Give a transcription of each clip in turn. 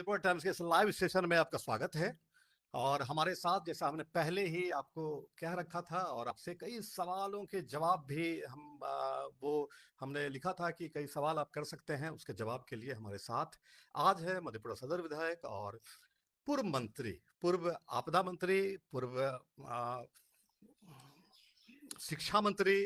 Madhepura times के इस live session में आपका स्वागत है। और हमारे साथ, जैसा हमने पहले ही आपको कह रखा था और आपसे कई सवालों के जवाब भी वो हमने लिखा था कि कई सवाल आप कर सकते हैं, उसके जवाब के लिए हमारे साथ आज है मधेपुरा सदर विधायक और पूर्व मंत्री, पूर्व आपदा मंत्री, पूर्व शिक्षा मंत्री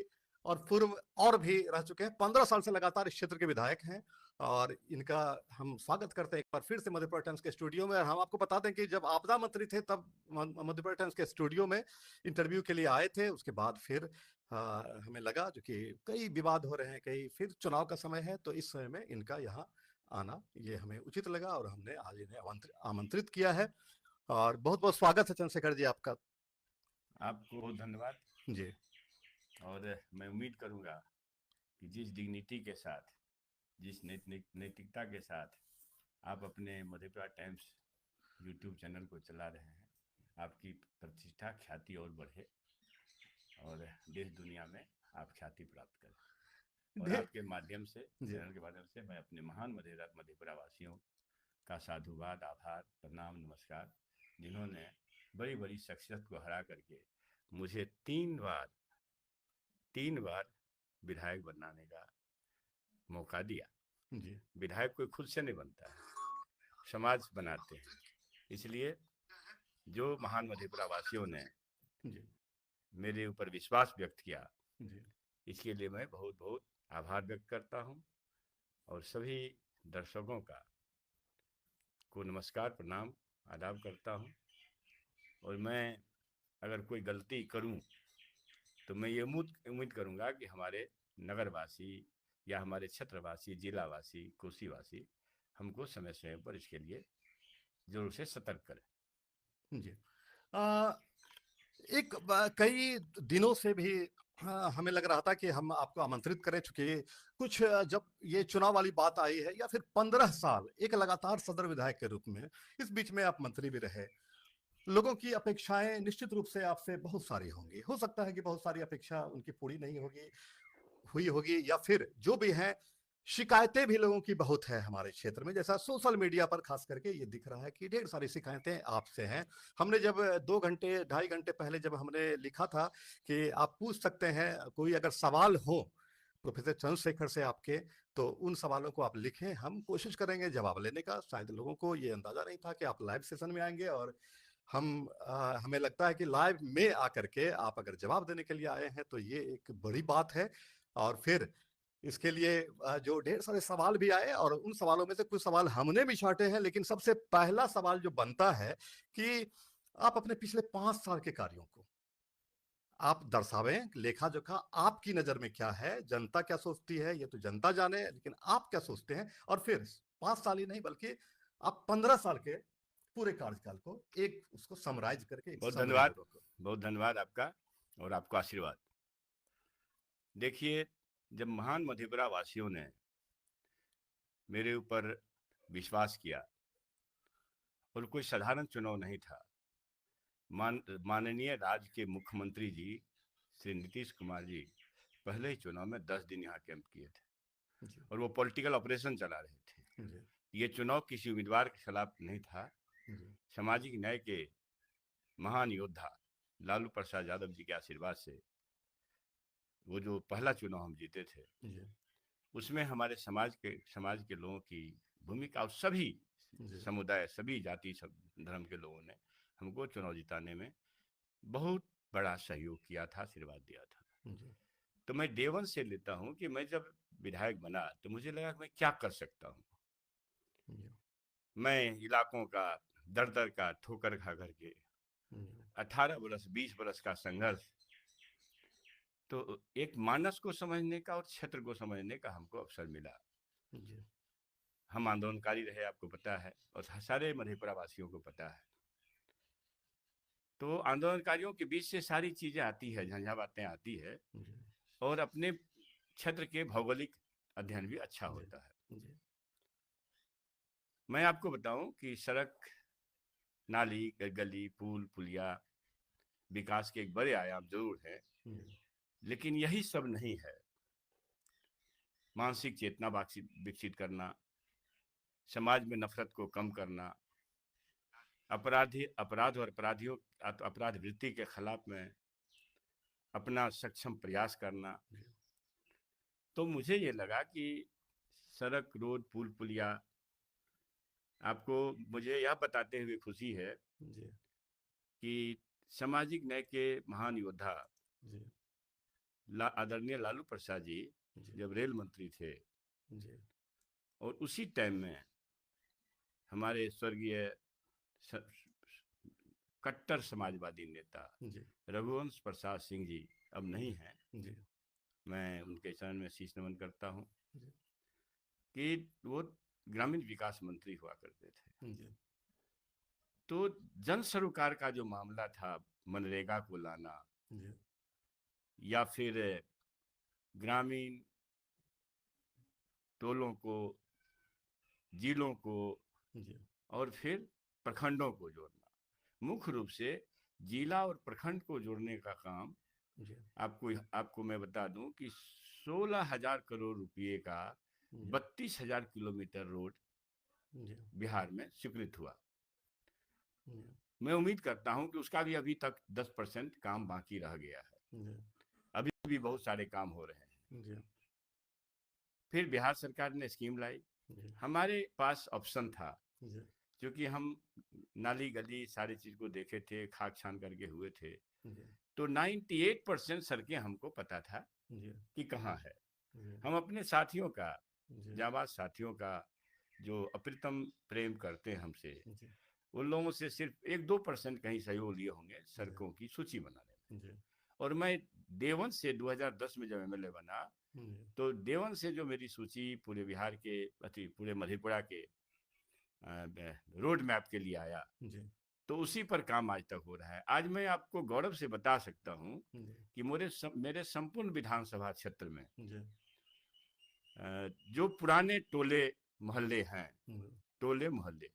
और पूर्व और भी रह चुके हैं। 15 साल से लगातार इस क्षेत्र के विधायक हैं और इनका हम स्वागत करते हैं एक बार फिर से मधेपुरा टाइम्स के स्टूडियो में। और हम आपको बता दें कि जब आपदा मंत्री थे तब मधेपुरा टाइम्स के स्टूडियो में इंटरव्यू के लिए आए थे। उसके बाद फिर हमें लगा जो कि कई विवाद हो रहे हैं, कई फिर चुनाव का समय है, तो इस समय में इनका यहाँ आना ये हमें उचित लगा और हमने आज इन्हें आमंत्रित किया है। और बहुत बहुत स्वागत है चंद्रशेखर जी आपका। आपको बहुत धन्यवाद जी। और मैं उम्मीद करूंगा कि जिस डिग्निटी के साथ, जिस नैतिकता के साथ आप अपने मधेपुरा टाइम्स यूट्यूब चैनल को चला रहे हैं, आपकी प्रतिष्ठा ख्याति और बढ़े और देश दुनिया में आप ख्याति प्राप्त करें। और आपके माध्यम से, चैनल के माध्यम से मैं अपने महान मधेपुरा वासियों का साधुवाद, आभार, प्रणाम, नमस्कार, जिन्होंने बड़ी बड़ी शख्सियत को हरा करके मुझे तीन बार विधायक बनाने का मौका दिया। जी। विधायक कोई खुद से नहीं बनता है, समाज बनाते हैं। इसलिए जो महान मधेपुरा वासियों ने मेरे ऊपर विश्वास व्यक्त किया, इसके लिए मैं बहुत बहुत आभार व्यक्त करता हूं और सभी दर्शकों को नमस्कार, प्रणाम, आदाब करता हूं। और मैं अगर कोई गलती करूं तो मैं ये उम्मीद करूंगा कि हमारे नगरवासी या हमारे क्षेत्रवासी, जिलावासी, कोसीवासी हमको समय समय पर इसके लिए जरूर से सतर्क करें। जी। कई दिनों से भी हमें लग रहा था कि हम आपको आमंत्रित करें, चूंकि कुछ जब ये चुनाव वाली बात आई है, या फिर 15 साल एक लगातार सदर विधायक के रूप में, इस बीच में आप मंत्री भी रहे, लोगों की अपेक्षाएं निश्चित रूप से आपसे बहुत सारी होंगी। हो सकता है कि बहुत सारी अपेक्षा उनकी पूरी नहीं हुई होगी, या फिर जो भी है, शिकायतें भी लोगों की बहुत है हमारे क्षेत्र में। जैसा सोशल मीडिया पर खास करके ये दिख रहा है कि ढेर सारी शिकायतें आपसे हैं। हमने जब 2-2.5 घंटे पहले जब हमने लिखा था कि आप पूछ सकते हैं, कोई अगर सवाल हो प्रोफेसर चंद्रशेखर से आपके, तो उन सवालों को आप लिखें, हम कोशिश करेंगे जवाब लेने का। शायद लोगों को ये अंदाजा नहीं था कि आप लाइव सेशन में आएंगे, और हमें लगता है कि लाइव में आकर के आप अगर जवाब देने के लिए आए हैं तो ये एक बड़ी बात है। और फिर इसके लिए जो ढेर सारे सवाल भी आए, और उन सवालों में से कुछ सवाल हमने भी छांटे हैं। लेकिन सबसे पहला सवाल जो बनता है कि आप अपने पिछले 5 साल के कार्यों को आप दर्शावें, लेखा जोखा आपकी नजर में क्या है, जनता क्या सोचती है ये तो जनता जाने, लेकिन आप क्या सोचते हैं। और फिर 5 साल ही नहीं, बल्कि आप 15 साल के पूरे कार्यकाल को एक उसको समराइज करके एक बहुत धन्यवाद आपका और आपको आशीर्वाद। देखिए, जब महान मधेपुरा वासियों ने मेरे ऊपर विश्वास किया, और कोई साधारण चुनाव नहीं था, माननीय राज्य के मुख्यमंत्री जी श्री नीतीश कुमार जी पहले ही चुनाव में 10 दिन यहाँ कैंप किए थे और वो पॉलिटिकल ऑपरेशन चला रहे थे। ये चुनाव किसी उम्मीदवार के खिलाफ नहीं था, सामाजिक न्याय के महान योद्धा लालू प्रसाद यादव जी के आशीर्वाद से वो जो पहला चुनाव हम जीते थे, उसमें हमारे समाज के लोगों की भूमिका और सभी समुदाय, सभी जाति, सब धर्म के लोगों ने हमको चुनाव जिताने में बहुत बड़ा सहयोग किया था, आशीर्वाद दिया था। तो मैं देवन से लेता हूं कि मैं जब विधायक बना तो मुझे लगा कि मैं क्या कर सकता हूं। मैं इलाकों का दर दर का ठोकर खा करके 18 बरस 20 बरस का संघर्ष, तो एक मानस को समझने का और क्षेत्र को समझने का हमको अवसर मिला। हम आंदोलनकारी रहे, आपको पता है, और सारे मधेपुरा वासियों को पता है। तो आंदोलनकारियों के बीच से सारी चीजें आती है, झंझावातें आती है, और अपने क्षेत्र के भौगोलिक अध्ययन भी अच्छा होता है। मैं आपको बताऊं कि सड़क, नाली, गली, पुल, पुलिया विकास के एक बड़े आयाम जरूर है, लेकिन यही सब नहीं है। मानसिक चेतना विकसित करना, समाज में नफरत को कम करना, अपराध और अपराध वृत्ति के खिलाफ में अपना सक्षम प्रयास करना। तो मुझे ये लगा कि सड़क, रोड, पुल पुलिया, आपको मुझे यह बताते हुए खुशी है कि सामाजिक न्याय के महान योद्धा आदरणीय लालू प्रसाद जी जब रेल मंत्री थे और उसी टाइम में हमारे स्वर्गीय कट्टर समाजवादी नेता रघुवंश प्रसाद सिंह जी अब नहीं हैं, मैं उनके चरण में शीश नमन करता हूं कि वो ग्रामीण विकास मंत्री हुआ करते थे। तो जन सरोकार का जो मामला था, मनरेगा को लाना या फिर ग्रामीण टोलों को, जिलों को और फिर प्रखंडों को जोड़ना, मुख्य रूप से जिला और प्रखंड को जोड़ने का काम आपको मैं बता दूं कि 16,000 करोड़ रुपए का 32,000 किलोमीटर रोड बिहार में स्वीकृत हुआ। मैं उम्मीद करता हूं कि उसका भी अभी तक 10% काम बाकी रह गया है, अभी भी बहुत सारे काम हो रहे हैं। फिर बिहार सरकार ने स्कीम लाई, हमारे पास ऑप्शन था क्योंकि हम नाली गली सारी चीज को देखे थे, खाक छान करके हुए थे, तो 98% सड़कें हमको पता था कि कहाँ है। हम अपने साथियों का, जाबाज साथियों का जो अप्रतिम प्रेम करते हैं हमसे, उन लोगों से सिर्फ 1-2% कहीं सहयोग लिए होंगे सड़कों की सूची बनाने में। और मैं देवन से 2010 में जब एमएलए बना तो देवन से जो मेरी सूची पूरे बिहार के, पूरे मधेपुरा के रोड मैप के लिए आया, तो उसी पर काम आज तक हो रहा है। आज मैं आपको गौरव से बता सकता हूं कि मेरे संपूर्ण विधानसभा क्षेत्र में जो पुराने टोले मोहल्ले हैं, टोले मोहल्ले,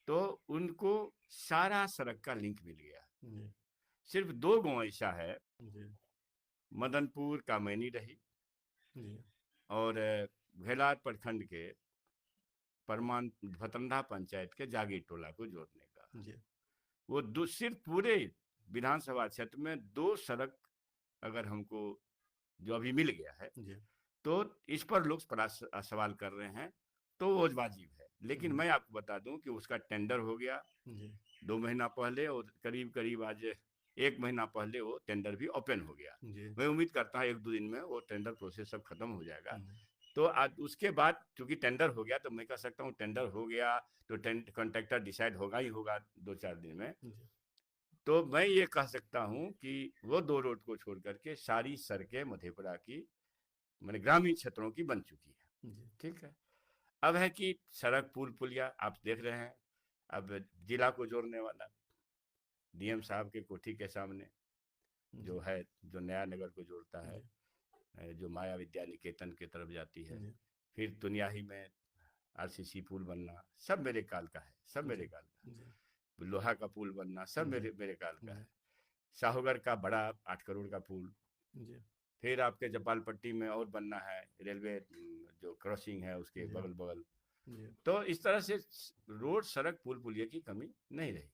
तो उनको सारा सड़क का लिंक मिल गया। सिर्फ 2 गांव ऐसा है, मदनपुर का मैनी रही और घेलार प्रखंड के परमान भतंडा पंचायत के जागीर टोला को जोड़ने का। वो सिर्फ पूरे विधानसभा क्षेत्र में 2 सड़क अगर हमको जो अभी मिल गया है, तो इस पर लोग सवाल कर रहे हैं, तो वो वाजिब है। लेकिन मैं आपको बता दूं कि उसका टेंडर हो गया 2 महीना पहले, और करीब आज 1 महीना पहले वो टेंडर भी ओपन हो गया। मैं उम्मीद करता हूँ 1-2 दिन में वो टेंडर प्रोसेस सब खत्म हो जाएगा। तो आज उसके बाद चूंकि टेंडर हो गया, तो मैं कह सकता हूँ टेंडर हो गया तो कॉन्ट्रैक्टर डिसाइड होगा ही होगा 2-4 दिन में। तो मैं ये कह सकता हूँ कि वो 2 रोड को छोड़ करके सारी सड़कें मधेपुरा की, मैंने ग्रामीण क्षेत्रों की बन चुकी है। ठीक है, अब है कि सड़क, पुल पुलिया आप देख रहे हैं। अब जिला को जोड़ने वाला डीएम साहब के कोठी के सामने जो है, जो नया नगर को जोड़ता है, जो माया विद्या निकेतन की तरफ जाती है, फिर तुनियाही में आरसीसी पुल बनना, सब मेरे काल का है, सब मेरे काल का। लोहा का पुल बनना, सब मेरे काल का है। शाहूगढ़ का बड़ा 8 करोड़ का पुल, फिर आपके जपालपट्टी में और बनना है, रेलवे जो क्रॉसिंग है उसके बगल बगल। तो इस तरह से रोड, सड़क, पुल पुलिया की कमी नहीं रही।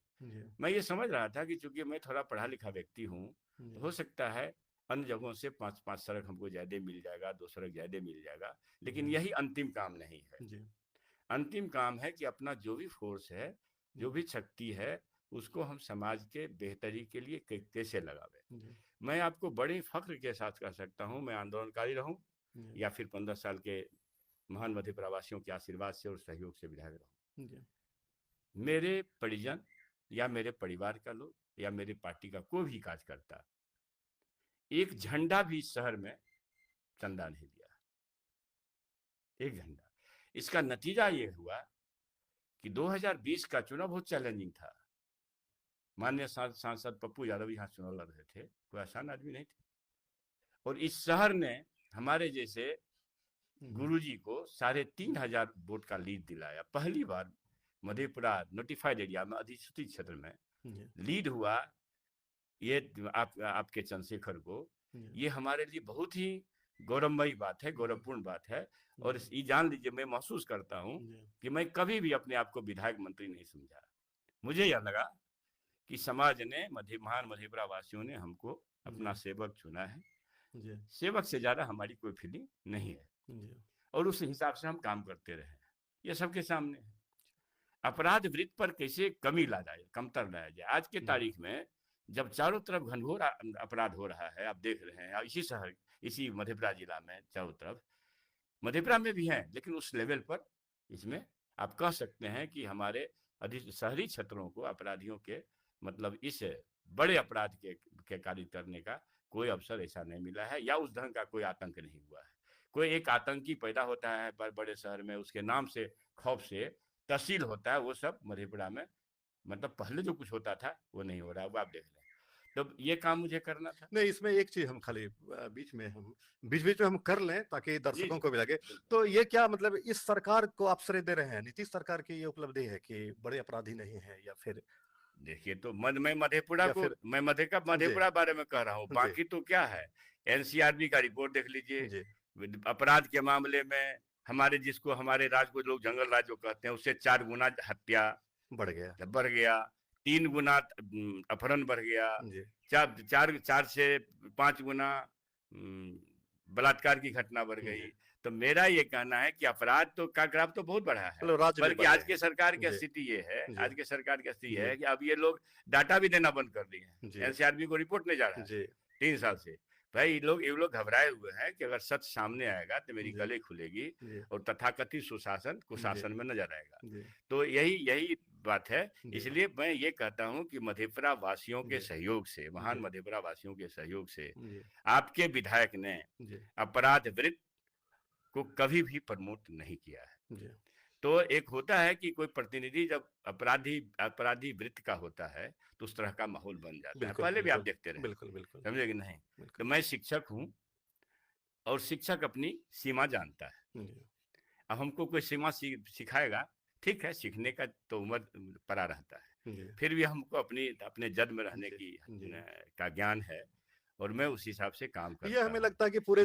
मैं ये समझ रहा था कि चूंकि मैं थोड़ा पढ़ा लिखा व्यक्ति हूँ, तो हो सकता है अन्य जगहों से 5 सड़क हमको ज्यादा मिल जाएगा, 2 सड़क ज्यादा मिल जाएगा, लेकिन यही अंतिम काम नहीं है। अंतिम काम है कि अपना जो भी फोर्स है, जो भी शक्ति है, उसको हम समाज के बेहतरी के लिए कैसे लगावे। मैं आपको बड़े फख्र के साथ कह सकता हूँ, मैं आंदोलनकारी रहूं या फिर 15 साल के महान मधेपुरा वासियों के आशीर्वाद से और सहयोग से विधायक रहूं, मेरे परिजन या मेरे परिवार का लोग या मेरे पार्टी का कोई भी कार्यकर्ता एक झंडा भी शहर में चंदा नहीं दिया, एक झंडा। इसका नतीजा ये हुआ कि 2020 का चुनाव बहुत चैलेंजिंग था। माननीय सांसद पप्पू यादव यहाँ चुनाव लड़ रहे थे, कोई आसान आदमी नहीं थे, और इस शहर ने हमारे जैसे गुरुजी को 3,500 वोट का लीड दिलाया। पहली बार मधेपुरा नोटिफाइड एरिया में, अधिसूचित क्षेत्र में लीड हुआ ये आपके चंद्रशेखर को। ये हमारे लिए बहुत ही गौरवमयी बात है, गौरवपूर्ण बात है। और ये जान लीजिए, मैं महसूस करता हूँ कि मैं कभी भी अपने आप को विधायक मंत्री नहीं समझा। मुझे यह लगा कि समाज ने, महान मधेपुरा वासियों ने हमको अपना सेवक चुना है। सेवक से ज्यादा हमारी कोई फीलिंग नहीं है, और उस हिसाब से हम काम करते रहे। ये सबके सामने है। अपराध वृत्ति पर कैसे कमी ला जाए, कमतर लाया जाए। आज के तारीख में जब चारों तरफ घनघोर अपराध हो रहा है, आप देख रहे हैं, इसी शहर, इसी मधेपुरा जिला में चारों तरफ, मधेपुरा में भी हैं, लेकिन उस लेवल पर इसमें आप कह सकते हैं कि हमारे अधिक शहरी क्षेत्रों को अपराधियों के मतलब इस बड़े अपराध के कार्य करने का कोई अवसर ऐसा नहीं मिला है, या उस ढंग का कोई आतंक नहीं हुआ है। कोई एक आतंकी पैदा होता है बड़े शहर में, उसके नाम से, खौफ से तहसील होता है, वो सब मधेपुरा में मतलब पहले जो कुछ होता था वो नहीं हो रहा है, वो आप देख रहे हैं। तो ये काम मुझे करना था। नहीं, इसमें एक चीज हम खाली बीच में हम कर लें ताकि दर्शकों को भी लगे। तो ये क्या मतलब इस सरकार को आप श्रेय दे रहे हैं, नीतीश सरकार की ये उपलब्धि है कि बड़े अपराधी नहीं है, या फिर? देखिए, तो मैं मधेपुरा को, मैं मधेपुरा बारे में कह रहा हूँ, बाकी तो क्या है, एनसीआरबी का रिपोर्ट देख लीजिए। अपराध के मामले में हमारे, जिसको हमारे राज्य को लोग जंगल राज्य कहते हैं, उससे 4 गुना हत्या बढ़ गया, 3 गुना अपहरण बढ़ गया, 4 से 5 गुना बलात्कार की घटना बढ़ गई। तो मेरा ये कहना है कि अपराध तो का ग्राफ तो बहुत बढ़ा है, बल्कि आज के सरकार की स्थिति ये है, आज के सरकार की स्थिति है कि अब ये लोग डाटा भी देना बंद कर दिए हैं। एनसीआरबी को रिपोर्ट नहीं जा रहा है 3 साल से। भाई ये लोग घबराए हुए हैं कि अगर सच सामने आएगा तो मेरी गले खुलेगी और तथाकथित सुशासन कुशासन में नजर आएगा। तो यही बात है। इसलिए मैं ये कहता हूं कि मधेपुरा वासियों के सहयोग से, महान मधेपुरा वासियों के सहयोग से आपके विधायक ने अपराध वृत्ति को कभी भी प्रमोट नहीं किया है। तो एक होता है कि कोई प्रतिनिधि जब अपराधी वृत्ति का होता है तो उस तरह का माहौल बन जाता है। पहले भी आप देखते रहे, बिल्कुल समझे कि नहीं। तो मैं शिक्षक हूं और शिक्षक अपनी सीमा जानता है। अब हमको कोई सीमा सिखाएगा, ठीक है, सीखने का तो उम्र पड़ा रहता है, फिर भी हमको अपने जद में रहने की का ज्ञान है, और मैं उस हिसाब से काम करता हूं। ये हमें लगता है कि पूरे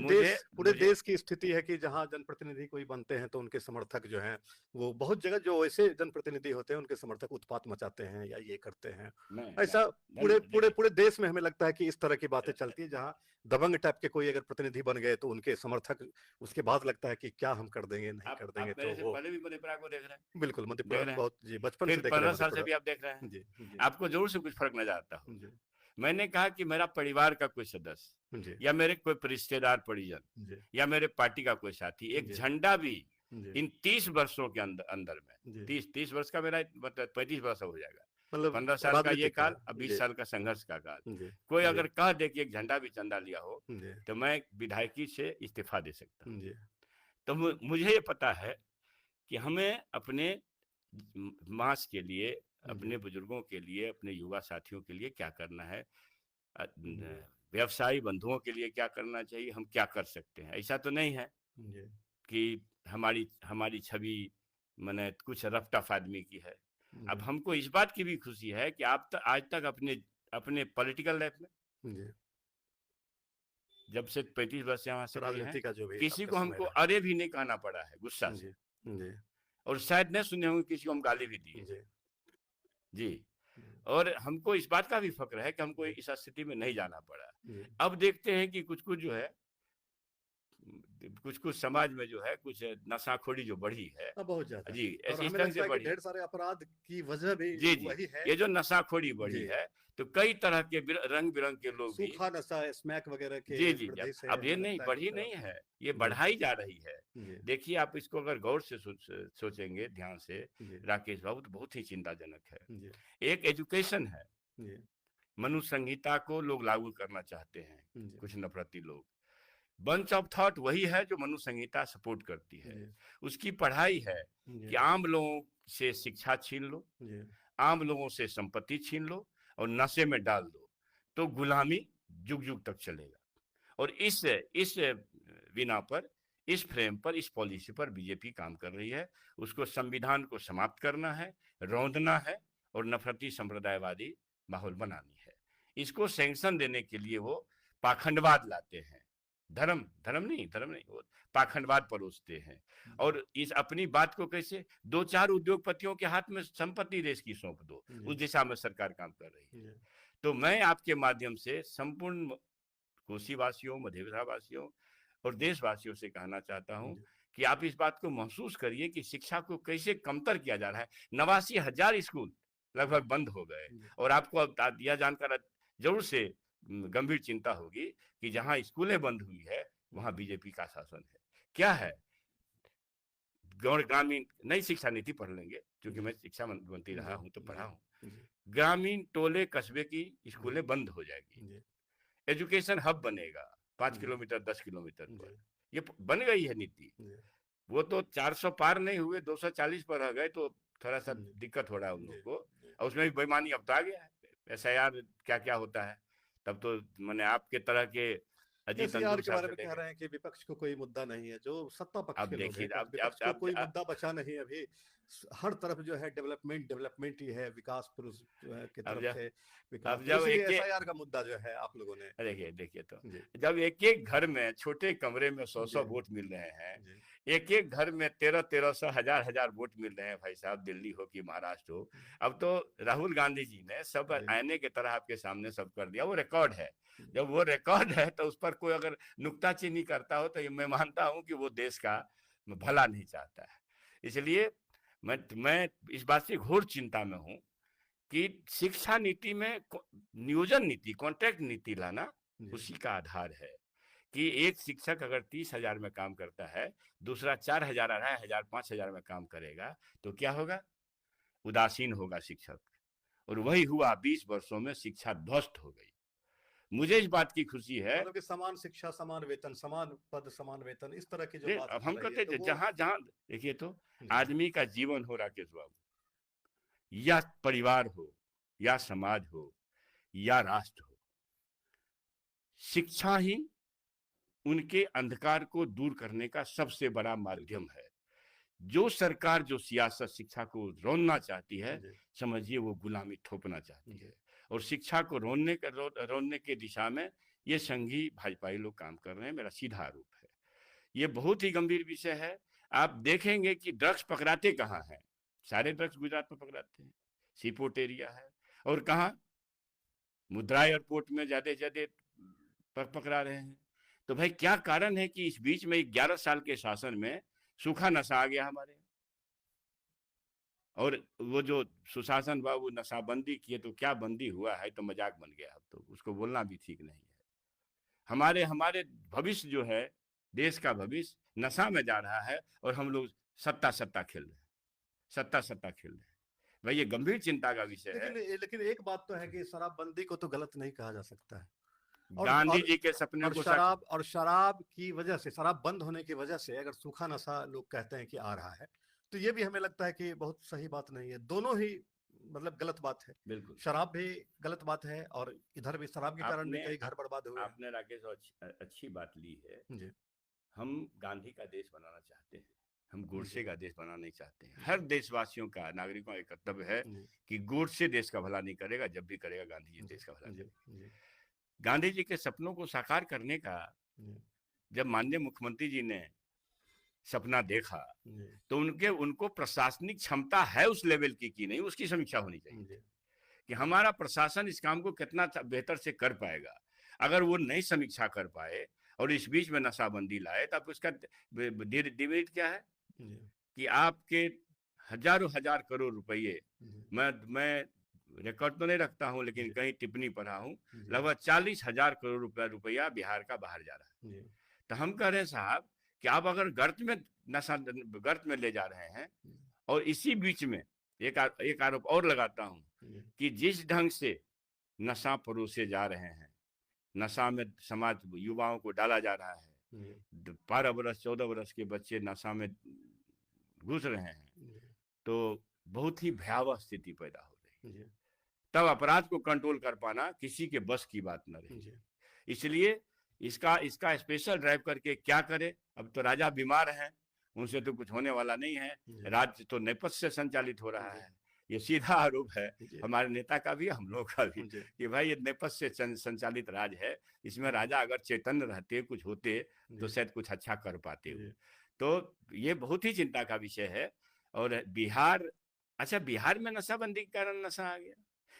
देश की स्थिति है कि जहां जनप्रतिनिधि कोई बनते हैं तो उनके समर्थक जो हैं, वो बहुत जगह जो ऐसे जनप्रतिनिधि होते हैं उनके समर्थक उत्पात मचाते हैं या ये करते हैं। ऐसा पूरे देश में हमें लगता है कि इस तरह की बातें चलती है, जहां दबंग टाइप के कोई अगर प्रतिनिधि बन गए तो उनके समर्थक उसके बाद लगता है कि क्या हम कर देंगे, नहीं कर देंगे। तो वो पहले भी मधेपुरा को देख रहे हैं, बिल्कुल मधेपुरा बहुत बचपन से देख रहे हैं, 15 साल से भी आप देख रहे हैं। आपको जरूर से कुछ फर्क नजर आता हो। मैंने कहा कि मेरा परिवार का कोई सदस्य या मेरे कोई रिश्तेदार परिजन या मेरे पार्टी का कोई साथी एक झंडा भी इन 30 वर्षों के अंदर में, 30 वर्ष का मेरा मतलब 35 वर्ष हो जाएगा, 15 साल का ये काल, अब 20 साल का संघर्ष का काल, कोई अगर कह दे कि एक झंडा भी चंदा लिया हो तो मैं विधायकी से इस्तीफा दे सकता हूँ। तो मुझे ये पता है कि हमें अपने मास के लिए, अपने बुजुर्गों के लिए, अपने युवा साथियों के लिए क्या करना है, व्यवसायी बंधुओं के लिए क्या करना चाहिए, हम क्या कर सकते हैं। ऐसा तो नहीं है कि हमारी छवि माने कुछ रफ टफ आदमी की है। अब हमको इस बात की भी खुशी है कि आप आज तक अपने पॉलिटिकल लाइफ में, जब से 35 वर्ष यहाँ से राजनीति का जो भी, किसी को हमको अरे भी नहीं कहना पड़ा है गुस्सा से, और शायद नहीं सुने होंगे किसी को हम गाली भी दिए जी। और हमको इस बात का भी फक्र है कि हमको इस स्थिति में नहीं जाना पड़ा। अब देखते हैं कि कुछ जो है, कुछ समाज में जो है कुछ नशाखोरी जो बढ़ी है बहुत ज्यादा जी, ऐसी ढंग से बढ़ी, ढेर सारे अपराध की वजह भी वही है। ये जो नशाखोरी बढ़ी है, तो कई तरह के रंग बिरंग के लोग भी, सूखा नशा, स्मैक वगैरह के जी। अब ये नहीं बढ़ी नहीं है, ये बढ़ाई जा रही है। देखिए, आप इसको अगर गौर से सोचेंगे ध्यान से राकेश बाबू, तो बहुत ही चिंताजनक है। एक एजुकेशन है, मनुष्य संहिता को लोग लागू करना चाहते हैं कुछ नफरती लोग। बंच ऑफ थॉट वही है जो मनुष्य संहिता सपोर्ट करती है। उसकी पढ़ाई है कि आम लोगों से शिक्षा छीन लो, आम लोगों से संपत्ति छीन लो और नशे में डाल दो, तो गुलामी जुग जुग तक चलेगा। और इस बिना पर, इस फ्रेम पर, इस पॉलिसी पर बीजेपी काम कर रही है। उसको संविधान को समाप्त करना है, रौंदना है और नफरती संप्रदायवादी माहौल बनानी है। इसको सैंक्शन देने के लिए वो पाखंडवाद लाते हैं, धर्म धर्म नहीं, वो पाखंडवाद परोसते हैं। और इस अपनी बात को कैसे 2-4 उद्योगपतियों के हाथ में संपत्ति देश की सौंप दो, उस दिशा में सरकार काम कर रही है। तो मैं आपके माध्यम से संपूर्ण कोसी वासियों, मधेपुरा वासियों और देशवासियों से कहना चाहता हूं कि आप इस बात को महसूस करिए कि शिक्षा को कैसे कमतर किया जा रहा है। 89,000 स्कूल लगभग बंद हो गए, और आपको अब यह जानकर जरूर से गंभीर चिंता होगी कि जहां स्कूलें बंद हुई है वहां बीजेपी का शासन है। क्या है? ग्रामीण नई शिक्षा नीति पढ़ लेंगे, क्योंकि मैं शिक्षा मंत्री रहा हूं तो पढ़ा हूं। ग्रामीण टोले कस्बे की स्कूलें बंद हो जाएगी, एजुकेशन हब बनेगा 5 किलोमीटर 10 किलोमीटर पर, ये बन गई है नीति। वो तो 400 पार नहीं हुए, 240 पर रह गए, तो थोड़ा सा दिक्कत हो रहा है उन लोगों को। और उसमें भी बेईमानी अब तो आ गया है, SIR क्या क्या होता है। तब तो मैंने आपके तरह के अजीत SIR के बारे में कह रहे हैं कि विपक्ष को कोई मुद्दा नहीं है, जो सत्ता पक्ष के लोग हैं, विपक्ष को कोई मुद्दा बचा नहीं अभी। हर तरफ जो है डेवलपमेंट ही है, विकास पुरुष की तरफ से विकास। अब जब SIR का मुद्दा जो है आप लोगों ने देखिए तो जब एक एक घर में छोटे कमरे में 100 वोट मिल रहे हैं, एक एक घर में 1300 हजार वोट मिल रहे हैं, भाई साहब, दिल्ली हो कि महाराष्ट्र हो। अब तो राहुल गांधी जी ने सब आईने की तरह आपके सामने सब कर दिया, वो रिकॉर्ड है। जब वो रिकॉर्ड है तो उस पर कोई अगर नुक्ताचीनी करता हो तो मैं मानता हूं कि वो देश का भला नहीं चाहता है। इसलिए मैं इस बात से घोर चिंता में हूं कि शिक्षा नीति में नियोजन नीति, कॉन्ट्रैक्ट नीति लाना उसी का आधार है कि एक शिक्षक अगर 30,000 में काम करता है, दूसरा 4,000, 2,500, 5,000 में काम करेगा, तो क्या होगा? उदासीन होगा शिक्षक। और वही हुआ, 20 वर्षों में शिक्षा ध्वस्त हो गई। मुझे इस बात की खुशी है, मतलब कि समान शिक्षा समान वेतन, समान पद समान वेतन, इस तरह की जो बात अब हम कहते थे जहां देखिए तो आदमी का जीवन हो, राकेश बाबू, या परिवार हो, या समाज हो, या राष्ट्र हो, शिक्षा ही उनके अंधकार को दूर करने का सबसे बड़ा माध्यम है। जो सरकार, जो सियासत शिक्षा को रोनना चाहती है, समझिए वो गुलामी थोपना चाहती है। और शिक्षा को रोनने के दिशा में ये संघी भाजपाई लोग काम कर रहे हैं, मेरा सीधा आरोप है। ये बहुत ही गंभीर विषय है। आप देखेंगे कि ड्रग्स पकड़ाते कहाँ हैं? सारे ड्रग्स गुजरात में पकड़ाते हैं, सीपोर्ट एरिया है। और कहाँ? मुद्रा एयरपोर्ट में ज्यादा पकड़ा रहे हैं। तो भाई क्या कारण है कि इस बीच में 11 साल के शासन में सूखा नशा आ गया हमारे? और वो जो सुशासन बाबू नशाबंदी किए, तो क्या बंदी हुआ है, तो मजाक बन गया। अब तो उसको बोलना भी ठीक नहीं है। हमारे भविष्य जो है, देश का भविष्य नशा में जा रहा है, और हम लोग सत्ता खेल रहे हैं, सत्ता खेल रहे हैं। भाई ये गंभीर चिंता का विषय है। लेकिन एक बात तो है कि शराबबंदी को तो गलत नहीं कहा जा सकता है। गांधी जी के सपने को शराब की वजह से, शराब बंद होने की वजह से अगर सूखा नशा लोग कहते हैं कि आ रहा है, तो ये भी हमें लगता है कि बहुत सही बात नहीं है। दोनों ही मतलब गलत बात है। बिल्कुल, शराब भी गलत बात है, और इधर भी शराब के कारण भी कई घर बर्बाद हुए। आपने राकेश अच्छी बात ली है जी। हम गांधी का देश बनाना चाहते हैं, हम गोडसे का देश बनाना नहीं चाहते हैं। हर देशवासियों का, नागरिकों का कर्तव्य है कि गोडसे देश का भला नहीं करेगा, जब भी करेगा गांधी जी देश का भला करेगा। गांधी जी के सपनों को साकार करने का जब माननीय मुख्यमंत्री जी ने सपना देखा, तो उनको प्रशासनिक क्षमता है उस लेवल की कि नहीं, उसकी समीक्षा होनी चाहिए कि हमारा प्रशासन इस काम को कितना बेहतर से कर पाएगा। अगर वो नहीं समीक्षा कर पाए और इस बीच में नशाबंदी लाए, तब उसका डिमेरिट क्या है कि आपके हजारों हजार करोड़ रुपये, मैं रिकॉर्ड तो नहीं रखता हूं, लेकिन कहीं टिप्पणी पढ़ा हूं, लगभग 40,000 करोड़ रुपया बिहार का बाहर जा रहा है। तो हम कह रहे हैं साहब कि आप अगर गर्त में ले जा रहे हैं, और इसी बीच में एक आरोप और लगाता हूं कि जिस ढंग से नशा परोसे जा रहे हैं, नशा में समाज युवाओं को डाला जा रहा है, 12 वर्ष 14 वर्ष के बच्चे नशा में घुस रहे हैं, तो बहुत ही भयावह स्थिति पैदा हो रही है। तब अपराध को कंट्रोल कर पाना किसी के बस की बात न रही। इसलिए इसका स्पेशल ड्राइव करके क्या करे। अब तो राजा बीमार हैं, उनसे तो कुछ होने वाला नहीं है। राज्य तो नेपथ्य से संचालित हो रहा है। ये सीधा आरोप है हमारे नेता का भी, हम लोग का भी, कि भाई ये नेपथ्य से संचालित राज है, इसमें राजा अगर चैतन्य रहते, कुछ होते, तो शायद कुछ अच्छा कर पाते हो। तो ये बहुत ही चिंता का विषय है। और बिहार, अच्छा बिहार में नशाबंदी के कारण नशा आ गया,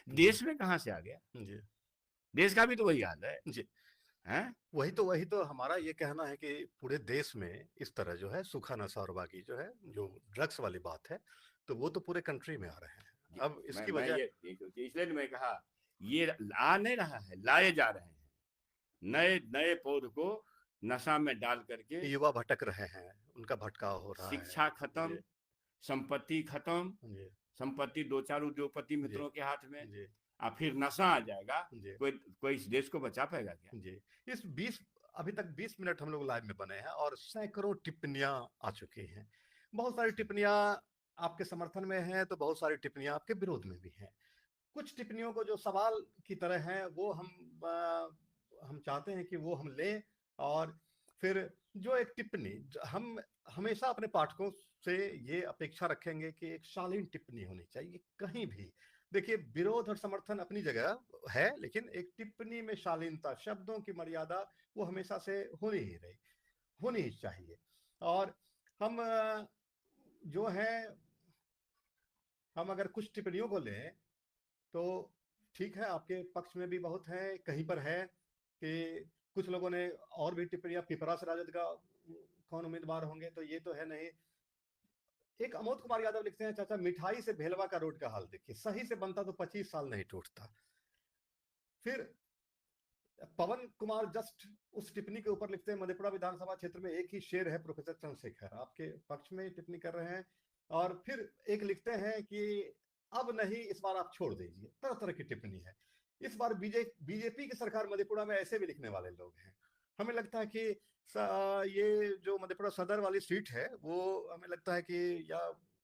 देश में कहाँ से आ गया? देश का भी तो वही हाल है जी। हैं? वही तो हमारा ये कहना है कि पूरे देश में इस तरह जो है सूखा नशा और बाकी जो है जो ड्रग्स वाली बात है, तो वो तो पूरे कंट्री में आ रहे हैं। अब इसकी वजह इसलिए मैं कहा ये आ नहीं रहा है, लाए जा रहे हैं, नए नए पौध को नशा में डाल करके युवा भटक रहे हैं, उनका भटकाव हो रहा है, शिक्षा खत्म, संपत्ति खत्म, संपत्ति 2-4 उद्योगपति मित्रों के हाथ में, और फिर नशा आ जाएगा, कोई इस देश को बचा पाएगा क्या? जी। इस अभी तक 20 मिनट हम लोग लाइव में बने हैं और सैकड़ों टिप्पणियां आ चुकी हैं। बहुत सारी टिप्पणियां आपके समर्थन में हैं, तो बहुत सारी टिप्पणियां आपके विरोध में भी हैं। कुछ टिप्पणियों को जो सवाल की तरह हैं वो हम चाहते हैं कि वो हम लें, और फिर जो एक टिप्पणी हम हमेशा अपने पाठकों से ये अपेक्षा रखेंगे कि एक शालीन टिप्पणी होनी चाहिए कहीं भी। देखिए, विरोध और समर्थन अपनी जगह है, लेकिन एक टिप्पणी में शालीनता, शब्दों की मर्यादा वो हमेशा से होनी ही चाहिए। और हम जो है, हम अगर कुछ टिप्पणियों को लें तो ठीक है, आपके पक्ष में भी बहुत है, कहीं पर है कि कुछ लोगों ने और भी टिप्पणियां, पिपरा से राजद का कौन उम्मीदवार होंगे, तो ये तो है नहीं। एक अमोद कुमार यादव लिखते हैं, चाचा मिठाई से भेलवा का रोड का हाल देखिए, सही से बनता तो 25 साल नहीं टूटता। फिर पवन कुमार जस्ट उस टिप्पणी के ऊपर लिखते हैं, मधेपुरा विधानसभा क्षेत्र में एक ही शेर है, प्रोफेसर चंद्रशेखर, आपके पक्ष में टिप्पणी कर रहे हैं। और फिर एक लिखते हैं कि अब नहीं, इस बार आप छोड़ दीजिए। तरह तरह की टिप्पणी है। इस बार बीजेपी की सरकार मधेपुरा में, ऐसे भी लिखने वाले लोग हैं। हमें लगता है कि ये जो मधेपुरा सदर वाली सीट है, वो हमें लगता है कि, या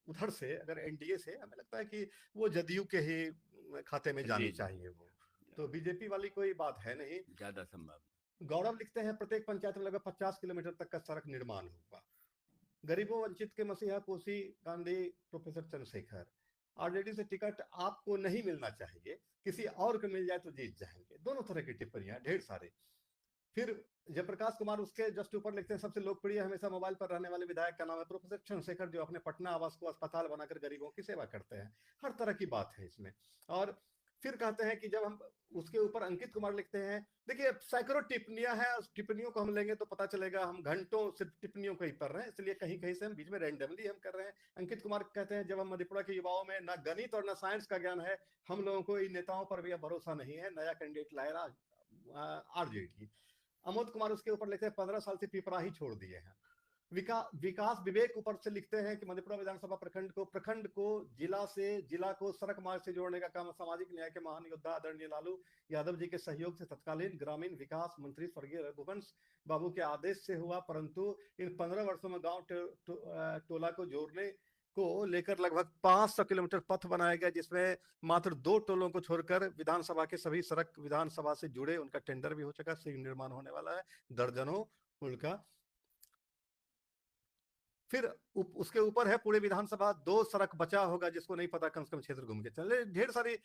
उधर से अगर एनडीए से, हमें लगता है कि वो जदयू के ही खाते में जानी चाहिए वो, तो बीजेपी वाली कोई बात है नहीं, ज्यादा संभव। गौरव लिखते हैं, प्रत्येक पंचायत में लगभग 50 किलोमीटर तक का सड़क निर्माण होगा। गरीबों वंचित के मसीहा कोसी गांधी प्रोफेसर चंद्रशेखर, आरजेडी से टिकट आपको नहीं मिलना चाहिए, किसी और को मिल जाए तो जीत जाएंगे। दोनों तरह की टिप्पणियां ढेर सारे। फिर जयप्रकाश कुमार उसके जस्ट ऊपर लिखते हैं, सबसे लोकप्रिय हमेशा मोबाइल पर रहने वाले विधायक का नाम है प्रोफेसर चंद्रशेखर, जो अपने पटना आवास को अस्पताल बनाकर गरीबों की सेवा करते हैं। हर तरह की बात है इसमें। और फिर कहते हैं कि जब हम उसके ऊपर अंकित कुमार लिखते हैं, देखिए सैकड़ों टिप्पणियां हैं, टिप्पणियों को हम लेंगे तो पता चलेगा हम घंटों सिर्फ टिप्पणियों को ही पढ़ रहे हैं, इसलिए कहीं कहीं से हम बीच में रैंडमली हम कर रहे हैं। अंकित कुमार कहते हैं, जब हम मधेपुरा के युवाओं में न गणित और न साइंस का ज्ञान है, हम लोगों को इन नेताओं पर भी भरोसा नहीं है, नया कैंडिडेट लाएगा आरजेडी। अमोद कुमार उसके ऊपर लिखते हैं, 15 साल से पिपरा ही छोड़ दिए हैं। विकास विवेक ऊपर से लिखते हैं कि मधेपुरा विधानसभा प्रखंड को जिला को सड़क मार्ग से जोड़ने का काम सामाजिक न्याय के महान योद्धा आदरणीय लालू यादव जी के सहयोग से तत्कालीन ग्रामीण विकास मंत्री स्वर्गीय रघुवंश बाबू के आदेश से हुआ, परंतु इन 15 वर्षों में गांव टोला को जोड़ने को लेकर लगभग 500 किलोमीटर पथ बनाया गया, जिसमें मात्र 2 टोलों को छोड़कर विधानसभा के सभी सड़क विधानसभा से जुड़े, उनका टेंडर भी हो चुका, शीघ्र निर्माण होने वाला है, दर्जनों उनका। फिर उसके ऊपर है, पूरे विधानसभा 2 सड़क बचा होगा, जिसको नहीं पता कम से कम क्षेत्र घूम के चले, ढेर सारी।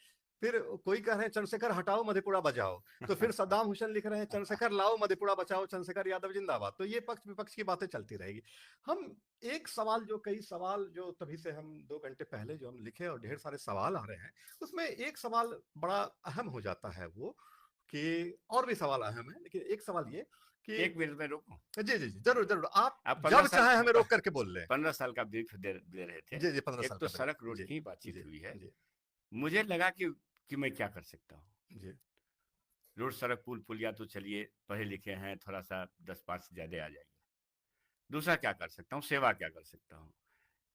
फिर कोई कह रहे हैं चंद्रशेखर हटाओ मधेपुरा बचाओ, तो फिर सद्दाम हुसैन लिख रहे हैं चंद्रशेखर लाओ मधेपुरा बचाओ, चंद्रशेखर यादव जिंदाबाद। तो ये पक्ष विपक्ष की बातें चलती रहेगी। हम एक सवाल कई सवाल जो तभी से हम 2 घंटे पहले जो हम लिखे और ढेर सारे सवाल आ रहे हैं, उसमें एक सवाल बड़ा अहम हो जाता है, वो कि और भी सवाल अहम है, लेकिन एक सवाल ये कि 1 मिनट में रोकूं? जी जरूर, आप जब चाहे हमें रोक करके बोल लें। 15 साल का ब्रीफ दे रहे थे। जी 15 साल तो सड़क रोड की बातचीत हुई है। मुझे लगा कि मैं क्या कर सकता हूँ। रोड सड़क पुल पुलिया तो चलिए पढ़े लिखे हैं, थोड़ा सा 10-5 से ज्यादा आ जाएगा। दूसरा क्या कर सकता हूँ, सेवा क्या कर सकता हूँ।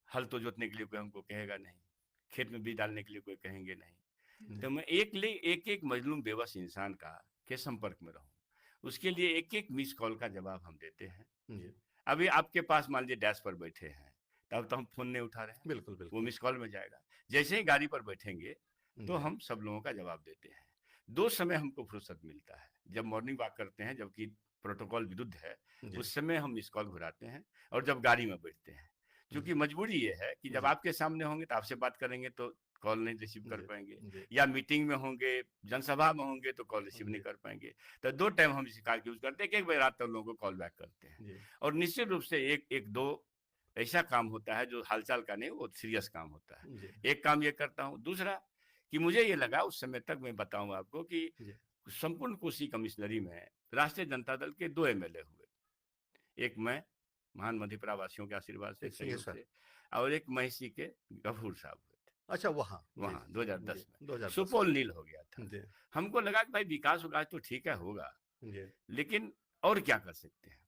हल तो जोतने के लिए कोई हमको कहेगा नहीं, खेत में बीज डालने के लिए कोई कहेंगे नहीं, तो मैं एक मजलूम बेबस इंसान के संपर्क में रहूं, उसके लिए एक मिस कॉल का जवाब हम देते हैं। अभी आपके पास मान लीजिए डैश पर बैठे हैं, तब तो हम फोन नहीं उठा रहे हैं, बिल्कुल वो मिस कॉल में जाएगा। जैसे ही गाड़ी पर बैठेंगे तो हम सब लोगों का जवाब देते हैं। 2 समय हमको फुर्सत मिलता है, जब मॉर्निंग वॉक करते हैं, जबकि प्रोटोकॉल विरुद्ध है, उस समय हम मिस कॉल घुराते हैं, और जब गाड़ी में बैठते हैं, क्योंकि मजबूरी ये है कि जब आपके सामने होंगे तो आपसे बात करेंगे तो कॉल नहीं रिसीव कर पाएंगे, या मीटिंग में होंगे, जनसभा में होंगे तो कॉल रिसीव नहीं कर पाएंगे। तो 2 टाइम हम इस कार्य यूज करते हैं कि 1 बजे रात तक लोगों को कॉल बैक करते हैं। और निश्चित रूप से एक दो ऐसा काम होता है जो हालचाल का नहीं, वो सीरियस काम होता है। एक काम ये करता हूँ। दूसरा कि मुझे ये लगा उस समय तक, मैं बताऊं आपको, कि संपूर्ण कोसी कमिश्नरी में राष्ट्रीय जनता दल के 2 एमएलए हुए। एक मैं, महान मधेपुरा वासियों के आशीर्वाद से, सहयोग से, और एक महिषी के गफूर साहब हुए थे। अच्छा, वहाँ 2010 में सुपौल नील हो गया था। हमको लगा कि भाई विकास विकास तो ठीक है, होगा, लेकिन और क्या कर सकते हैं।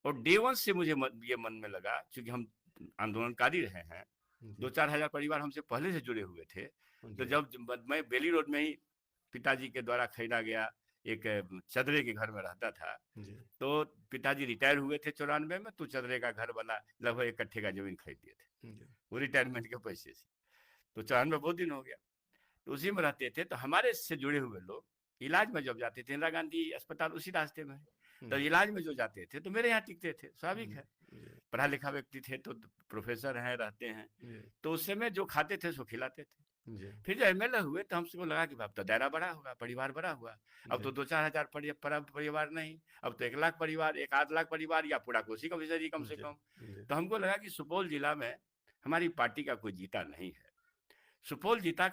और डे 1 से मुझे ये मन में लगा, क्योंकि हम आंदोलनकारी रहे हैं, 2-4 हजार परिवार हमसे पहले से जुड़े हुए थे। तो जब मैं बेली रोड में ही पिताजी के द्वारा खरीदा गया एक चदरे के घर में रहता था, तो पिताजी रिटायर हुए थे 94 में, तो चदरे का घर वाला लगभग 1 कट्ठे का जमीन खरीद दिए थे वो रिटायरमेंट के पैसे से। तो 94 बहुत दिन हो गया, तो उसी में रहते थे। तो हमारे से जुड़े हुए लोग इलाज में जब जाते थे, इंदिरा गांधी अस्पताल उसी रास्ते में, तो इलाज में जो जाते थे तो मेरे यहाँ टिकते थे। स्वाभाविक है, पढ़ा लिखा व्यक्ति थे, तो प्रोफेसर हैं, रहते हैं, तो उस समय जो खाते थे सो खिलाते थे। फिर जब एमएलए हुए तो हमको लगा कि अब तो दायरा बड़ा होगा, परिवार बड़ा हुआ। अब तो 2-4 हजार परिवार नहीं, अब तो 1 लाख परिवार, 1-8 लाख परिवार, या पूरा कोसी कमिश्नरी कम से कम। तो हमको लगा कि सुपौल जिला में हमारी पार्टी का कोई जीता नहीं है। सुपौल जिला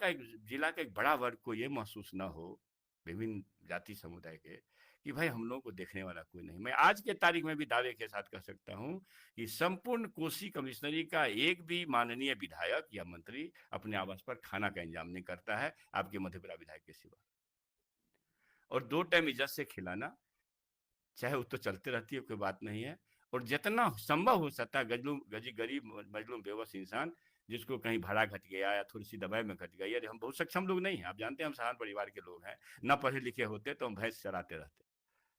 का एक बड़ा वर्ग को ये महसूस न हो, विभिन्न जाति समुदाय के, कि भाई हम लोगों को देखने वाला कोई नहीं। मैं आज के तारीख में भी दावे के साथ कह सकता हूं कि संपूर्ण कोसी कमिश्नरी का एक भी माननीय विधायक या मंत्री अपने आवास पर खाना का इंतजाम नहीं करता है, आपके मधेपुरा विधायक के सिवा। और 2 टाइम इज्जत से खिलाना, चाहे वो तो चलते रहती है, कोई बात नहीं है। और जितना संभव हो सकता है, गरीब मजलूम बेबस इंसान जिसको कहीं भाड़ा घट गया या थोड़ी सी दवाई में घट गई, अरे हम बहुत सक्षम लोग नहीं हैं, आप जानते हैं, हम साधारण परिवार के लोग हैं, ना पढ़े लिखे होते तो हम भैंस चराते रहते,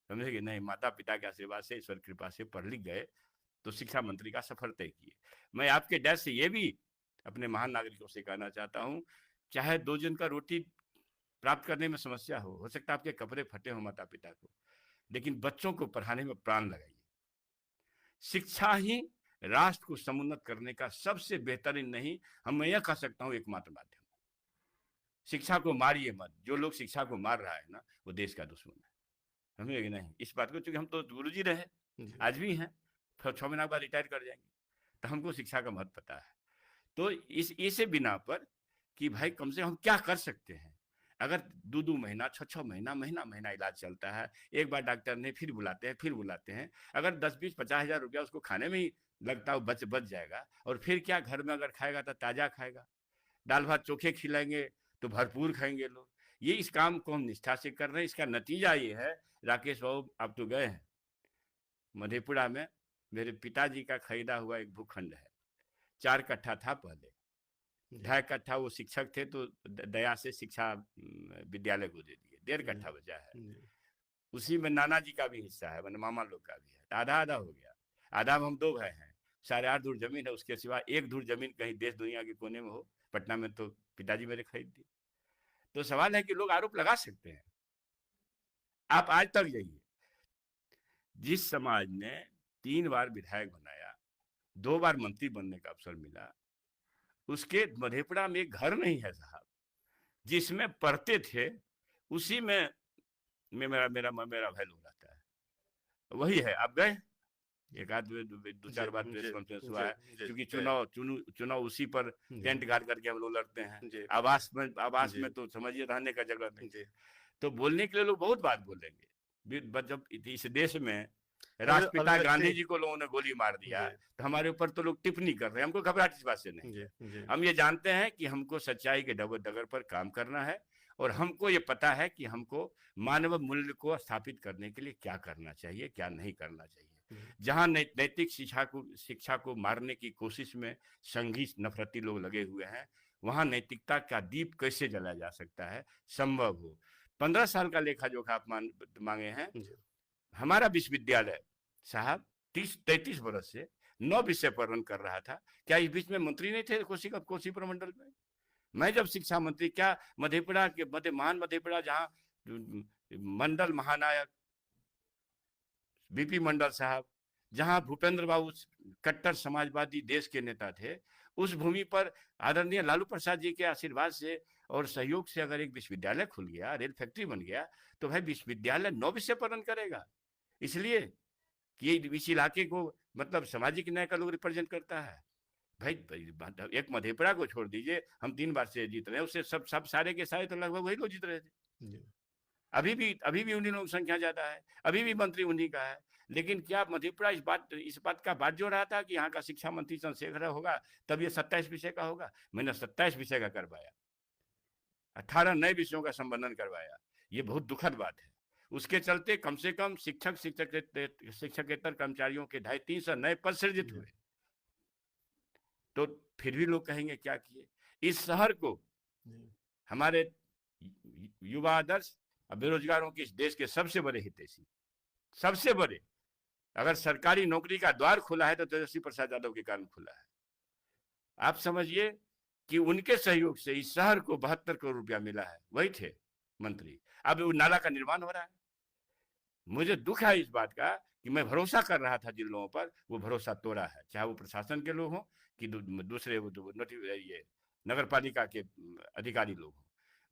समझे कि नहीं। माता पिता के आशीर्वाद से, ईश्वर कृपा से पढ़ लिख गए, तो शिक्षा मंत्री का सफर तय किए। मैं आपके डर से ये भी अपने महान नागरिकों से कहना चाहता हूँ, चाहे 2 जन का रोटी प्राप्त करने में समस्या हो सकता है आपके कपड़े फटे हो माता पिता को, लेकिन बच्चों को पढ़ाने में प्राण लगाइए। शिक्षा ही राष्ट्र को समुन्नत करने का सबसे बेहतरीन, नहीं, मैं यह कह सकता हूँ एकमात्र माध्यम। शिक्षा को मारिए मत। जो लोग शिक्षा को मार रहा है ना, वो देश का दुश्मन है, समझे कि नहीं। इस बात को, चूंकि हम तो गुरुजी रहे, आज भी हैं, 6 महीना बाद रिटायर कर जाएंगे, तो हमको शिक्षा का महत्व पता है। तो इसे बिना पर कि भाई कम से कम हम क्या कर सकते हैं। अगर 2-2 महीना, 6-6 महीना, महीना इलाज चलता है, एक बार डॉक्टर ने फिर बुलाते हैं, अगर 10-20-50 हजार रुपया उसको खाने में ही लगता है, बच जाएगा। और फिर क्या, घर में अगर खाएगा तो ताजा खाएगा, दाल भात चोखे खिलाएंगे तो भरपूर खाएंगे लोग। ये इस काम को हम निष्ठा से कर रहे हैं। इसका नतीजा ये है, राकेश बाबू आप तो गए हैं, मधेपुरा में मेरे पिताजी का खरीदा हुआ एक भूखंड है, 4 कट्ठा था पहले, 2.5 कट्ठा वो शिक्षक थे तो दया से शिक्षा विद्यालय को दे दिए, 1.5 कट्ठा बचा है। उसी में नाना जी का भी हिस्सा है, मैंने मामा लोग का भी है, आधा आधा हो गया। आधा में हम 2 भाई हैं, 8.5 धूर जमीन है, उसके सिवा 1 धूर जमीन कहीं देश दुनिया के कोने में हो, पटना में तो पिताजी मेरे खरीद दी। तो सवाल है कि लोग आरोप लगा सकते हैं। आप आज तक जाइए, जिस समाज ने 3 बार विधायक बनाया, 2 बार मंत्री बनने का अवसर मिला, उसके मधेपुरा में एक घर नहीं है साहब, जिसमें पढ़ते थे उसी में मेरा भाई लोग रहता है, वही है। आप गए, एक आध 2-4 बार प्रेस कॉन्फ्रेंस हुआ है, क्योंकि चुनाव उसी पर टेंट गाड़ करके हम लोग लड़ते हैं। आवास में तो समझिए रहने का जगह नहीं, तो बोलने के लिए लोग बहुत बात बोलेंगे। जब इस देश में राष्ट्रपिता गांधी जी को लोगों ने गोली मार दिया, तो हमारे ऊपर तो लोग टिप्पणी कर रहे हैं। हमको घबराहट इस बात से नहीं, हम ये जानते हैं कि हमको सच्चाई के डगर पर काम करना है, और हमको ये पता है कि हमको मानव मूल्य को स्थापित करने के लिए क्या करना चाहिए, क्या नहीं करना चाहिए। जहां नैतिक शिक्षा को मारने की कोशिश में संघी नफरती लोग लगे हुए हैं, वहां नैतिकता का दीप कैसे जलाया जा सकता है, संभव हो। 15 साल का लेखा जोखा आप मांगे हैं। हमारा विश्वविद्यालय साहब 30-33 वर्ष से 9 विषय पर रन कर रहा था। क्या इस बीच में मंत्री नहीं थे कोसी प्रमंडल में? मैं जब शिक्षा मंत्री, क्या मधेपुरा के महान मधेपुरा, जहाँ मंडल महानायक बीपी मंडल साहब, जहां भूपेंद्र बाबू कट्टर समाजवादी देश के नेता थे, उस भूमि पर आदरणीय लालू प्रसाद जी के आशीर्वाद से और सहयोग से अगर एक विश्वविद्यालय खुल गया, रेल फैक्ट्री बन गया, तो भाई विश्वविद्यालय 9 विषय पर रन करेगा। इसलिए कि इस इलाके को मतलब सामाजिक न्याय का लोग रिप्रेजेंट करता है। भाई एक मधेपुरा को छोड़ दीजिए, हम 3 बार से जीत रहे हैं, उससे सब सारे के सारे तो लगभग वही लोग जीत रहे थे। अभी भी उन्हीं लोगों की संख्या ज्यादा है, अभी भी मंत्री उन्हीं का है। लेकिन क्या मधेपुरा इस बात का बात जो रहा था कि यहाँ का शिक्षा मंत्री चंद्रशेखर होगा तब ये 27 विषय का होगा? मैंने 27 विषय का करवाया, 18 नए विषयों का संबंधन करवाया। ये बहुत दुखद बात है। उसके चलते कम से कम शिक्षकेतर कर्मचारियों के 250-300 नए पद सृजित हुए। तो फिर भी लोग कहेंगे क्या किए? इस शहर को हमारे युवा आदर्श बेरोजगारों के इस देश के सबसे बड़े हितैषी, सबसे बड़े, अगर सरकारी नौकरी का द्वार खुला है तो तेजस्वी प्रसाद यादव के कारण खुला है। आप समझिए कि उनके सहयोग से इस शहर को 72 करोड़ रुपया मिला है, वही थे मंत्री। अब वो नाला का निर्माण हो रहा है। मुझे दुख है इस बात का कि मैं भरोसा कर रहा था जिन लोगों पर, वो भरोसा तोड़ा है, चाहे वो प्रशासन के लोग हों कि दूसरे ये नगर पालिका के अधिकारी लोग हों।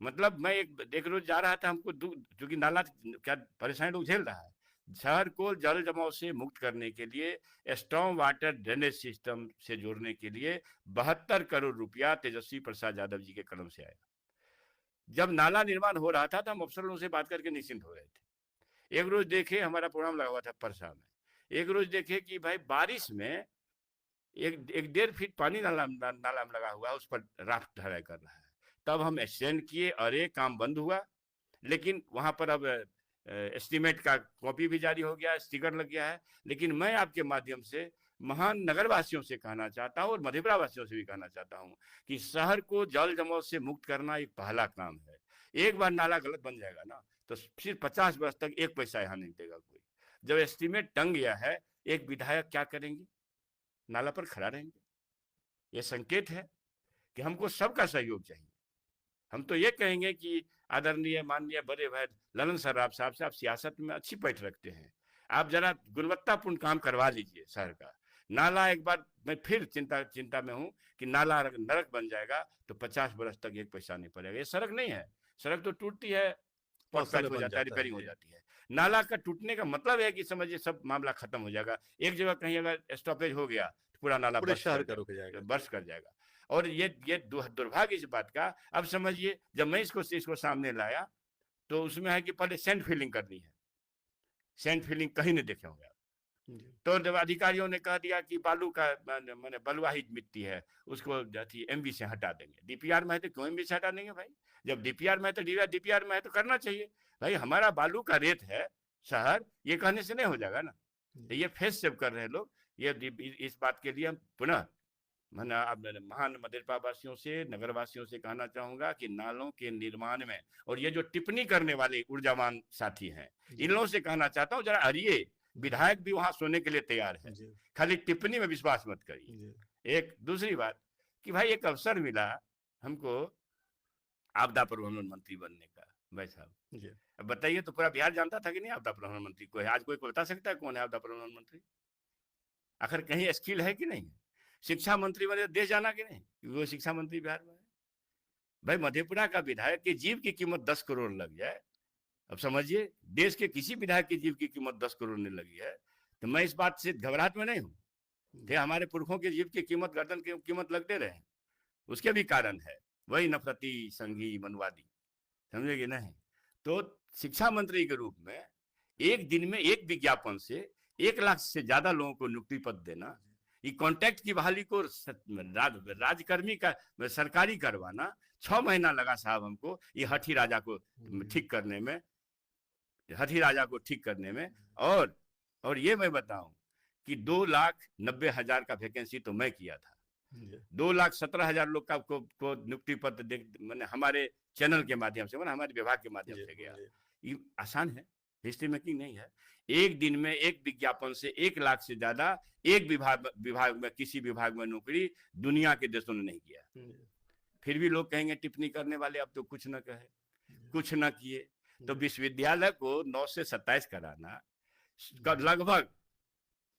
मतलब मैं एक रोज जा रहा था, हमको क्योंकि नाला क्या परेशानी लोग झेल रहा है। शहर को जल जमाव से मुक्त करने के लिए स्टॉर्म वाटर ड्रेनेज सिस्टम से जोड़ने के लिए 72 करोड़ रुपया तेजस्वी प्रसाद यादव जी के कदम से आया। जब नाला निर्माण हो रहा था तो हम अफसरों से बात करके निश्चिंत हो रहे थे। एक रोज देखे, हमारा प्रोग्राम लगा हुआ था परसा में, एक रोज देखे कि भाई बारिश में एक 1.5 फीट पानी नाला में लगा हुआ, उस पर राफ्ट ढलाई कर रहा है। तब हम एक्सटेंड किए, अरे काम बंद हुआ। लेकिन वहां पर अब एस्टीमेट का कॉपी भी जारी हो गया, स्टिकर लग गया है। लेकिन मैं आपके माध्यम से महान नगरवासियों से कहना चाहता हूँ और मधेपुरा वासियों से भी कहना चाहता हूँ कि शहर को जल जमाव से मुक्त करना एक पहला काम है। एक बार नाला गलत बन जाएगा ना तो फिर 50 वर्ष तक 1 पैसा यहाँ नहीं देगा कोई। जब एस्टीमेट टंग गया है, एक विधायक क्या करेंगे? नाला पर खड़ा रहेंगे। ये संकेत है कि हमको सबका सहयोग चाहिए। हम तो ये कहेंगे कि आदरणीय माननीय बड़े भाई ललन सराफ साहब से, आप सियासत में अच्छी पैठ रखते हैं, आप जरा गुणवत्तापूर्ण काम करवा लीजिए शहर का। नाला एक बार, मैं फिर चिंता में हूं कि नाला नरक बन जाएगा तो 50 वर्ष तक 1 पैसा नहीं पड़ेगा। ये सड़क नहीं है, सड़क तो टूटती है, पॉटपैच हो जाता है, रिपेयरिंग हो जाती है। नाला का टूटने का मतलब है कि समझिए सब मामला खत्म हो जाएगा। एक जगह कहीं अगर स्टॉपेज हो गया तो पूरा नाला बर्स्ट कर जाएगा। और ये दुर्भाग्य इस बात का। अब समझिए, जब मैं इसको सामने लाया तो उसमें है कि पहले सैंड फिलिंग करनी है। सैंड फिलिंग कहीं नहीं देखे होंगे। तो जब अधिकारियों ने कह दिया कि बालू का मैंने बलुआही मिट्टी है, उसको एमबी से हटा देंगे। डीपीआर में है तो क्यों एमबी से हटा देंगे भाई? जब डीपीआर में है तो डीपीआर में है तो करना चाहिए भाई। हमारा बालू का रेत है शहर, ये कहने से नहीं हो जाएगा ना। तो ये फेस सेव कर रहे हैं लोग। ये इस बात के लिए हम पुनः महान मधेपुरा वासियों से, नगर वासियों से कहना चाहूंगा कि नालों के निर्माण में, और ये जो टिप्पणी करने वाले ऊर्जावान साथी हैं, इन लोगों से कहना चाहता हूँ, जरा हरिए। विधायक भी वहां सोने के लिए तैयार है, खाली टिप्पणी में विश्वास मत करिए। एक दूसरी बात कि भाई एक अवसर मिला हमको आपदा प्रबंधन मंत्री बनने का। भाई साहब अब बताइए, तो पूरा बिहार जानता था कि नहीं आपदा प्रबंधन मंत्री को है? आज कोई बता सकता है कौन है आपदा प्रबंधन मंत्री? आखिर कहीं स्किल है कि नहीं? शिक्षा मंत्री बने देश जाना कि नहीं, वो शिक्षा मंत्री बिहार में है। भाई मधेपुरा का विधायक के जीव की कीमत 10 करोड़ लग जाए, अब समझिए देश के किसी विधायक की जीव की कीमत 10 करोड़ नहीं लगी है, तो मैं इस बात से घबराहट में नहीं हूँ। थे हमारे पुरखों के जीव की कीमत, गर्दन की कीमत लगते रहे, उसके भी कारण है, वही नफरती, संघी, मनवादी, समझे कि नहीं? तो शिक्षा मंत्री के रूप में एक दिन में एक विज्ञापन से 1 लाख से ज्यादा लोगों को नियुक्ति पद देना, ये कॉन्ट्रैक्ट की बहाली को राजकर्मी का सरकारी करवाना, 6 महीना लगा साहब हमको ये हठी राजा को ठीक करने में। और ये मैं बताऊं कि 2,90,000 का वैकेंसी तो मैं किया था। 2,17,000 लोग का को नियुक्ति पत्र मैंने हमारे चैनल के माध्यम से, हमारे विभाग के माध्यम से गया। ये आसान है, हिस्ट्री मेकिंग नहीं है। एक दिन में एक विज्ञापन से 1 लाख से ज्यादा एक विभाग में, किसी विभाग में नौकरी दुनिया के देशों ने नहीं किया। फिर भी लोग कहेंगे टिप्पणी करने वाले अब तो कुछ न कहे, कुछ न किए। तो विश्वविद्यालय को 9 से 27 कराना लगभग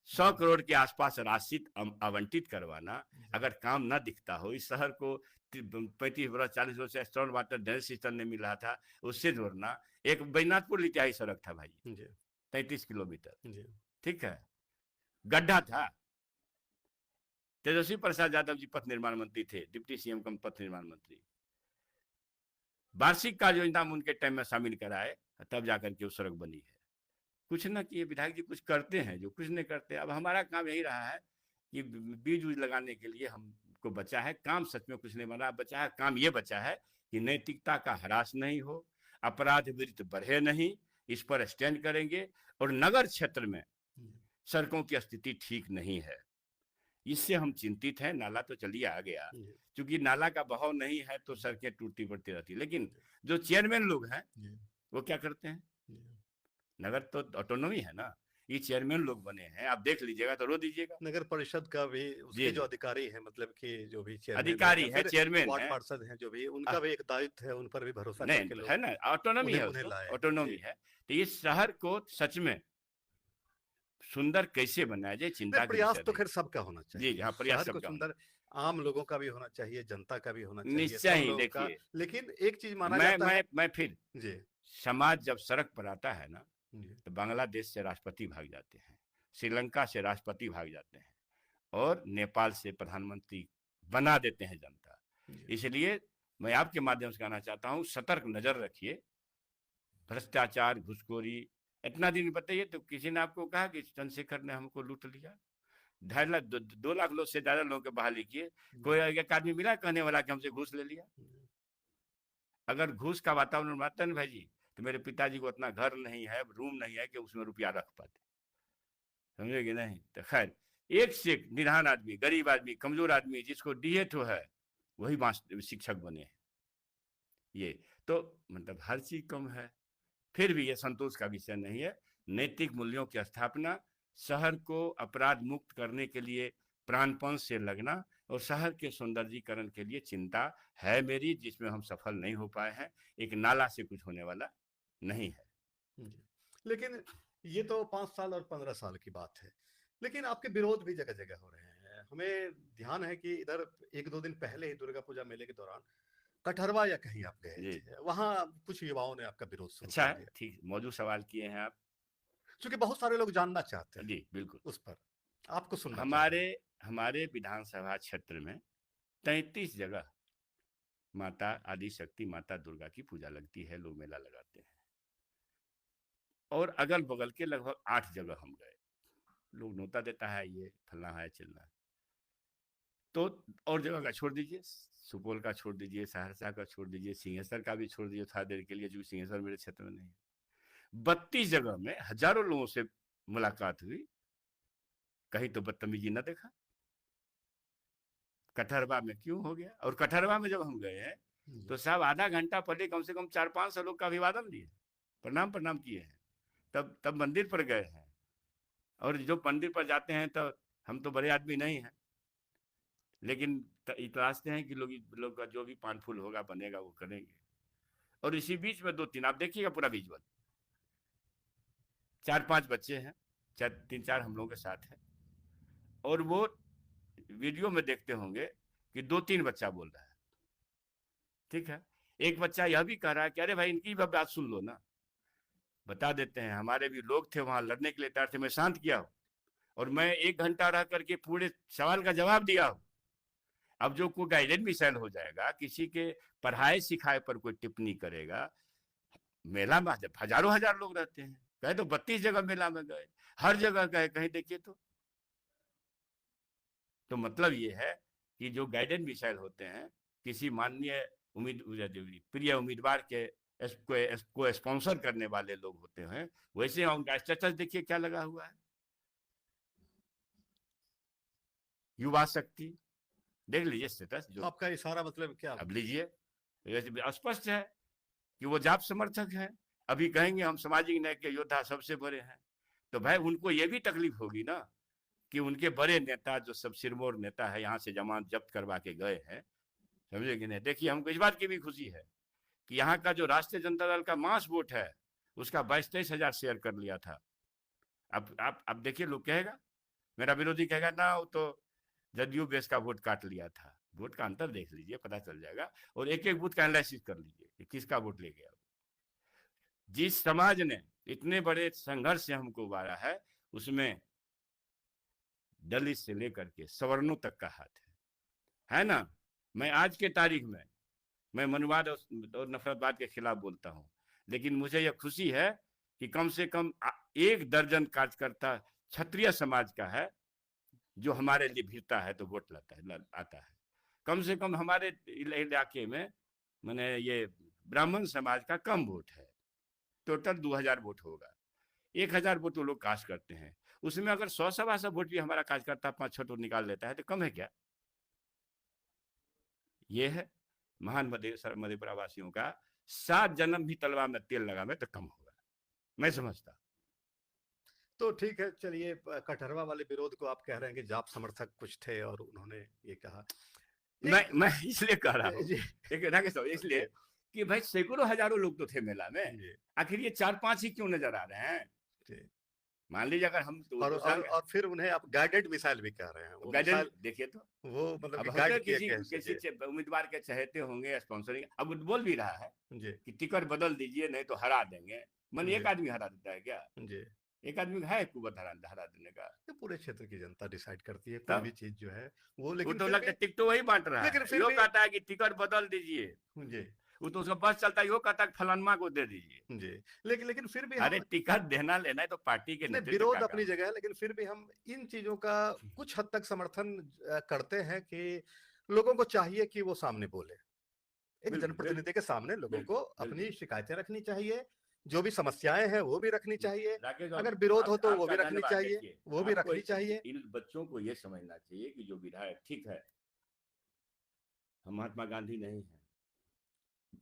100 करोड़ के आसपास राशि आवंटित करवाना, अगर काम ना दिखता हो, इस शहर को 35 वर्ष 40 वर्ष से स्टोन वाटर ड्रेनेज सिस्टम नहीं मिल रहा था, उससे जोड़ना। एक बैजनाथपुर लितिहाई सड़क था भाई, 33 किलोमीटर, ठीक है, गड्ढा था। तेजस्वी प्रसाद यादव जी पथ निर्माण मंत्री थे, डिप्टी सीएम कम पथ निर्माण मंत्री। वार्षिक कार्य योजना में उनके टाइम में शामिल कराए, तब जाकर के वो सड़क बनी है। कुछ ना किए विधायक जी, कुछ करते हैं जो कुछ नहीं करते। अब हमारा काम यही रहा है कि बीज उज लगाने के लिए हमको बचा है, काम सच में कुछ नहीं बना बचा है। काम ये बचा है कि नैतिकता का ह्रास नहीं हो, अपराध वृत्ति बढ़े नहीं, इस पर स्टैंड करेंगे। और नगर क्षेत्र में सड़कों की स्थिति ठीक नहीं है, इससे हम चिंतित हैं। नाला तो चलिए आ गया, क्योंकि नाला का बहाव नहीं है तो सड़कें टूटती पड़ती रहती। लेकिन जो चेयरमैन लोग हैं वो क्या करते हैं? नगर तो ऑटोनॉमी है ना, ये चेयरमैन लोग बने हैं, आप देख लीजिएगा तो रो दीजिएगा। नगर परिषद का भी उसके जो अधिकारी हैं, मतलब कि जो भी अधिकारी है, चेयरमैन वार्ड पार्षद हैं, जो भी उनका भी एक दायित्व है, उन पर भी भरोसा करके लोग है ना, ऑटोनॉमी है, ऑटोनॉमी है। तो इस शहर को सच में सुंदर कैसे बनाया जाए, चिंता प्रयास तो खैर सबका होना चाहिए। जी हाँ, प्रयास सबका सुंदर आम लोगों का भी होना चाहिए, जनता का भी होना चाहिए, निश्चय ही। देखिए, लेकिन एक चीज माना जाता है, मैं फिर जी, समाज जब सड़क पर आता है ना, तो बांग्लादेश से राष्ट्रपति भाग जाते हैं, श्रीलंका से राष्ट्रपति भाग जाते हैं, और नेपाल से प्रधानमंत्री बना देते हैं जनता। इसलिए मैं आपके माध्यम से कहना चाहता हूं, सतर्क नजर रखिए। भ्रष्टाचार, घुसखोरी, इतना दिन बताइए तो किसी ने आपको कहा कि चंद्रशेखर ने हमको लूट लिया? 2.5 लाख 2 लाख लोग से ज्यादा लोगों के बहाली किए, कोई एक आदमी मिला कहने वाला कि हमसे घूस ले लिया? अगर घूस का वातावरण बनता ना भाई जी, तो मेरे पिताजी को उतना घर नहीं है, रूम नहीं है कि उसमें रुपया रख पाते, समझे कि नहीं? तो खैर, एक से एक निधान आदमी, गरीब आदमी, कमजोर आदमी, जिसको डीए तो है, वही शिक्षक बने हैं। ये तो मतलब हर चीज कम है, फिर भी ये संतोष का विषय नहीं है। नैतिक मूल्यों की स्थापना, शहर को अपराध मुक्त करने के लिए प्राणपण से लगना, और शहर के सौंदर्यीकरण के लिए चिंता है मेरी, जिसमें हम सफल नहीं हो पाए हैं। एक नाला से कुछ होने वाला नहीं है। लेकिन ये तो 5 साल और 15 साल की बात है, लेकिन आपके विरोध भी जगह जगह हो रहे हैं। हमें ध्यान है कि इधर 1-2 दिन पहले ही दुर्गा पूजा मेले के दौरान कठहरवा या कहीं आप गए थे, वहां कुछ युवाओं ने आपका विरोध शुरू कर दिया। ठीक, मौजूद सवाल किए हैं आप, क्योंकि बहुत सारे लोग जानना चाहते हैं। जी बिल्कुल, उस पर आपको सुनना। हमारे विधानसभा क्षेत्र में 33 जगह माता आदि शक्ति, माता दुर्गा की पूजा लगती है, लोग मेला लगाते हैं। और अगल बगल के लगभग 8 जगह हम गए, लोग नोता देता है, ये फलना है चलना। तो और जगह का छोड़ दीजिए, सुपौल का छोड़ दीजिए, सहरसा का छोड़ दीजिए, सिंहेश्वर का भी छोड़ दीजिए थोड़ा देर के लिए, जो सिंहेश्वर मेरे क्षेत्र में नहीं है। 32 जगह में हजारों लोगों से मुलाकात हुई, कहीं तो बदतमीजी न देखा। कठहरवा में क्यों हो गया? और कठहरवा में जब हम गए हैं तो साहब आधा घंटा पहले कम से कम 400-500 लोग का अभिवादन दिए, प्रणाम किए हैं, तब मंदिर पर गए हैं। और जो मंदिर पर जाते हैं तो हम तो बड़े आदमी नहीं हैं, लेकिन तलाशते हैं कि लोग का जो भी पान फूल होगा बनेगा वो करेंगे। और इसी बीच में 2-3 आप देखिएगा पूरा विजुअल, 4-5 बच्चे हैं, 3-4 हम लोगों के साथ हैं, और वो वीडियो में देखते होंगे कि 2-3 बच्चा बोल रहा है, ठीक है। एक बच्चा यह भी कह रहा है कि अरे भाई इनकी भी बात सुन लो ना। बता देते हैं, हमारे भी लोग थे वहां लड़ने के लिए तैयार थे, मैं शांत किया हूं, और मैं 1 घंटा रह करके पूरे सवाल का जवाब दिया हूं। अब जो कोई गाइडेड मिसाइल हो जाएगा, किसी के पढ़ाई सिखाए पर कोई टिप्पणी करेगा, मेला में हजारों हजार लोग रहते हैं, कहे तो 32 जगह मेला में गए, हर जगह गए, कहीं देखिए तो मतलब ये है कि जो गाइडेड मिसाइल होते हैं, किसी माननीय प्रिय उम्मीदवार के को स्पॉन्सर करने वाले लोग होते हैं, वैसे उनका स्टेटस देखिए क्या लगा हुआ है, युवा शक्ति, देख लीजिए स्टेटस। जो आपका इशारा मतलब क्या? अब लीजिए, स्पष्ट है कि वो जाप समर्थक हैं। अभी कहेंगे हम सामाजिक न्याय के योद्धा सबसे बड़े हैं, तो भाई उनको ये भी तकलीफ होगी ना कि उनके बड़े नेता, जो सब सिरमौर नेता है, यहाँ से जमानत जब्त करवा के गए हैं, समझे कि नहीं। देखिए, हमको इस बात की भी खुशी है कि यहाँ का जो राष्ट्रीय जनता दल का मास वोट है, उसका 22-23 हजार शेयर कर लिया था। अब देखिए, लोग कहेगा मेरा विरोधी कहेगा ना वो तो जदयू बेस का वोट काट लिया था। वोट का अंतर देख लीजिए, पता चल जाएगा, और एक एक बूथ का एनालिसिस कर लीजिए कि किसका वोट ले गया। जिस समाज ने इतने बड़े संघर्ष से हमको उबारा है, उसमें दलित से लेकर के सवर्णों तक का हाथ है ना। मैं आज के तारीख में मैं मनुवाद और नफरतवाद के खिलाफ बोलता हूँ, लेकिन मुझे यह खुशी है कि कम से कम 1 दर्जन कार्यकर्ता क्षत्रिय समाज का है जो हमारे लिए भिड़ता है तो वोट आता है। कम से कम हमारे इलाके में मैंने ये ब्राह्मण समाज का कम वोट है, टोटल 2000 वोट होगा, 1000 वोट वो लोग कास्ट करते हैं, उसमें अगर 100-125 वोट भी हमारा कार्यकर्ता 5-6 तो निकाल लेता है तो कम है क्या? ये है महान मधेपुरा वासियों का 7 जन्म भी तलवा में तेल लगा में तो कम होगा, मैं समझता। तो ठीक है, चलिए, कटहरवा वाले विरोध को आप कह रहे हैं कि जाप समर्थक कुछ थे और उन्होंने ये कहा। मैं इसलिए कह रहा हूँ इसलिए कि भाई सैकड़ों हजारों लोग तो थे मेला में, आखिर ये 4-5 ही क्यों नजर आ रहे हैं? मान लीजिए अगर हम तो और फिर उन्हें आप गाइडेड मिसाइल भी कह रहे हैं। गाइडेड देखिए तो वो मतलब किसी उम्मीदवार के चाहते होंगे स्पॉन्सरिंग, अब बोल भी रहा है कि टिकट बदल दीजिए नहीं तो हरा देंगे। मन एक आदमी हरा देता है क्या? एक आदमी है कुवत हरा देने का? पूरे क्षेत्र की जनता डिसाइड करती है कोई भी चीज जो है वो। लेकिन तो लगता है टिकट वही बांट रहा है, वो कहता है कि टिकट बदल दीजिए, वो तो उसका बस चलता है, वो कहता है फलानमा को दे दीजिए जी। लेकिन फिर भी अरे टिकट देना लेना है तो पार्टी के विरोध अपनी जगह है, लेकिन फिर भी हम इन चीजों का कुछ हद तक समर्थन करते हैं कि लोगों को चाहिए कि वो सामने बोले, एक जनप्रतिनिधि के सामने लोगों को अपनी शिकायतें रखनी चाहिए, जो भी समस्याएं हैं वो भी रखनी चाहिए, अगर विरोध हो तो वो भी रखनी चाहिए, वो भी रखनी चाहिए। इन बच्चों को ये समझना चाहिए कि जो विधायक, ठीक है हम महात्मा गांधी नहीं है,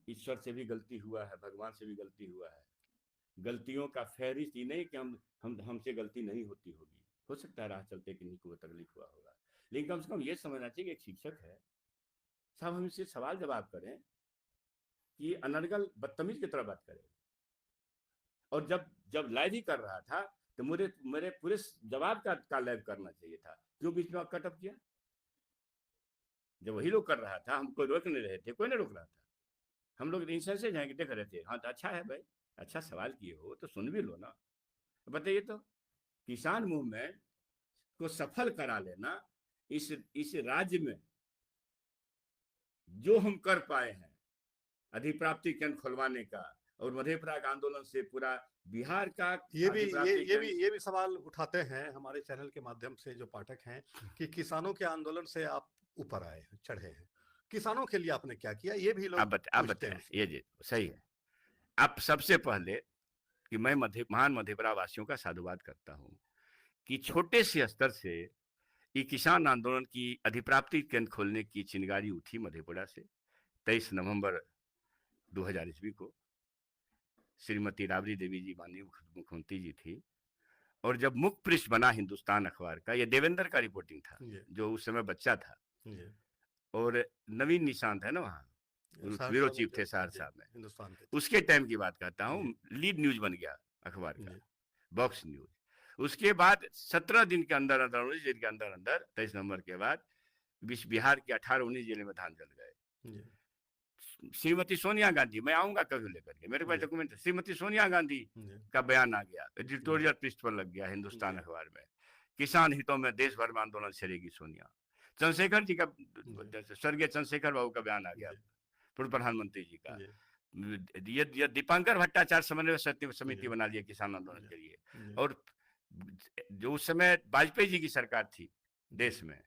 ईश्वर से भी गलती हुआ है, भगवान से भी गलती हुआ है, गलतियों का फहरिस्त ही नहीं कि हमसे गलती नहीं होती होगी, हो सकता है राह चलते किन्हीं को तकलीफ हुआ होगा, लेकिन कम से कम ये समझना चाहिए कि एक शिक्षक है साहब, हम इससे सवाल जवाब करें कि अनर्गल बदतमीज की तरह बात करें। और जब लाइव ही कर रहा था तो मेरे पूरे जवाब का लाइव करना चाहिए था, क्यों बीच में कटअप किया? जब वही लोग कर रहा था, हम कोई रोक नहीं रहे थे, कोई नहीं रोक रहा था, हम लोग इंसान से जाएंगे देख रहे थे। हाँ तो अच्छा है भाई, अच्छा सवाल किए हो तो सुन भी लो ना। बताइए तो किसान मूवमेंट को सफल करा लेना इस राज्य में जो हम कर पाए हैं, अधिप्राप्ति केंद्र खुलवाने का, और मधेपुरा का आंदोलन से पूरा बिहार का ये भी सवाल उठाते हैं हमारे चैनल के माध्यम से जो पाठक हैं कि किसानों के आंदोलन से आप ऊपर आए हैं, चढ़े हैं, किसानों के लिए आपने क्या किया, ये भी लोग आप बताएं। ये जी सही है। आप सबसे पहले कि मैं महान मधेपुरा वासियों का साधुवाद करता हूं कि छोटे से स्तर से ये किसान आंदोलन की अधिप्राप्ति केंद्र खोलने की चिंगारी उठी मधेपुरा से 23 नवंबर 2000 ईस्वी को। श्रीमती राबड़ी देवी जी माननीय मुख्यमंत्री जी थी, और जब मुख्य पृष्ठ बना हिंदुस्तान अखबार का, ये देवेंद्र का रिपोर्टिंग था जो उस समय बच्चा था, और नवीन निशांत है ना वहाँ ब्यूरो चीफ थे सहरसा में, हिंदुस्तान के उसके टाइम की बात करता हूँ, लीड न्यूज बन गया अखबार का, बॉक्स न्यूज। उसके बाद 17 दिन के अंदर 19 दिन के अंदर 23 नवंबर के बाद बिहार के 18-19 जिले में धान जल गए। श्रीमती सोनिया गांधी, मैं आऊंगा कभी लेकर के, मेरे पास डॉक्यूमेंट, श्रीमती सोनिया गांधी का बयान आ गया, एडिटोरियल पृष्ठ पर लग गया हिंदुस्तान अखबार में, किसान हितों में देश भर में आंदोलन छेड़ेगी सोनिया। चंद्रशेखर जी का, स्वर्गीय चंद्रशेखर बाबू का बयान आ गया, पूर्व प्रधानमंत्री जी का, ये दीपांकर भट्टाचार्य समन्वय समिति बना लिया किसान आंदोलन के लिए। और जो उस समय वाजपेयी जी की सरकार थी देश में,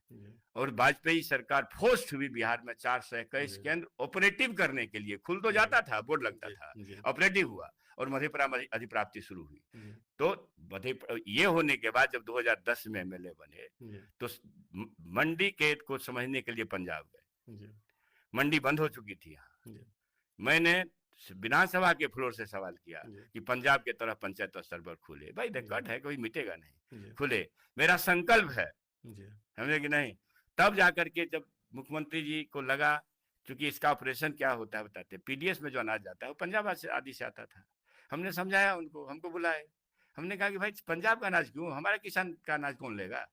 और वाजपेयी सरकार फोर्स्ड हुई बिहार में 421 केंद्र ऑपरेटिव करने के लिए, खुल तो जाता था, बोर्ड लगता था, ऑपरेटिव हुआ और मधेपुरा में अधिप्राप्ति शुरू हुई। तो ये होने के बाद जब 2010 में एमएलए बने तो मंडी के को समझने के लिए पंजाब गए, मंडी बंद हो चुकी थी यहाँ। मैंने विधानसभा के फ्लोर से सवाल किया कि पंजाब के तरह पंचायत स्तर पर खुले, भाई दिक्कत है, कोई मिटेगा नहीं, खुले, मेरा संकल्प है, समझे कि नहीं। तब जाकर के जब मुख्यमंत्री जी को लगा, क्योंकि इसका ऑपरेशन क्या होता है बताते, पीडीएस में जो अनाज जाता है वो पंजाब आदि से आता था, हमने समझाया उनको, हमको बुलाए, हमने कहा कि भाई पंजाब का अनाज क्यों, हमारे किसान का अनाज कौन लेगा?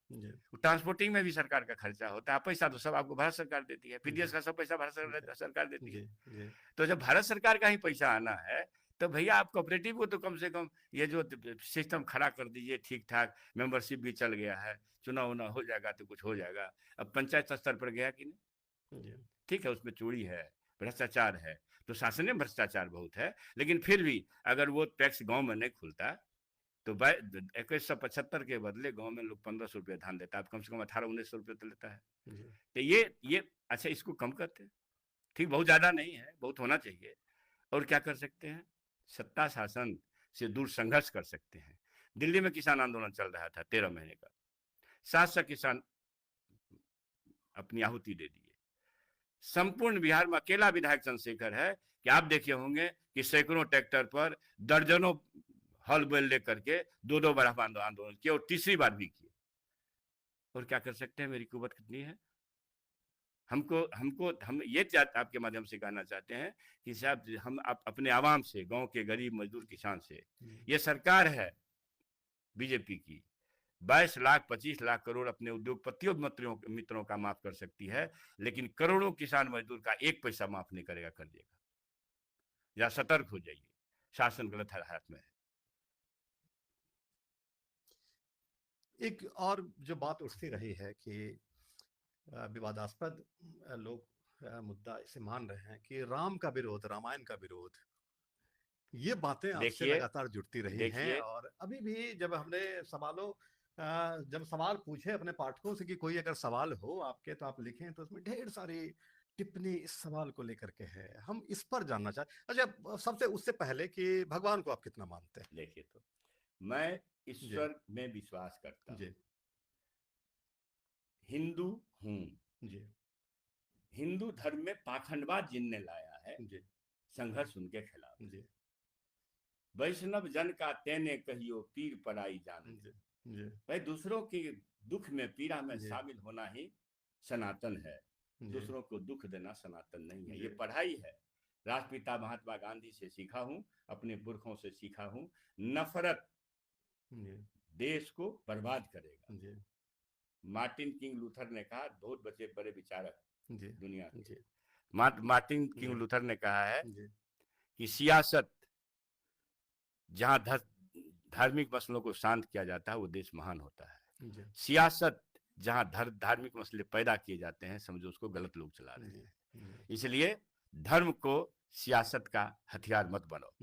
ट्रांसपोर्टिंग में भी सरकार का खर्चा होता है, पैसा तो सब आपको भारत सरकार देती है, पीडीएस का सब पैसा भारत सरकार देती है। तो जब भारत सरकार का ही पैसा आना है तो भैया आप कोऑपरेटिव को तो कम से कम ये जो सिस्टम खड़ा कर दीजिए ठीक ठाक, मेंबरशिप भी चल गया है, चुनाव उना हो जाएगा तो कुछ हो जाएगा। अब पंचायत स्तर पर गया कि नहीं, ठीक है, उसमें चोरी है, भ्रष्टाचार है, तो शासन में भ्रष्टाचार बहुत है, लेकिन फिर भी अगर वो टैक्स गांव में नहीं खुलता तो 2175 के बदले गांव में लोग 1500 रुपया धान देता है, कम से कम 1800-1900 रुपये तो लेता है। तो ये अच्छा, इसको कम करते, ठीक, बहुत ज्यादा नहीं है, बहुत होना चाहिए। और क्या कर सकते हैं, सत्ता शासन से दूर संघर्ष कर सकते हैं। दिल्ली में किसान आंदोलन चल रहा था 13 महीने का, 700 किसान अपनी आहुति दे दिए। संपूर्ण बिहार में अकेला विधायक चंद्रशेखर है कि आप देखे होंगे कि सैकड़ों ट्रैक्टर पर दर्जनों हल बैल लेकर के 2-2 बार आंदोलन किए और तीसरी बार भी किए। और क्या कर सकते हैं, मेरी कुवत कितनी है। हम ये आपके माध्यम से कहना चाहते हैं कि साहब हम अपने आवाम से, गांव के गरीब मजदूर किसान से, ये सरकार है बीजेपी की 22 लाख 25 लाख करोड़ अपने उद्योगपतियों मित्रों का माफ कर सकती है, लेकिन करोड़ों किसान मजदूर का एक पैसा माफ नहीं करेगा, कर देगा। या सतर्क हो जाइए, शासन गलत हाथ में है। एक और जो बात उठती रही है कि विवादास्पद लोग मुद्दा इसे मान रहे हैं कि राम का विरोध, रामायण का विरोध, ये बातें आपसे लगातार जुड़ती रही हैं। और अभी भी जब हमने जब सवाल पूछे अपने पाठकों से कि कोई अगर सवाल हो आपके तो आप लिखें, तो उसमें ढेर सारी टिप्पणी इस सवाल को लेकर के है। हम इस पर जानना चाहते। अच्छा, सबसे उससे पहले कि भगवान को आप कितना मानते हैं? देखिए, तो मैं ईश्वर में विश्वास करता हूँ, हिंदू हूँ जी। हिंदू धर्म में पाखंडवाद जिनने लाया है जी, संघर्ष उनके खिलाफ जी। वैष्णव जन का तेने कहियो पीर पराई जान जी, जी। भाई दूसरों के दुख में, पीड़ा में शामिल होना ही सनातन है, दूसरों को दुख देना सनातन नहीं है। ये पढ़ाई है, राष्ट्रपिता महात्मा गांधी से सीखा हूँ, अपने पुरखों से सीखा हूँ। नफरत देश को बर्बाद करेगा। मार्टिन किंग लूथर ने कहा, बहुत बड़े बड़े विचारक दुनिया के, मार्टिन किंग लूथर ने कहा है कि सियासत जहां धार्मिक मसलों को शांत किया जाता है वो देश महान होता है। सियासत जहां धार्मिक मसले पैदा किए जाते हैं, समझो उसको गलत लोग चला रहे हैं। इसलिए धर्म को सियासत का हथियार मत बनो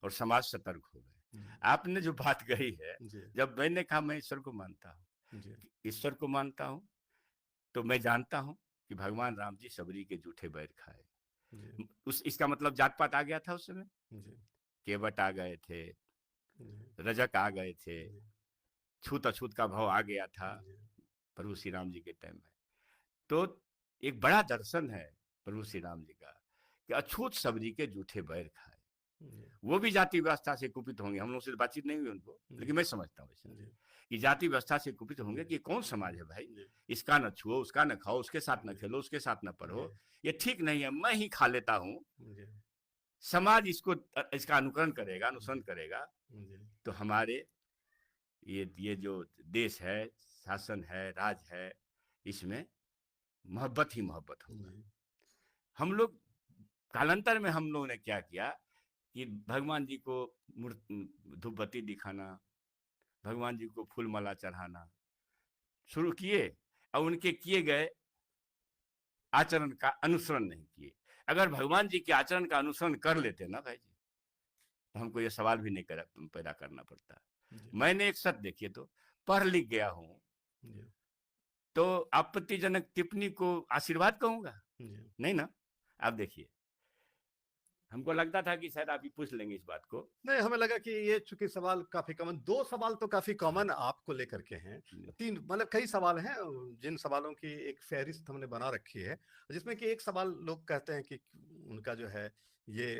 और समाज सतर्क हो गए। आपने जो बात कही है, जब मैंने कहा मैं ईश्वर को मानता हूँ, ईश्वर को मानता हूँ, तो मैं जानता हूँ कि भगवान राम जी सबरी के जूठे बैर खाए। इसका मतलब जात पात आ गया था उस समय, केवट आ गए थे, रजक आ गए थे, छूत अछूत का भाव आ गया था प्रभु श्री राम जी के टाइम में। तो एक बड़ा दर्शन है प्रभु श्री राम जी का कि अछूत सबरी के जूठे बैर खाए। वो भी जाति व्यवस्था से कुपित होंगे, हम लोग से बातचीत नहीं हुई उनको, लेकिन मैं समझता हूँ कि जाति व्यवस्था से कुपित होंगे कि कौन समाज है भाई, इसका न छुओ, उसका न खाओ, उसके साथ न खेलो, उसके साथ न पढ़ो, ये ठीक नहीं है, मैं ही खा लेता हूँ। समाज इसका अनुकरण करेगा, अनुसरण करेगा, तो हमारे ये जो देश है, शासन है, राज है, इसमें मोहब्बत ही मोहब्बत होगा। हम लोग कालांतर में हम लोगों ने क्या किया कि भगवान जी को धूप बत्ती दिखाना, भगवान जी को फूल माला चढ़ाना शुरू किए और उनके किए गए आचरण का अनुसरण नहीं किए। अगर भगवान जी के आचरण का अनुसरण कर लेते ना भाई जी, तो हमको ये सवाल भी नहीं पैदा करना पड़ता। मैंने एक सत्य देखिए, तो पढ़ लिख गया हूँ, तो आपत्तिजनक टिप्पणी को आशीर्वाद कहूंगा? नहीं ना। आप देखिए, हमको लगता था कि शायद आप ही पूछ लेंगे इस बात को। नहीं, हमें लगा कि ये चूंकि सवाल काफी कॉमन, 2 सवाल तो काफी कॉमन आपको लेकर के हैं, 3 मतलब कई सवाल हैं जिन सवालों की एक फहरिस्त हमने बना रखी है, जिसमें कि एक सवाल लोग कहते हैं कि उनका जो है ये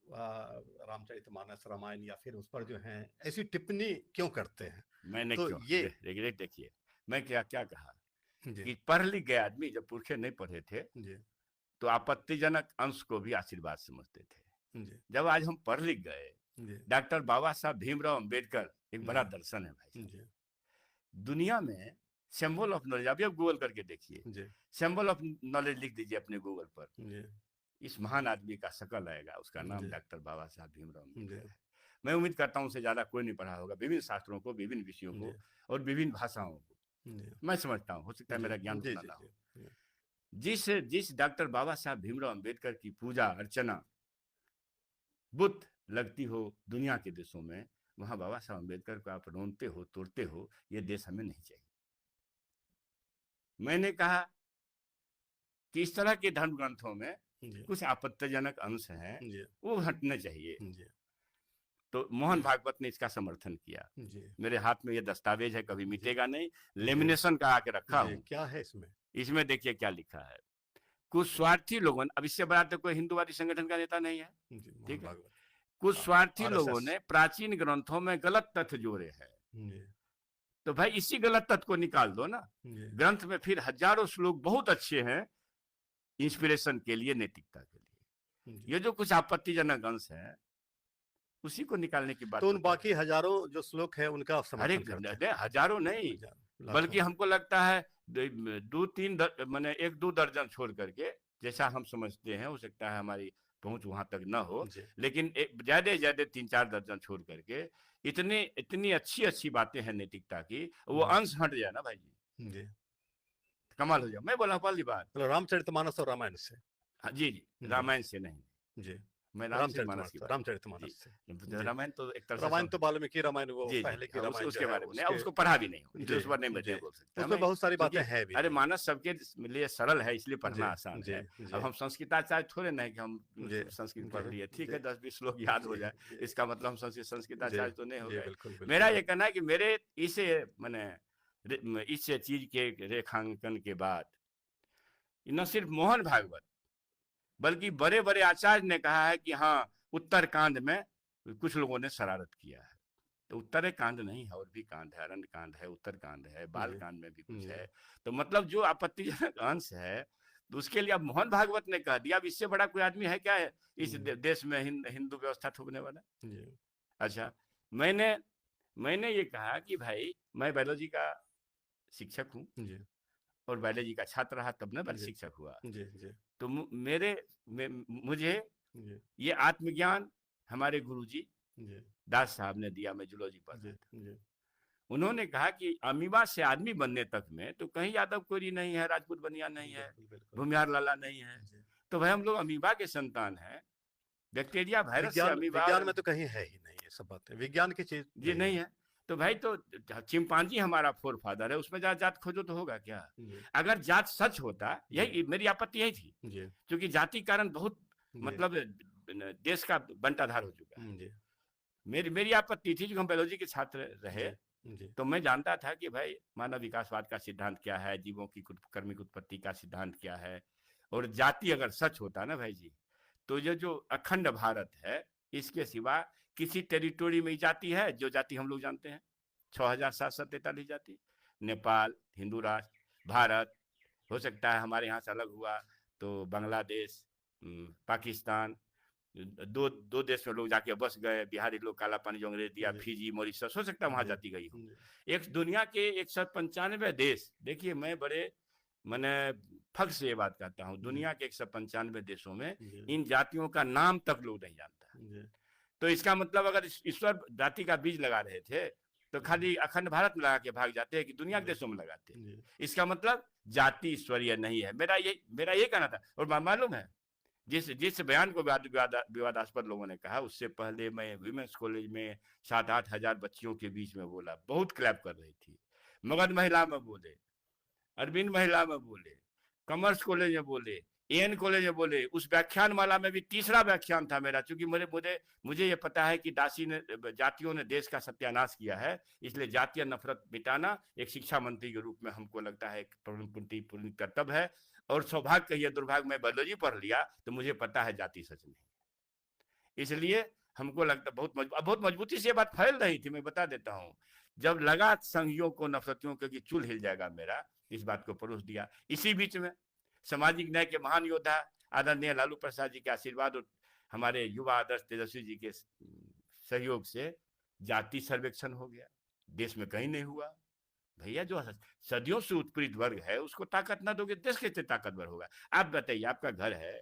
रामचरितमानस, रामायण या फिर उस पर जो है ऐसी टिप्पणी क्यों करते हैं। मैंने तो ये देखिए, मैं क्या कहा कि पढ़ लिख गए आदमी जब पुरखे नहीं पढ़े थे तो आपत्तिजनक अंश को भी आशीर्वाद समझते थे। जब आज हम पढ़ लिख गए डॉक्टर बाबा साहब भीमराव अंबेडकर एक बड़ा दर्शन है भाई। दुनिया में सिंबल ऑफ नॉलेज, अभी आप गूगल करके देखिए, सिंबल ऑफ नॉलेज लिख दीजिए अपने गूगल पर, इस महान आदमी का शकल आएगा, उसका नाम डॉक्टर बाबा साहब भीमराव अम्बेडकर है। मैं उम्मीद करता हूँ उससे ज्यादा कोई नहीं पढ़ा होगा विभिन्न शास्त्रों को, विभिन्न विषयों को और विभिन्न भाषाओं को। मैं समझता हूँ, हो सकता है मेरा ज्ञान उतना ना हो। जिस डॉक्टर बाबा साहब भीमराव अम्बेडकर की पूजा अर्चना बुत लगती हो दुनिया के देशों में, वहां बाबा साहब अम्बेडकर को आप रोनते हो, तोड़ते हो, ये देश हमें नहीं चाहिए। मैंने कहा कि इस तरह के धर्म ग्रंथों में कुछ आपत्तिजनक अंश हैं, वो हटने चाहिए। तो मोहन भागवत ने इसका समर्थन किया। मेरे हाथ में ये दस्तावेज है, कभी मिटेगा नहीं, लेमिनेशन का आके रखा हूं। क्या है इसमें? इसमें देखिए क्या लिखा है। कुछ स्वार्थी लोगों, अब इससे बड़ा तो कोई हिंदुवादी संगठन का नेता नहीं है, ठीक है। कुछ स्वार्थी लोगों ने प्राचीन ग्रंथों में गलत तथ्य जोड़े हैं, तो भाई इसी गलत तथ्य को निकाल दो ना। ग्रंथ में फिर हजारों श्लोक बहुत अच्छे हैं इंस्पिरेशन के लिए, नैतिकता के लिए। ये जो कुछ आपत्तिजनक अंश है उसी को निकालने की बात। तो उन बाकी हजारों जो श्लोक है उनका समर्थन करते हैं? हजारों नहीं, बल्कि हमको लगता है दो तीन मैंने 1-2 दर्जन छोड़ करके, जैसा हम समझते हैं, हो सकता है हमारी पहुंच वहां तक न हो, लेकिन ज्यादा 3-4 दर्जन छोड़ करके इतनी अच्छी बातें हैं नैतिकता की, वो अंश हट जाए ना भाई जी, कमाल हो जाए। मैं बोला पहली बात रामचरितमानस और रामायण से। हाँ जी, रामायण से नहीं जी, मैं रामचरितमानस से। रामायण तो एक तरह से, रामायण तो वाल्मीकि रामायण वो पहले की रामायण, उसके बारे में उसको पढ़ा भी नहीं हूं, उस बार नहीं मैं बोल सकता। उसमें बहुत सारी बातें हैं भी। अरे मानस सबके लिए सरल है, इसलिए पढ़ना आसान है। अब हम संस्कृताचार्य थोड़े नहीं कि हम संस्कृत पढ़ लिए, ठीक है 10-20 श्लोक याद हो जाए, इसका मतलब हम संस्कृताचार्य तो नहीं हो गए। मेरा ये कहना है कि मेरे इस चीज के रेखांकन के बाद न सिर्फ मोहन भागवत बल्कि बड़े बड़े आचार्य ने कहा है कि हाँ, उत्तर कांड में कुछ लोगों ने शरारत किया है। तो उत्तर कांड नहीं है, और भी कांड है, अरण्य कांड है, उत्तर कांड है, बाल कांड में भी कुछ है। तो मतलब जो आपत्तिजनक अंश है, तो उसके लिए अब मोहन भागवत ने कह दिया। अब इससे बड़ा कोई आदमी है क्या है इस देश में हिंदू व्यवस्था थोपने वाला? अच्छा, मैंने ये कहा कि भाई मैं बायोलॉजी का शिक्षक हूँ और बायोलॉजी का छात्र रहा, तब ना शिक्षक हुआ। तो मुझे ये आत्मज्ञान हमारे गुरुजी दास साहब ने दिया। मैं जूलॉजी पढ़ा था। उन्होंने कहा कि अमीबा से आदमी बनने तक में तो कहीं यादव कोरी नहीं है, राजपूत बनिया नहीं है, भूमिहार लाला नहीं है। तो भाई हम लोग अमीबा के संतान हैं। बैक्टीरिया वायरस से अमीबा, विज्ञान में तो कहीं है ही नहीं ये सब बातें, विज्ञान की चीज ये नहीं है। तो भाई तो चिंपांजी हमारा फोर फादर है, उसमें जात खोजो तो होगा क्या? अगर जात सच होता, यही मेरी आपत्ति यही थी, क्योंकि जाति कारण बहुत मतलब देश का बंटाधार हो चुका है। मेरी आपत्ति थी, जो हम बायोलॉजी के छात्र रहे तो मैं जानता था कि भाई मानव विकासवाद का सिद्धांत क्या है, जीवों की कर्मिक उत्पत्ति का सिद्धांत क्या है। और जाति अगर सच होता ना भाई जी, तो ये जो अखंड भारत है, इसके सिवा किसी टेरिटोरी में जाति है जो जाति हम लोग जानते हैं? 6743 जाति। नेपाल, हिंदू राष्ट्र, भारत, हो सकता है हमारे यहाँ से अलग हुआ तो बांग्लादेश, पाकिस्तान, दो देश में लोग जाके बस गए। बिहारी लोग काला पानी जो अंग्रेज दिया, फिजी, मॉरिशस, हो सकता है वहां जाति गई हो। एक दुनिया के 195 देश, देखिए मैं बड़े मैंने फख्र से ये बात कहता हूँ, दुनिया के 195 देशों में इन जातियों का नाम तक लोग नहीं जानता। तो इसका मतलब अगर ईश्वर जाति का बीज लगा रहे थे तो खाली अखंड भारत में लगा के भाग जाते हैं कि दुनिया के देशों में लगाते हैं? इसका मतलब जाति ईश्वरीय नहीं है। मेरा ये कहना था। और मालूम है, जिस बयान को विवादास्पद लोगों ने कहा, उससे पहले मैं विमेंस कॉलेज में 7-8 हजार बच्चियों के बीच में बोला, बहुत क्लैप कर रही थी। मगध महिला में बोले, अरविंद महिला में बोले, कॉमर्स कॉलेज में बोले, एन कॉलेज में बोले। उस व्याख्यान माला में भी तीसरा व्याख्यान था मेरा, क्योंकि मुझे ये पता है कि जातियों ने देश का सत्यानाश किया है, इसलिए जातीय नफरत मिटाना एक शिक्षा मंत्री के रूप में हमको लगता है एक पूर्ण कर्तव्य है। और सौभाग्य कहिए दुर्भाग्य, मैं बायोलॉजी पढ़ लिया तो मुझे पता है जाति सच नहीं। इसलिए हमको लगता बहुत मजबूती से ये बात फैल रही थी। मैं बता देता हूँ, जब लगा संघियों को, नफरतियों को कि चूल हिल जाएगा मेरा, इस बात को परोस दिया। इसी बीच में सामाजिक न्याय के महान योद्धा आदरणीय लालू प्रसाद जी के आशीर्वाद और हमारे युवा आदर्श तेजस्वी जी के सहयोग से जाति सर्वेक्षण हो गया, देश में कहीं नहीं हुआ। भैया जो सदियों से उत्पीड़ित वर्ग है उसको ताकत ना दोगे, देश कैसे ताकतवर होगा? आप बताइए, आपका घर है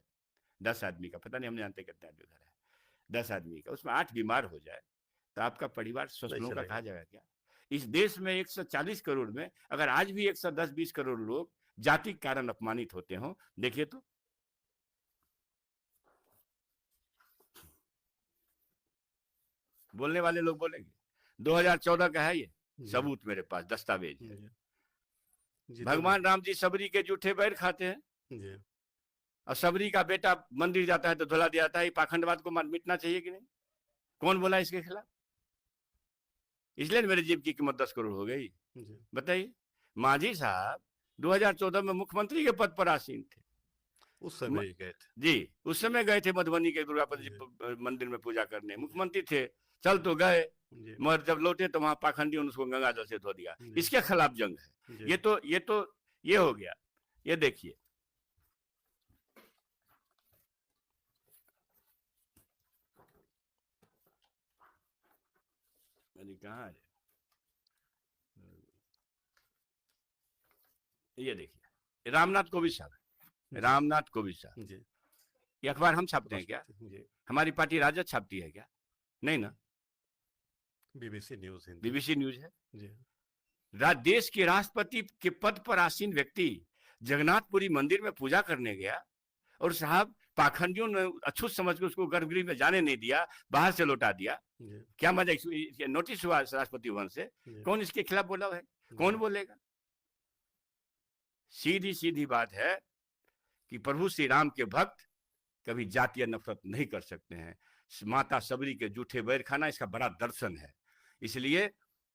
10 आदमी का, पता नहीं हम जानते कितने आदमी घर है, 10 आदमी का, उसमें 8 बीमार हो जाए तो आपका परिवार ससलों का कहा जाएगा क्या? इस देश में 140 करोड़ में अगर आज भी 110-20 करोड़ लोग जाति के कारण अपमानित होते हो, देखिए तो बोलने वाले लोग बोलेंगे। 2014 का है ये सबूत, मेरे पास दस्तावेज है। भगवान राम जी सबरी के जूठे बैर खाते हैं, और सबरी का बेटा मंदिर जाता है तो धुला दिया जाता है। पाखंडवाद को मिटना चाहिए कि नहीं? कौन बोला इसके खिलाफ? इसलिए मेरे जीव की कीमत 10 करोड़ हो गई। बताइए, मांझी साहब 2014 में मुख्यमंत्री के पद पर आसीन थे, उस समय गए थे जी, उस समय गए थे मधुबनी के दुर्गापति जी मंदिर में पूजा करने, मुख्यमंत्री थे, चल तो गए, मगर जब लौटे तो वहां पाखंडी उसको गंगा जल से धो दिया। इसके खिलाफ जंग है। ये हो गया। ये देखिए, कहाँ है ये देखिए, रामनाथ कोविंद साहब, रामनाथ कोविंद साहब, ये अखबार हम छापते हैं क्या? हमारी पार्टी राजद छापती है क्या? नहीं ना, बीबीसी न्यूज है। बीबीसी न्यूज है जी। देश के राष्ट्रपति के पद पर आसीन व्यक्ति जगन्नाथपुरी मंदिर में पूजा करने गया और साहब पाखंडियों ने अछूत समझ के उसको गर्भगृह में जाने नहीं दिया, बाहर से लौटा दिया। क्या मजा? नोटिस हुआ राष्ट्रपति भवन से, कौन इसके खिलाफ बोला है? कौन बोलेगा? सीधी सीधी बात है कि प्रभु श्री राम के भक्त कभी जातीय नफरत नहीं कर सकते हैं। माता सबरी के जूठे बैर खाना इसका बड़ा दर्शन है। इसलिए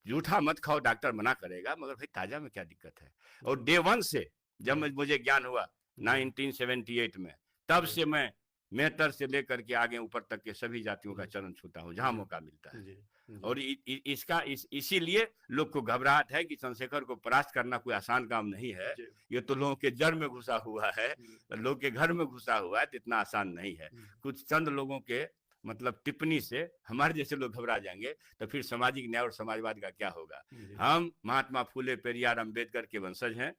जूठा मत खाओ, डॉक्टर मना करेगा, मगर भाई ताजा में क्या दिक्कत है? और डे 1 से जब मुझे ज्ञान हुआ 1978 में, तब से मैं मेहतर से लेकर के आगे ऊपर तक के सभी जातियों का चरण छूता हूँ जहां मौका मिलता है। और इसीलिए लोग को घबराहट है कि चंद्रशेखर को परास्त करना कोई आसान काम नहीं है। ये तो लोगों के जड़ में घुसा हुआ है, लोग के घर में घुसा हुआ है, तो इतना आसान नहीं है। कुछ चंद लोगों के मतलब टिप्पणी से हमारे जैसे लोग घबरा जाएंगे तो फिर सामाजिक न्याय और समाजवाद का क्या होगा? हम महात्मा फूले, पेरियार, अंबेडकर के वंशज हैं,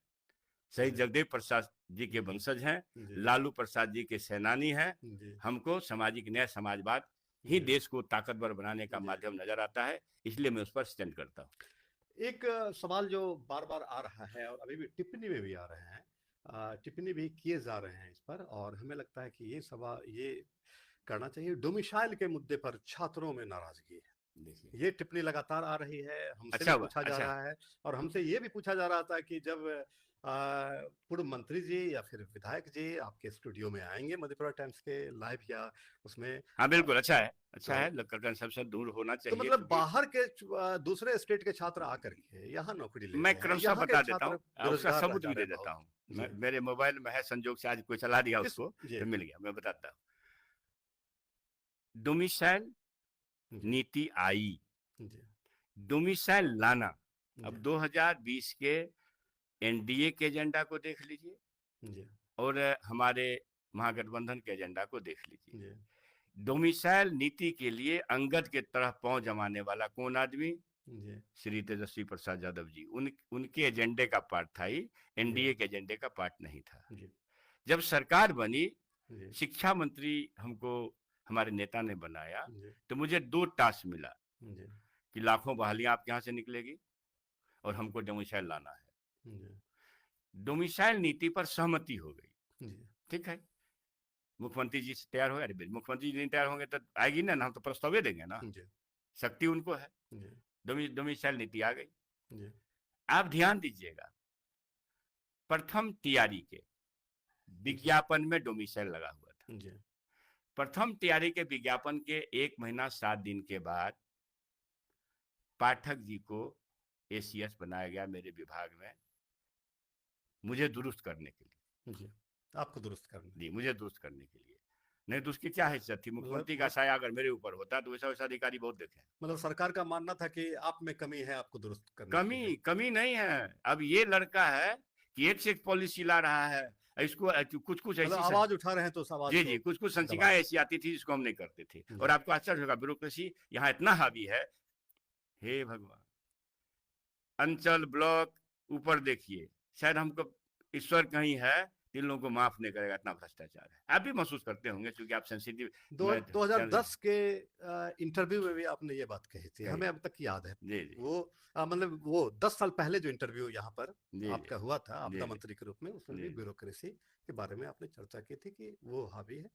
शहीद जगदेव प्रसाद जी के वंशज हैं, लालू प्रसाद जी के सेनानी हैं। हमको सामाजिक न्याय, समाजवाद ही देश को ताकतवर बनाने का माध्यम नजर आता है, इसलिए मैं उस पर स्टैंड करता हूँ। एक सवाल जो बार बार आ रहा है और अभी भी टिप्पणी में भी आ रहे हैं, टिप्पणी भी किए जा रहे हैं इस पर, और हमें लगता है कि ये सवाल ये करना चाहिए। डोमिसाइल के मुद्दे पर छात्रों में नाराजगी है, ये टिप्पणी लगातार आ रही है, हमसे पूछा जा रहा है, और हमसे ये भी पूछा जा रहा था कि जब पूर्व मंत्री जी या फिर विधायक जी आपके स्टूडियो में आएंगे मधेपुरा टाइम्स के लाइव या उसमें। हाँ बिल्कुल, अच्छा है, अच्छा है, कंसेप्शन दूर होना चाहिए। तो मतलब बाहर के दूसरे स्टेट के छात्र आकर के यहाँ नौकरी लेते हैं। मैं क्रमशः बता देता हूँ, उसका सबूत भी दे देता हूँ। मेरे मोबाइल में है, संजोग से आज कोई चला दिया उसको तो मिल गया, मैं बताता हूँ। डोमिसाइल नीति आई, डोमिसाइल लाना, अब 2020 के एनडीए के एजेंडा को देख लीजिए और हमारे महागठबंधन के एजेंडा को देख लीजिए। डोमिसाइल नीति के लिए अंगद के तरफ पांव जमाने वाला कौन आदमी? श्री तेजस्वी प्रसाद यादव जी। उनके एजेंडे का पार्ट था, एनडीए के एजेंडे का पार्ट नहीं था। जब सरकार बनी, शिक्षा मंत्री हमको हमारे नेता ने बनाया, तो मुझे 2 टास्क मिला कि लाखों बहालियां आपके यहाँ से निकलेगी और हमको डोमिसाइल लाना है। डोमिसाइल नीति पर सहमति हो गई, ठीक है, मुख्यमंत्री जी तैयार हो गए। अरे मुख्यमंत्री जी नहीं तैयार होंगे तो आएगी ना, हम तो प्रस्ताव देंगे ना, शक्ति उनको है। डोमिसाइल नीति आ गई। आप ध्यान दीजिएगा, प्रथम तैयारी के विज्ञापन में डोमिसाइल लगा हुआ था। प्रथम तैयारी के विज्ञापन के 1 महीना 7 दिन के बाद पाठक जी को एसीएस बनाया गया मेरे विभाग में, मुझे दुरुस्त करने के लिए। आपको दुरुस्त करने? जी, मुझे दुरुस्त करने के लिए। नहीं तो उसकी क्या हैसियत थी? मुख्यमंत्री का साया अगर मेरे ऊपर होता तो वैसा अधिकारी बहुत देखे। मतलब सरकार का मानना था कि आप में कमी है, आपको दुरुस्त करना। कमी नहीं है। अब ये लड़का है कि एक से एक पॉलिसी ला रहा है, इसको कुछ कुछ मतलब ऐसी आवाज उठा रहे हैं तो उस आवाज जी को जी कुछ कुछ दबा संचिकाएं ऐसी आती थी जिसको हम नहीं करते थे, और आपको आश्चर्य होगा ब्यूरोक्रेसी यहाँ इतना हावी है, हे भगवान। अंचल ब्लॉक ऊपर देखिए, शायद हमको ईश्वर कहीं है, इन लोगों को माफ नहीं करेगा, इतना भ्रष्टाचार है। आप भी महसूस करते होंगे क्योंकि आप सेंसिटिव। 2010 के इंटरव्यू में भी आपने ये बात कही थी, हमें अब तक याद है। जी जी वो मतलब वो 10 साल पहले जो इंटरव्यू यहाँ पर जी आपका हुआ था आपदा जी मंत्री के रूप में, उसमें भी जी ब्यूरोक्रेसी के बारे में आपने चर्चा की थी कि वो हावी है।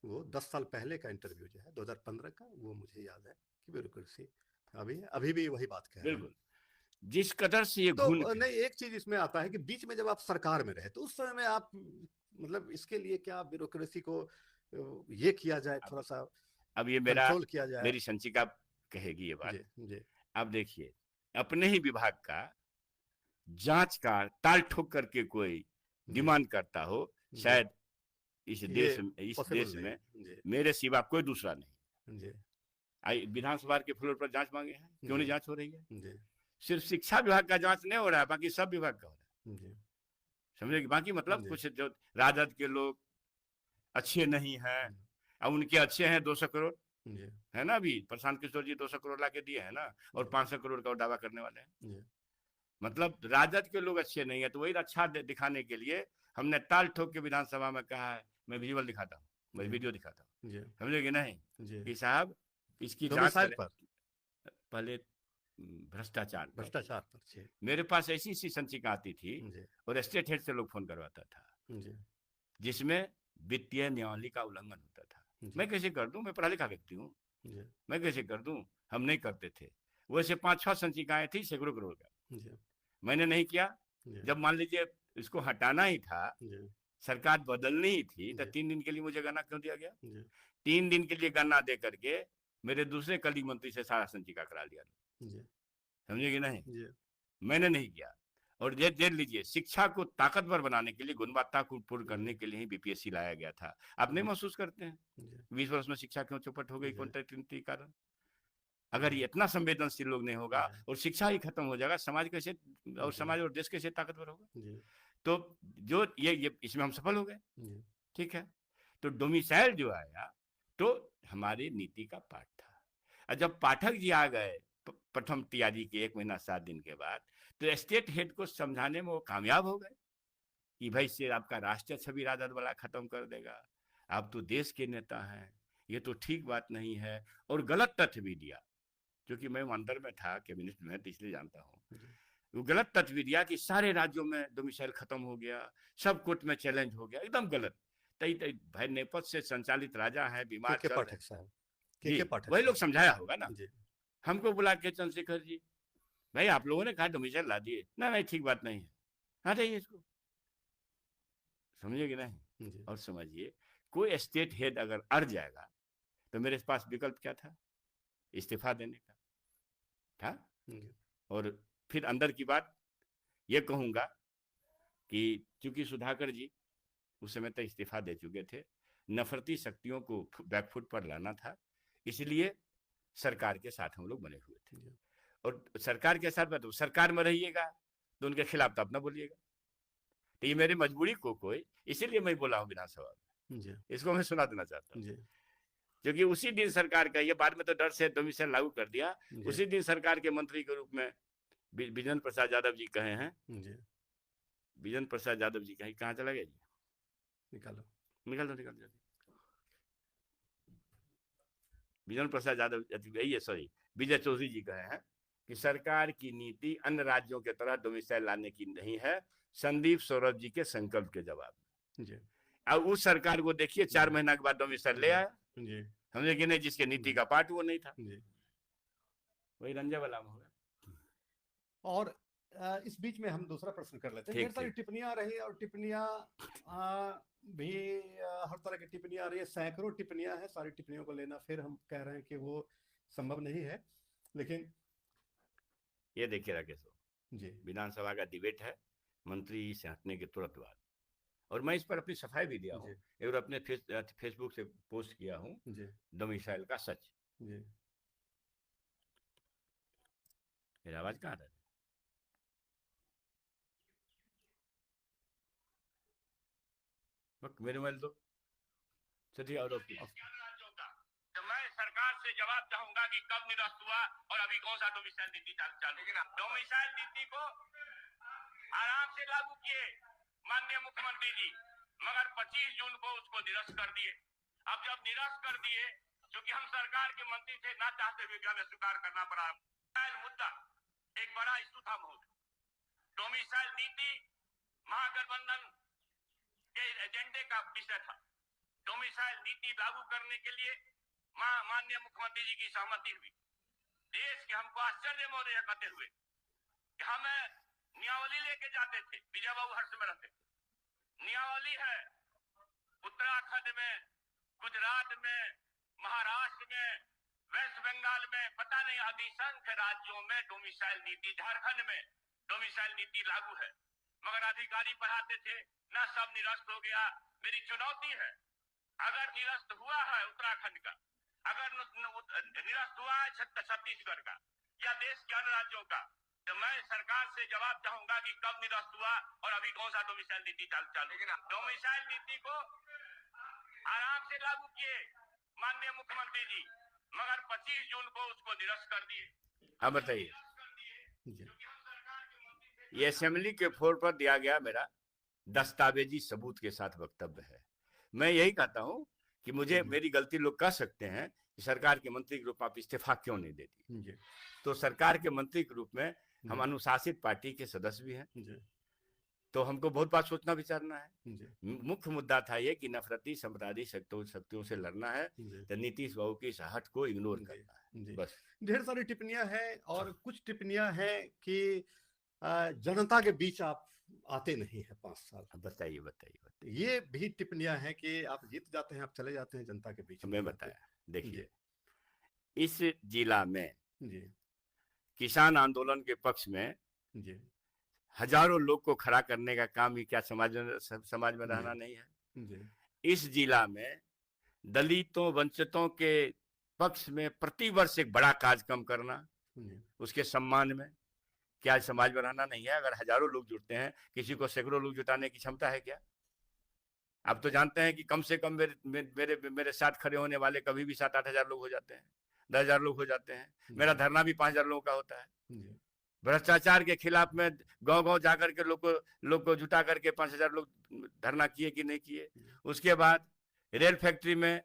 वो 10 साल पहले का इंटरव्यू जो है 2015 का, वो मुझे याद है कि ब्यूरोक्रेसी हावी है, अभी भी वही बात कह रहे हैं। बिल्कुल, जिस कदर से ये घून तो नहीं, एक चीज इसमें आता है कि बीच में जब आप सरकार में रहे तो उस समय में आप मतलब इसके लिए क्या ब्यूरोक्रेसी को ये किया जाए, थोड़ा सा अब ये कंट्रोल किया जाए। मेरी संचिका कहेगी ये बात। जी जी अब देखिए, अपने ही विभाग का जांच का ताल ठोक करके कोई डिमांड करता हो, शायद इस पॉसिबल देश नहीं। में जी मेरे सिवा कोई दूसरा नहीं। जी आई विधानसभा के फ्लोर पर जांच मांगे हैं, क्यों नहीं जांच हो रही है? जी सिर्फ शिक्षा विभाग का जांच नहीं हो रहा है, बाकी सब विभाग का हो रहा है। जी समझे कि बाकी मतलब जी कुछ जो राजद के लोग अच्छे नहीं हैं, अब उनके अच्छे हैं 200 करोड़, जी है ना? अभी प्रशांत किशोर जी 200 करोड़ ला के दिए है ना, और 500 करोड़ का दावा करने वाले हैं। जी मतलब राजद के लोग अच्छे नहीं है, तो वही अच्छा दिखाने के लिए हमने ताल ठोक के विधानसभा में कहा है, मैं विजुअल दिखाता हूँ, मैं वीडियो दिखाता हूँ, जी समझे कि नहीं? जी कि साहब इसकी जांच डोमिसाइल करें पर, पहले, भ्रष्टाचार पर। भ्रष्टाचार पर। जी मेरे पास ऐसी ऐसी संचिका आती थी, जी और स्टेट हेड से लोग फोन करवाता था, जी जिसमें वित्तीय नियमावली का उल्लंघन होता था। मैं कैसे कर दूं, मैं पढ़ा लिखा व्यक्ति हूँ, जी मैं कैसे कर दूं? हम नहीं करते थे। वैसे 5-6 संचिकाएं थी सैकड़ों करोड़ का, जी मैंने नहीं किया। जी जब मान लीजिए इसको हटाना ही था, जी सरकार बदलनी ही थी, तो जी 3 दिन के लिए मुझे गन्ना क्यों दिया गया? जी 3 दिन के लिए गन्ना दे करके मेरे दूसरे कलीग मंत्री से सारा संचिका करा लिया, जी समझे कि नहीं? जी मैंने नहीं किया। और ये देख लीजिए, शिक्षा को ताकतवर बनाने के लिए, गुणवत्ता को पूर्ण करने के लिए ही बीपीएससी लाया गया था। आप नहीं महसूस करते हैं 20 वर्ष में शिक्षा क्यों चौपट हो गई? कौन के कारण? अगर ये इतना संवेदनशील लोग नहीं होगा और शिक्षा ही खत्म हो जाएगा, समाज कैसे, और समाज और देश कैसे ताकतवर होगा? तो जो ये इसमें हम सफल हो गए, ठीक है। तो डोमिसाइल जो आया तो हमारी नीति का पाठ था, और जब पाठक जी आ गए प्रथम तैयारी के 1 महीना 7 दिन के बाद, तो स्टेट हेड को समझाने में वो कामयाब हो गए कि भाई से आपका राष्ट्रीय छवि राजद वाला खत्म कर देगा, आप तो देश के नेता हैं, ये तो ठीक बात नहीं है। और गलत तथ्य भी दिया, क्योंकि मैं अंदर में था कैबिनेट में, तो इसलिए जानता हूँ। वो गलत तथ्य भी दिया कि सारे राज्यों में डोमिसाइल खत्म हो गया, सब कोर्ट में चैलेंज हो गया, एकदम गलत। तई तई भाई नेपथ्य से संचालित राजा है, बीमार चल रहे, पाठक साहब, जी पाठक वही लोग साहब। समझाया होगा ना। जी हमको बुला के चंद्रशेखर जी, भाई आप लोगों ने कहा डोमिसाइल ला दिए, ना नहीं ठीक बात नहीं है, हटाइए इसको, समझिए कि नहीं? और समझिए, कोई स्टेट हेड अगर अड़ जाएगा तो मेरे पास विकल्प क्या था? इस्तीफा देने का था। और फिर अंदर की बात ये कहूंगा कि चूंकि सुधाकर जी उस समय तक इस्तीफा दे चुके थे, नफरती शक्तियों को बैकफुट पर लाना था, इसलिए सरकार के साथ हम लोग बने हुए थे। और सरकार के साथ तो सरकार में रहिएगा तो उनके खिलाफ तो अपना बोलिएगा, तो ये मेरी मजबूरी को कोई, इसीलिए मैं बोला हूँ विधानसभा में, इसको मैं सुना देना चाहता हूँ। क्योंकि उसी दिन सरकार का, ये बाद में तो डर से डोमिसाइल लागू कर दिया, उसी दिन सरकार के मंत्री के रूप में बिजेंद्र प्रसाद यादव जी कहे हैं। बिजेंद्र प्रसाद यादव जी कहाँ चला गया जी? निकाल दो। बिजेंद्र प्रसाद यादव, यही है, सॉरी, विजय चौधरी जी कहे हैं कि सरकार की नीति अन्य राज्यों के तरह डोमिसाइल लाने की नहीं है, संदीप सौरभ जी के संकल्प के जवाब। अब उस सरकार को देखिए 4 महीना के बाद डोमिसाइल ले आया, समझे कि नहीं, जिसके नीति का पार्ट वो नहीं था। वही रंजा वाला में होगा। और इस बीच में हम दूसरा प्रश्न कर लेते हैं। ढेर सारी टिप्पणियां रही, और टिप्पणियां भी हर तरह की टिप्पणियां आ रही है, सैकड़ों टिप्पणियां हैं, सारी टिप्पणियों को लेना फिर हम कह रहे हैं कि वो संभव नहीं है। लेकिन ये देखिए राकेश जी, विधानसभा का डिबेट है मंत्री से हटने के तुरंत बाद, और मैं इस पर अपनी सफाई भी दिया हूँ, और अपने फेसबुक से पोस्ट किया हूँ, डोमिसाइल का सच। मेरी आवाज कहाँ है? मेरे मोबाइल तो चलिए और तो मैं सरकार से जवाब चाहूंगा कि कब निरस्त हुआ और अभी कौन सा डोमिसाइल नीति चालू। डोमिसाइल नीति को आराम से लागू किए माननीय मुख्यमंत्री जी, मगर 25 जून को उसको निरस्त कर दिए। अब जब निरस्त कर दिए, क्योंकि हम सरकार के मंत्री थे, ना चाहते हुए हमें स्वीकार करना पड़ा। मुद्दा एक बड़ा इशू था महोदय। डोमिसाइल नीति महागठबंधन के एजेंडे का विषय था। डोमिसाइल नीति लागू करने के लिए माननीय मुख्यमंत्री जी की सहमति हुई। देश के हमको आश्चर्य महोदय कहते हुए कि हम नियावली लेके जाते थे, विजय बाबू हर्ष में रहते। नियावली है उत्तराखंड में, गुजरात में, महाराष्ट्र में, वेस्ट बंगाल में, पता नहीं अधिसंख्य राज्यों में डोमिसाइल नीति, झारखंड में डोमिसाइल नीति लागू है, मगर अधिकारी पढ़ाते थे ना, सब निरस्त हो गया। मेरी चुनौती है, अगर निरस्त हुआ है उत्तराखंड का, अगर निरस्त हुआ है छत्तीसगढ़ का या देश के अन्य राज्यों का, तो मैं सरकार से जवाब चाहूंगा कि कब निरस्त हुआ और अभी कौन सा डोमिसाइल नीति चालू। डोमिसाइल नीति को आराम से लागू किए माननीय मुख्यमंत्री जी, मगर 25 जून को उसको निरस्त कर दिए। हाँ बताइए। ये असेंबली के फ्लोर पर दिया गया मेरा दस्तावेजी सबूत के साथ वक्तव्य है। मैं यही कहता हूं कि मुझे मेरी गलती लोग कह सकते हैं कि सरकार के मंत्री के रूप में आप इस्तीफा क्यों नहीं देती। तो सरकार के मंत्री के रूप में हम अनुशासित पार्टी के सदस्य भी हैं, तो हमको बहुत बात सोचना विचारना है। मुख्य मुद्दा था ये कि नफरती संप्रदायी शक्तियों से लड़ना है, तो नीतीश बाबू की हट को इग्नोर करना है। बस ढेर सारी टिप्पणियां हैं और कुछ टिप्पणियां हैं कि जनता के बीच आप आते नहीं है 5 साल। बताइए। ये भी टिप्पणियां हैं कि आप जीत जाते हैं, आप चले जाते हैं जनता के बीच। मैं बताया, देखिए इस जिला में किसान आंदोलन के पक्ष में हजारों लोग को खड़ा करने का काम ही क्या समाज में रहना नहीं है। इस जिला में दलितों वंचितों के पक्ष में प्रतिवर्ष एक बड़ा कार्यक्रम करना, उसके सम्मान में क्या समाज में रहना नहीं है। अगर हजारों लोग जुटते हैं, किसी को सैकड़ों लोग जुटाने की क्षमता है क्या? आप तो जानते हैं कि कम से कम मेरे साथ खड़े होने वाले कभी भी 7-8 हजार लोग हो जाते हैं, 10 हजार लोग हो जाते हैं। मेरा धरना भी 5 हजार लोगों का होता है। भ्रष्टाचार के खिलाफ में गांव जाकर के लोग को जुटा करके 5 हजार लोग धरना किए कि नहीं किए। उसके बाद रेल फैक्ट्री में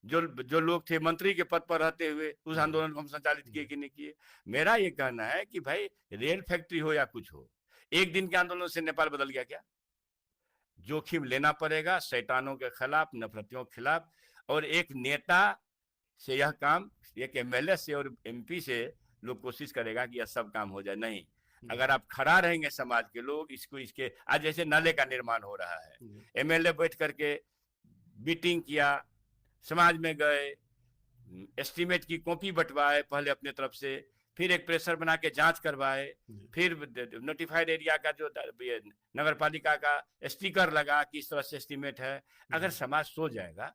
जो लोग थे मंत्री के पद पर रहते हुए, उस आंदोलन को हम संचालित किए कि नहीं किए। मेरा ये कहना है कि भाई रेल फैक्ट्री हो या कुछ हो, एक दिन के आंदोलन से नेपाल बदल गया क्या? जोखिम लेना पड़ेगा शैतानों के खिलाफ, नफरतियों के खिलाफ। और एक नेता से यह काम, एक एमएलए से और एमपी से लोग कोशिश करेगा कि यह सब काम हो जाए, नहीं। अगर आप खड़ा रहेंगे समाज के लोग इसके आज जैसे नाले का निर्माण हो रहा है, एमएलए बैठ करके मीटिंग किया, समाज में गए, एस्टीमेट की कॉपी बंटवाए पहले अपने तरफ से, फिर एक प्रेशर बना के जांच करवाए, फिर नोटिफाइड एरिया का जो नगर पालिका का स्टिकर लगा कि इस तरह से एस्टीमेट है। अगर समाज सो जाएगा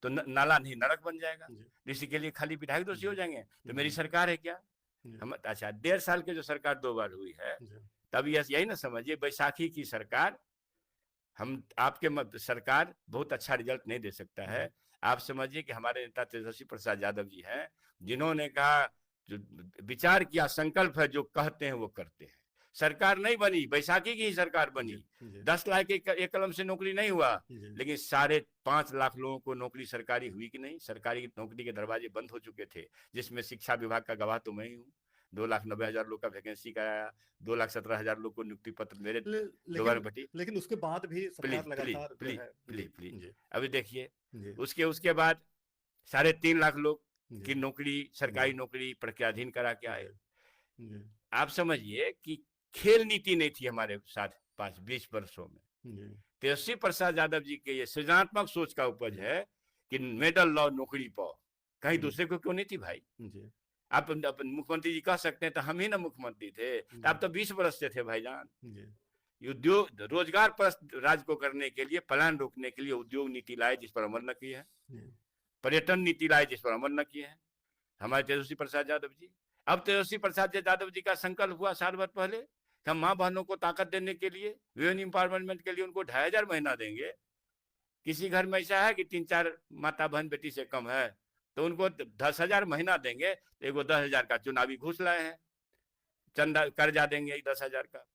तो नाला नहीं नरक बन जाएगा, इसी के लिए खाली विधायक दोषी हो जाएंगे। तो मेरी सरकार है क्या? हम अच्छा 1.5 साल की जो सरकार 2 बार हुई है, तब यही ना समझिए बैसाखी की सरकार, हम आपके सरकार बहुत अच्छा रिजल्ट नहीं दे सकता है। आप समझिए कि हमारे नेता तेजस्वी प्रसाद यादव जी हैं, जिन्होंने कहा जो विचार किया, संकल्प है, जो कहते हैं वो करते हैं। सरकार नहीं बनी, बैसाखी की ही सरकार बनी। 10 लाख के एक कलम से नौकरी नहीं हुआ, लेकिन 5.5 लाख लोगों को नौकरी सरकारी हुई कि नहीं? सरकारी नौकरी के दरवाजे बंद हो चुके थे, जिसमें शिक्षा विभाग का गवाह तो मैं ही हूँ। 2,90,000 लोग का वैकेंसी कराया, 2,17,000 लोग को नियुक्ति पत्र मेरे दोबारा बटी। लेकिन उसके बाद भी सरकार लगातार प्लीज अभी देखिए, उसके बाद 3.5 लाख लोग की नौकरी, सरकारी नौकरी प्रक्रियाधीन करा के आए। आप समझिए कि खेल नीति नहीं थी हमारे साथ 20 वर्षों में। तेजस्वी प्रसाद यादव जी के ये सृजनात्मक सोच का उपज है कि मेडल लो नौकरी पाओ, कहीं दूसरे को क्यों नहीं थी भाई? आप मुख्यमंत्री जी कह सकते हैं तो हम ही ना मुख्यमंत्री थे, आप तो 20 वर्ष से थे भाईजान। उद्योग रोजगार पर राज को करने के लिए, पलायन रोकने के लिए उद्योग नीति लाए, जिस पर अमल न किए हैं। पर्यटन नीति लाए, जिस पर अमल न किए हैं हमारे तेजस्वी प्रसाद यादव जी। अब तेजस्वी प्रसाद यादव जी का संकल्प हुआ साल भर पहले कि हम माँ बहनों को ताकत देने के लिए, वुमेन एम्पावरमेंट के लिए उनको 2,500 महीना देंगे। किसी घर में ऐसा है कि 3-4 माता बहन बेटी से कम है, तो उनको 10,000 महीना देंगे, तो एगो 10,000 का चुनावी घूस लाए हैं, चंदा कर्जा देंगे 10,000 का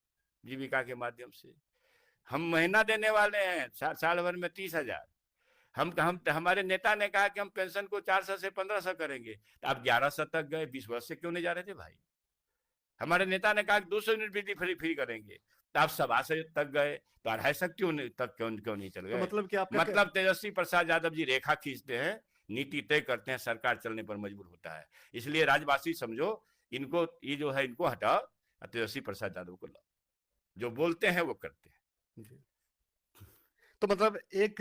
जीविका के माध्यम से। हम महीना देने वाले हैं, साल भर में 30,000। हम हमारे नेता ने कहा कि हम पेंशन को 400 से 1500 करेंगे, तो आप 1100 तक गए, 20 वर्ष से क्यों नहीं जा रहे थे भाई? हमारे नेता ने कहा कि 200 यूनिट बिजली फ्री करेंगे, तो आप 250 तक गए, तो 250 क्यों नहीं चल गए? तो मतलब तेजस्वी प्रसाद यादव जी रेखा खींचते हैं, नीति तय करते हैं, सरकार चलने पर मजबूर होता है। इसलिए राज्यवासी समझो, इनको ये जो है इनको हटाओ, तेजस्वी प्रसाद यादव को लाओ, जो बोलते हैं वो करते हैं। तो मतलब एक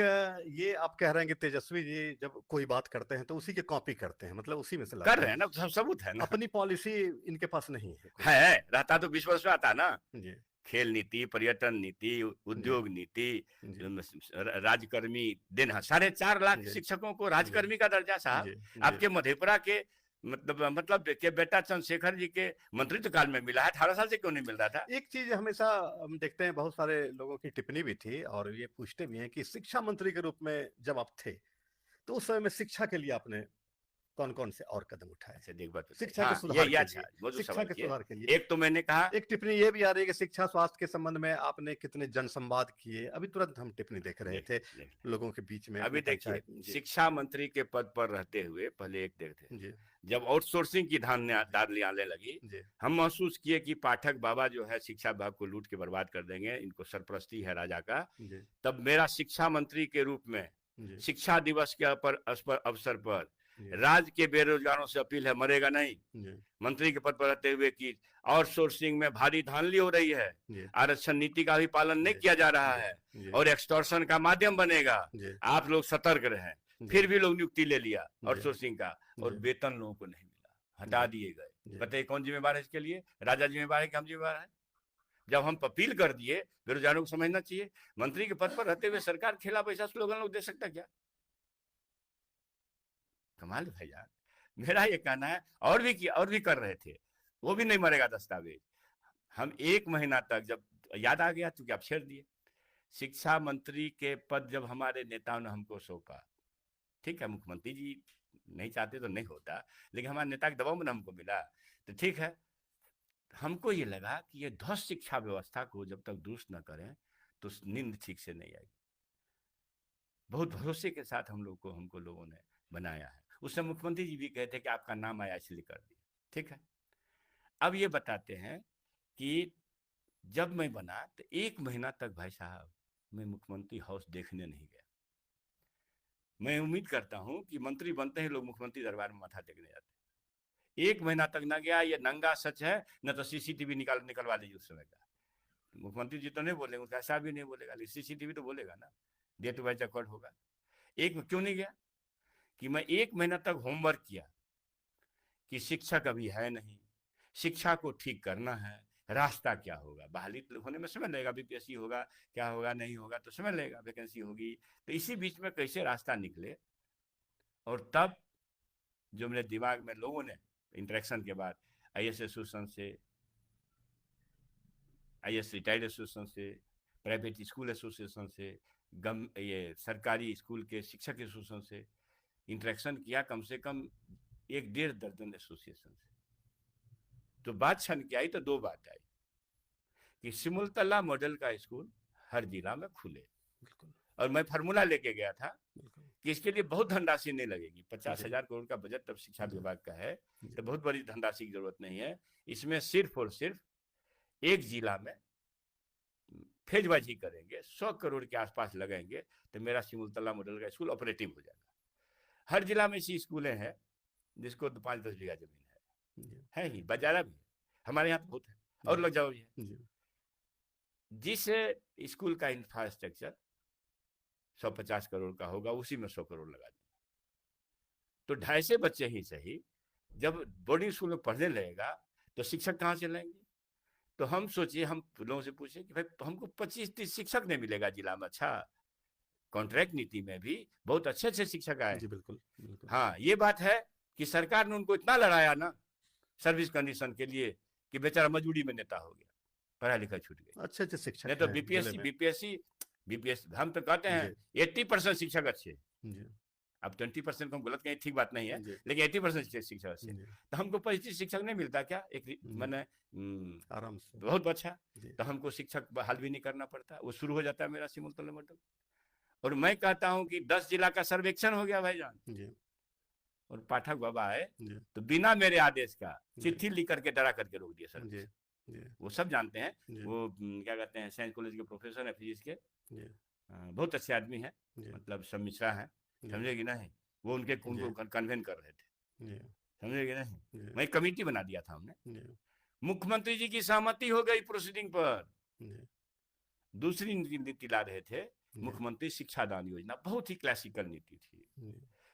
ये आप कह रहे हैं कि तेजस्वी जी जब कोई बात करते हैं तो उसी की कॉपी करते हैं, मतलब उसी में से कर रहे हैं ना, सबूत है ना। अपनी पॉलिसी इनके पास नहीं है रहता तो विश्वास में आता ना। जी। खेल नीति, पर्यटन नीति, उद्योग नीति, राजकर्मी दिन 4.5 लाख शिक्षकों को राजकर्मी का दर्जा। साहब आपके मधेपुरा के मतलब के बेटा चंद्रशेखर जी के मंत्रित्व काल में मिला है, 18 साल से क्यों नहीं मिल रहा था? एक चीज हमेशा हम देखते हैं, बहुत सारे लोगों की टिप्पणी भी थी और ये पूछते भी हैं कि शिक्षा मंत्री के रूप में जब आप थे तो उस समय में शिक्षा के लिए आपने कौन कौन से और कदम उठाए? शिक्षा के सुधार के लिए एक तो मैंने कहा, एक टिप्पणी ये भी आ रही है कि शिक्षा स्वास्थ्य के संबंध में आपने कितने जनसंवाद किए। अभी तुरंत हम टिप्पणी देख रहे थे लोगों के बीच में। अभी देखिए, शिक्षा मंत्री के पद पर रहते हुए पहले एक देखते, जब आउटसोर्सिंग की धांधली आने लगी, हम महसूस किए कि पाठक बाबा जो है शिक्षा विभाग को लूट के बर्बाद कर देंगे, इनको सरपरस्ती है राजा का। तब मेरा शिक्षा मंत्री के रूप में शिक्षा दिवस के अवसर पर राज्य के बेरोजगारों से अपील है, मरेगा नहीं। मंत्री के पद पर रहते हुए कि आउटसोर्सिंग में भारी धांधली हो रही है, आरक्षण नीति का भी पालन नहीं किया जा रहा है और एक्सटॉर्शन का माध्यम बनेगा, आप लोग सतर्क रहें। फिर भी लोग नियुक्ति ले लिया आउटसोर्सिंग का और वेतन लोगों को नहीं मिला, हटा दिए गए। बताइए कौन जिम्मेवार है इसके लिए? राजा जिम्मेवार है कि हम जिम्मेवार है? जब हम अपील कर दिए, बेरोजगारों को समझना चाहिए। मंत्री के पद पर रहते हुए सरकार खिलाफ ऐसा स्लोगन लोग दे सकता क्या? कमाल है यार। मेरा ये कहना है, और भी कर रहे थे, वो भी नहीं मरेगा दस्तावेज। हम 1 महीना तक, जब याद आ गया तो क्या छेड़ दिए। शिक्षा मंत्री के पद जब हमारे नेताओं ने हमको सौंपा, ठीक है, मुख्यमंत्री जी नहीं चाहते तो नहीं होता, लेकिन हमारे नेता के दबाव में हमको मिला, तो ठीक है। हमको ये लगा कि ये ध्वस्त शिक्षा व्यवस्था को जब तक दुरुस्त न करें तो नींद ठीक से नहीं आएगी। बहुत भरोसे के साथ हमको लोगों ने बनाया है। उस समय मुख्यमंत्री जी भी कहते कि आपका नाम आया इसलिए कर दिया, ठीक है। अब ये बताते हैं कि जब मैं बना तो 1 महीना तक भाई साहब मैं मुख्यमंत्री हाउस देखने नहीं गया। मैं उम्मीद करता हूं कि मंत्री बनते हैं लोग मुख्यमंत्री दरबार में माथा टेकने जाते हैं। 1 महीना तक ना गया, ये नंगा सच है, न तो सीसीटीवी निकलवा लीजिए उस समय का। मुख्यमंत्री जी तो नहीं बोलेंगे, उसका ऐसा भी नहीं बोलेगा, लेकिन सीसीटीवी तो बोलेगा ना, डेट वाइज रिकॉर्ड होगा। क्यों नहीं गया कि मैं 1 महीना तक होमवर्क किया कि शिक्षक अभी है नहीं, शिक्षा को ठीक करना है, रास्ता क्या होगा। बहाली होने में समय लगेगा, बीपीएससी होगा, क्या होगा नहीं होगा तो समय लगेगा, वैकेंसी होगी, तो इसी बीच में कैसे रास्ता निकले। और तब जो मेरे दिमाग में लोगों ने इंटरेक्शन के बाद आईएएस एसोसिएशन से, आईएएस रिटायर्ड एसोसिएशन से, प्राइवेट स्कूल एसोसिएशन से, ये सरकारी स्कूल के शिक्षक एसोसिएशन से इंटरेक्शन किया, कम से कम 1-1.5 दर्जन एसोसिएशन से। तो बात छन के आई तो 2 बात आई कि सिमुलतला मॉडल का स्कूल हर जिला में खुले। और मैं फार्मूला लेके गया था कि इसके लिए बहुत धनराशि नहीं लगेगी। 50,000 करोड़ का बजट तब शिक्षा विभाग का है, तो बहुत बड़ी धनराशि की जरूरत नहीं है। इसमें सिर्फ और सिर्फ एक जिला में फेज वाइज ही करेंगे, 100 करोड़ के आसपास लगेंगे, तो मेरा सिमुलतला मॉडल का स्कूल ऑपरेटिव हो जाएगा। हर जिला में ऐसी स्कूलें हैं जिसको 5-10 बीघा जमीन है ही, बाजारा भी हमारे यहाँ बहुत है और लग जाओ भी है। जिस स्कूल का इंफ्रास्ट्रक्चर 150 करोड़ का होगा, उसी में 100 करोड़ लगा देंगे, तो 250 बच्चे ही सही जब बोर्डिंग स्कूल में पढ़ने लगेगा तो शिक्षक कहाँ से लाएंगे। तो हम सोचिए, हम लोगों से पूछे कि भाई हमको 25-30 शिक्षक नहीं मिलेगा जिला में। अच्छा, कॉन्ट्रैक्ट नीति में भी बहुत अच्छे शिक्षक आए। जी बिल्कुल, बिल्कुल। हाँ, ये बात है कि सरकार ने उनको इतना लड़ाया ना सर्विस कंडीशन के लिए कि बेचारा मजबूरी में नेता हो गया, पढ़ा लिखा छूट गया। अच्छे शिक्षक नहीं तो बीपीएससी बीपीएस हम तो कहते हैं 80% शिक्षक अच्छे, अब 20% को हम गलत कहें ठीक बात नहीं है, लेकिन 80% शिक्षक अच्छे, तो हमको 25 शिक्षक नहीं मिलता क्या? एक मैंने आराम से बहुत अच्छा, तो हमको शिक्षक बहाल भी नहीं करना पड़ता, वो शुरू हो जाता है मेरा सिमुलतन मॉडल। और मैं कहता हूँ कि 10 जिला का सर्वेक्षण हो गया भाईजान, और पाठक बाबा आए तो बिना मेरे आदेश का चिट्ठी लिख करके डरा करके रोक दिया सर। वो सब जानते हैं, वो क्या कहते हैं साइंस कॉलेज के प्रोफेसर है फिजिक्स के, बहुत अच्छे आदमी है, मतलब सब मिश्रा है, समझे कि नहीं? वो उनको कन्वेन कर रहे थे, समझे कि नहीं? मैं कमेटी बना दिया था हमने, मुख्यमंत्री जी की सहमति हो गई प्रोसीडिंग पर। दूसरी नीति ला रहे थे मुख्यमंत्री शिक्षा दान योजना, बहुत ही क्लासिकल नीति थी।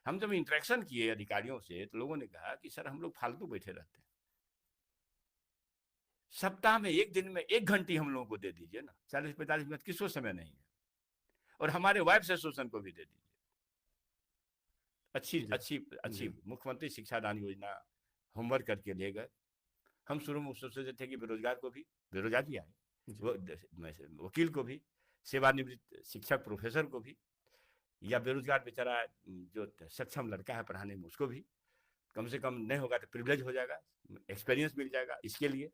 हम जब इंटरेक्शन किए अधिकारियों से तो लोगों ने कहा कि सर हम लोग फालतू बैठे रहते हैं, सप्ताह में एक दिन में 1 घंटी हम लोगों को दे दीजिए ना, 40-45 मिनट किसको समय नहीं है, और हमारे वाइफ एसोसिएशन को भी दे दीजिए। अच्छी मुख्यमंत्री शिक्षा दान योजना होमवर्क करके ले गए। हम शुरू में सोचे थे कि बेरोजगार भी आए, वकील को भी, सेवानिवृत्त शिक्षक प्रोफेसर को भी, या बेरोजगार बेचारा जो सक्षम लड़का है पढ़ाने में उसको भी, कम से कम नहीं होगा तो प्रिविलेज हो जाएगा, एक्सपीरियंस मिल जाएगा इसके लिए।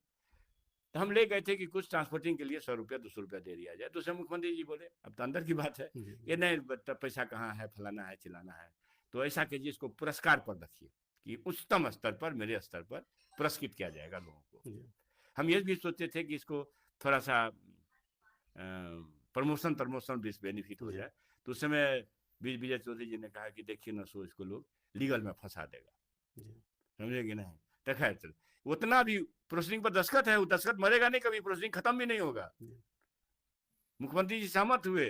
तो हम ले गए थे कि कुछ ट्रांसपोर्टिंग के लिए 100 रुपया 200 रुपया दे दिया जाए। दूसरे मुख्यमंत्री जी बोले अब तो अंदर की बात है, ये नहीं पैसा कहाँ है, फलाना है चिलाना है, तो ऐसा कीजिए इसको पुरस्कार पर रखिए कि उच्चतम स्तर पर, मेरे स्तर पर पुरस्कृत किया जाएगा लोगों को। हम ये भी सोचते थे कि इसको थोड़ा सा प्रमोशन बेनिफिट हो जाए। तो उस समय विजय चौधरी जी ने कहा कि देखिए ना, सो इसको लोग लीगल में फंसा देगा, समझे कि नहीं? तो खैर उतना भी प्रोसीडिंग पर दस्तखत है, वो दस्तखत मरेगा नहीं कभी, प्रोसीडिंग खत्म भी नहीं होगा। मुख्यमंत्री जी सहमत हुए,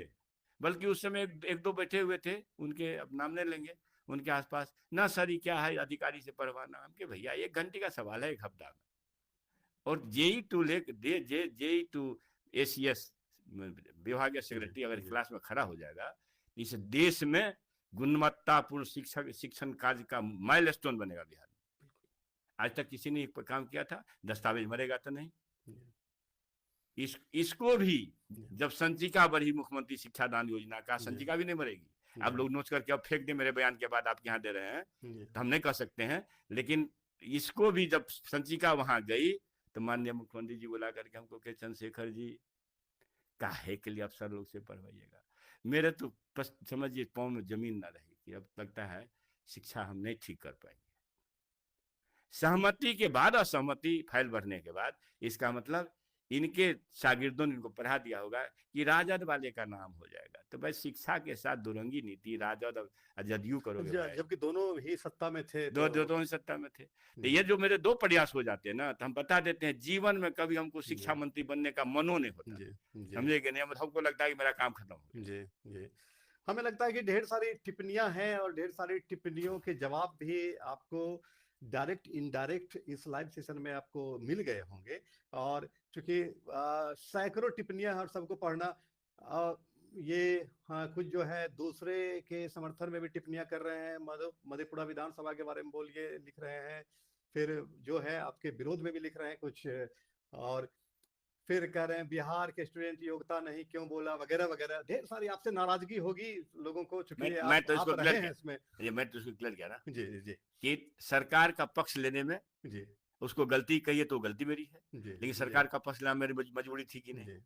बल्कि उस समय एक दो बैठे हुए थे, उनके अब नाम नहीं लेंगे, उनके आसपास ना सर ये क्या है अधिकारी से पढ़वाना, हम के भैया 1 घंटे का सवाल है 1 हफ्ता में। और जेई टू एसीएस विभागीय सेक्रेटरी अगर क्लास में खड़ा हो जाएगा, इस देश में गुणवत्तापूर्ण शिक्षण कार्य का माइलस्टोन बनेगा बिहार में। आज तक किसी ने काम किया था, दस्तावेज मरेगा तो नहीं। इसको भी जब संचिका बढ़ी मुख्यमंत्री शिक्षा दान योजना का, संचिका भी नहीं मरेगी। आप लोग नोट करके अब फेंक दे मेरे बयान के बाद, आप यहाँ दे रहे हैं तो हम नहीं कह सकते हैं, लेकिन इसको भी जब संचिका वहां गई तो माननीय मुख्यमंत्री जी बुला करके हमको कहे चंद्रशेखर जी काहे के लिए अफसर लोग से पढ़वाइएगा। मेरे तो समझिए पाँव में जमीन ना रही कि अब लगता है शिक्षा हम नहीं ठीक कर पाएंगे। सहमति के बाद, असहमति फाइल भरने के बाद, इसका मतलब इनके शागिर्दों ने इनको पढ़ा दिया होगा कि राजद वाले का नाम हो जाएगा। तो भाई शिक्षा के साथ दुरंगी नीति राजद और जदयू करोगे, जबकि दोनों ही सत्ता में थे, दोनों ही सत्ता में थे। तो ये जो मेरे 2 प्रयास हो जाते हैं ना, तो हम बता देते हैं जीवन में कभी हमको शिक्षा मंत्री बनने का मनो नहीं होता, समझे कि नहीं? हमको लगता है कि मेरा काम खत्म हो गया। हमें लगता है कि ढेर सारी टिप्पणियां हैं और ढेर सारी टिप्पणियों के जवाब भी आपको डायरेक्ट इनडायरेक्ट इस लाइव सेशन में आपको मिल गए होंगे। और चूंकि सैकड़ों टिप्पणियां और सबको पढ़ना, ये कुछ जो है दूसरे के समर्थन में भी टिप्पणियां कर रहे हैं, मधेपुरा विधानसभा के बारे में बोलिए लिख रहे हैं, फिर जो है आपके विरोध में भी लिख रहे हैं कुछ, और फिर कह रहे हैं बिहार के स्टूडेंट योग्यता नहीं क्यों बोला, वगैरह वगैरह। ढेर सारी आपसे नाराजगी होगी लोगों को, चूंकि मैं तो इसको क्लियर किया ना जी कि सरकार का पक्ष लेने में जी उसको गलती कही है तो गलती मेरी है, लेकिन सरकार का पक्ष लेना मेरी मजबूरी थी कि नहीं,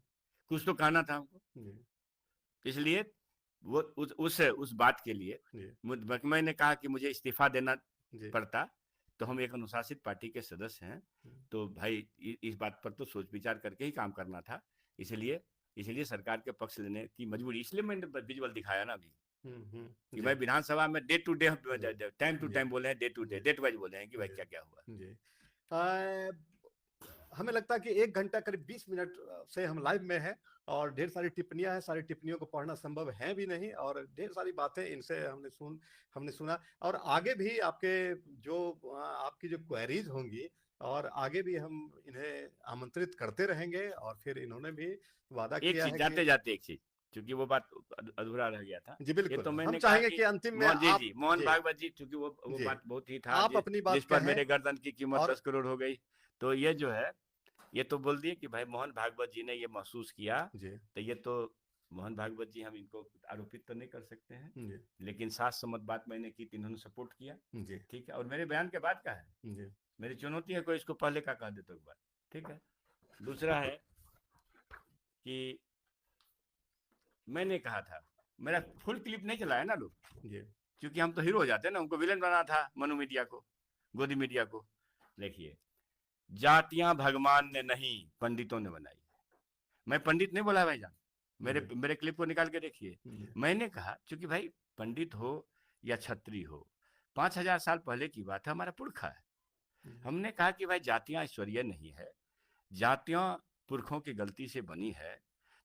कुछ तो कहना था हमको। इसलिए वो उस बात के लिए मैंने कहा कि मुझे इस्तीफा देना पड़ता, तो हम एक अनुशासित पार्टी के सदस्य हैं, तो भाई इस बात पर तो सोच विचार करके ही काम करना था। इसलिए सरकार के पक्ष लेने की मजबूरी, इसलिए मैंने विजुअल दिखाया ना अभी कि भाई विधानसभा में day to day, time to time बोले हैं, day to day, date wise बोले हैं कि भाई क्या क्या हुआ। हमें लगता है कि 1 घंटा करीब 20 मिनट से हम लाइव में हैं और ढेर सारी टिप्पणियां हैं, सारी टिप्पणियों को पढ़ना संभव है भी नहीं, और ढेर सारी बातें इनसे हमने सुना। और आगे भी आपकी जो क्वेरीज होंगी, और आगे भी हम इन्हें आमंत्रित करते रहेंगे। और फिर इन्होंने भी वादा किया है जाते एक चीज, क्योंकि वो बात अधूरा रह गया था जी, बिल्कुल। तो हम चाहेंगे कि अंतिम में मोहन भागवत जी, क्योंकि वो बात बहुत ही था, आप अपनी बात जिस पर मेरे गर्दन की कीमत 10 करोड़ हो गई। तो ये जो है, ये तो बोल दिए कि भाई मोहन भागवत जी ने ये महसूस किया, तो ये तो मोहन भागवत जी, हम इनको आरोपित तो नहीं कर सकते हैं, लेकिन सात सम्मत बात मैंने की तो इन्होंने सपोर्ट किया, ठीक है, और मेरे बयान के बाद का है, मेरी चुनौती है कोई इसको पहले का कह दे तो एक बार, ठीक है। दूसरा है कि मैंने कहा था, मेरा फुल क्लिप नहीं चलाया ना लोग, क्योंकि हम तो हीरो हो जाते हैं ना, उनको विलन बना था मनु मीडिया को, गोदी मीडिया को। देखिए, जातियां भगवान ने नहीं, पंडितों ने बनाई। मैं पंडित नहीं बोला भाईजान, मेरे क्लिप को निकाल के देखिए। मैंने कहा क्योंकि भाई पंडित हो या छत्री हो, 5000 साल पहले की बात है, हमारा पुरखा है। हमने कहा कि भाई जातियां ईश्वरीय नहीं है, जातियां पुरखों की गलती से बनी है,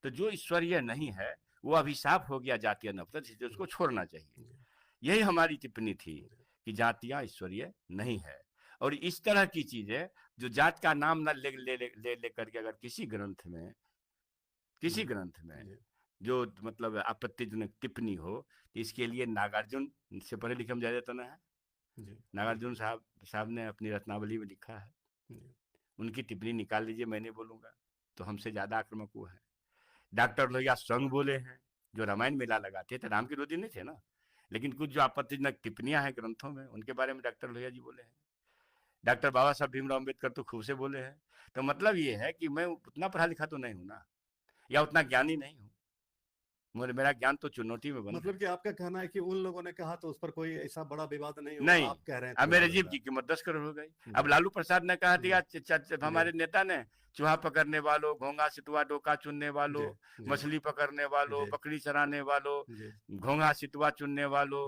तो जो ईश्वरीय नहीं है वो अभिशाप हो गया जातीय नफरत, इसलिए उसको छोड़ना चाहिए। यही हमारी टिप्पणी थी कि जातियां ईश्वरीय नहीं है। और इस तरह की चीजें जो जात का नाम न ले ले, ले, ले, ले करके अगर किसी ग्रंथ में जो मतलब आपत्तिजनक टिप्पणी हो, तो इसके लिए नागार्जुन से पढ़े लिखे हम ज्यादा तो ना है, नागार्जुन साहब ने अपनी रत्नावली में लिखा है, उनकी टिप्पणी निकाल लीजिए, मैं नहीं बोलूंगा, तो हमसे ज्यादा आक्रामक वो है। डॉक्टर लोहिया स्वयं बोले हैं, जो रामायण मेला लगाते थे, राम के विरोधी नहीं थे ना, लेकिन कुछ जो आपत्तिजनक टिप्पणियां हैं ग्रंथों में, उनके बारे में डॉक्टर लोहिया जी बोले हैं। डॉक्टर बाबा साहब भीमराव अम्बेडकर तो खूब से बोले हैं। तो मतलब ये है कि मैं उतना पढ़ा लिखा तो नहीं हूं ना, या उतना ज्ञानी नहीं हूं, मेरा ज्ञान तो चुनौती में बंद मतलब कि आपका कहना है कि उन लोगों ने कहा तो उस पर कोई ऐसा बड़ा विवाद नहीं हुआ, नहीं। आप कह रहे हैं अब मेरे जीव की कीमत 10 करोड़ हो गई। अब लालू प्रसाद ने कहा दिया, हमारे नेता ने, चूहा पकड़ने वालों, घोंगा सितुआ डोका चुनने वालों, मछली पकड़ने वालों, बकरी चराने वालों, घोंगा सितुआ चुनने वालों,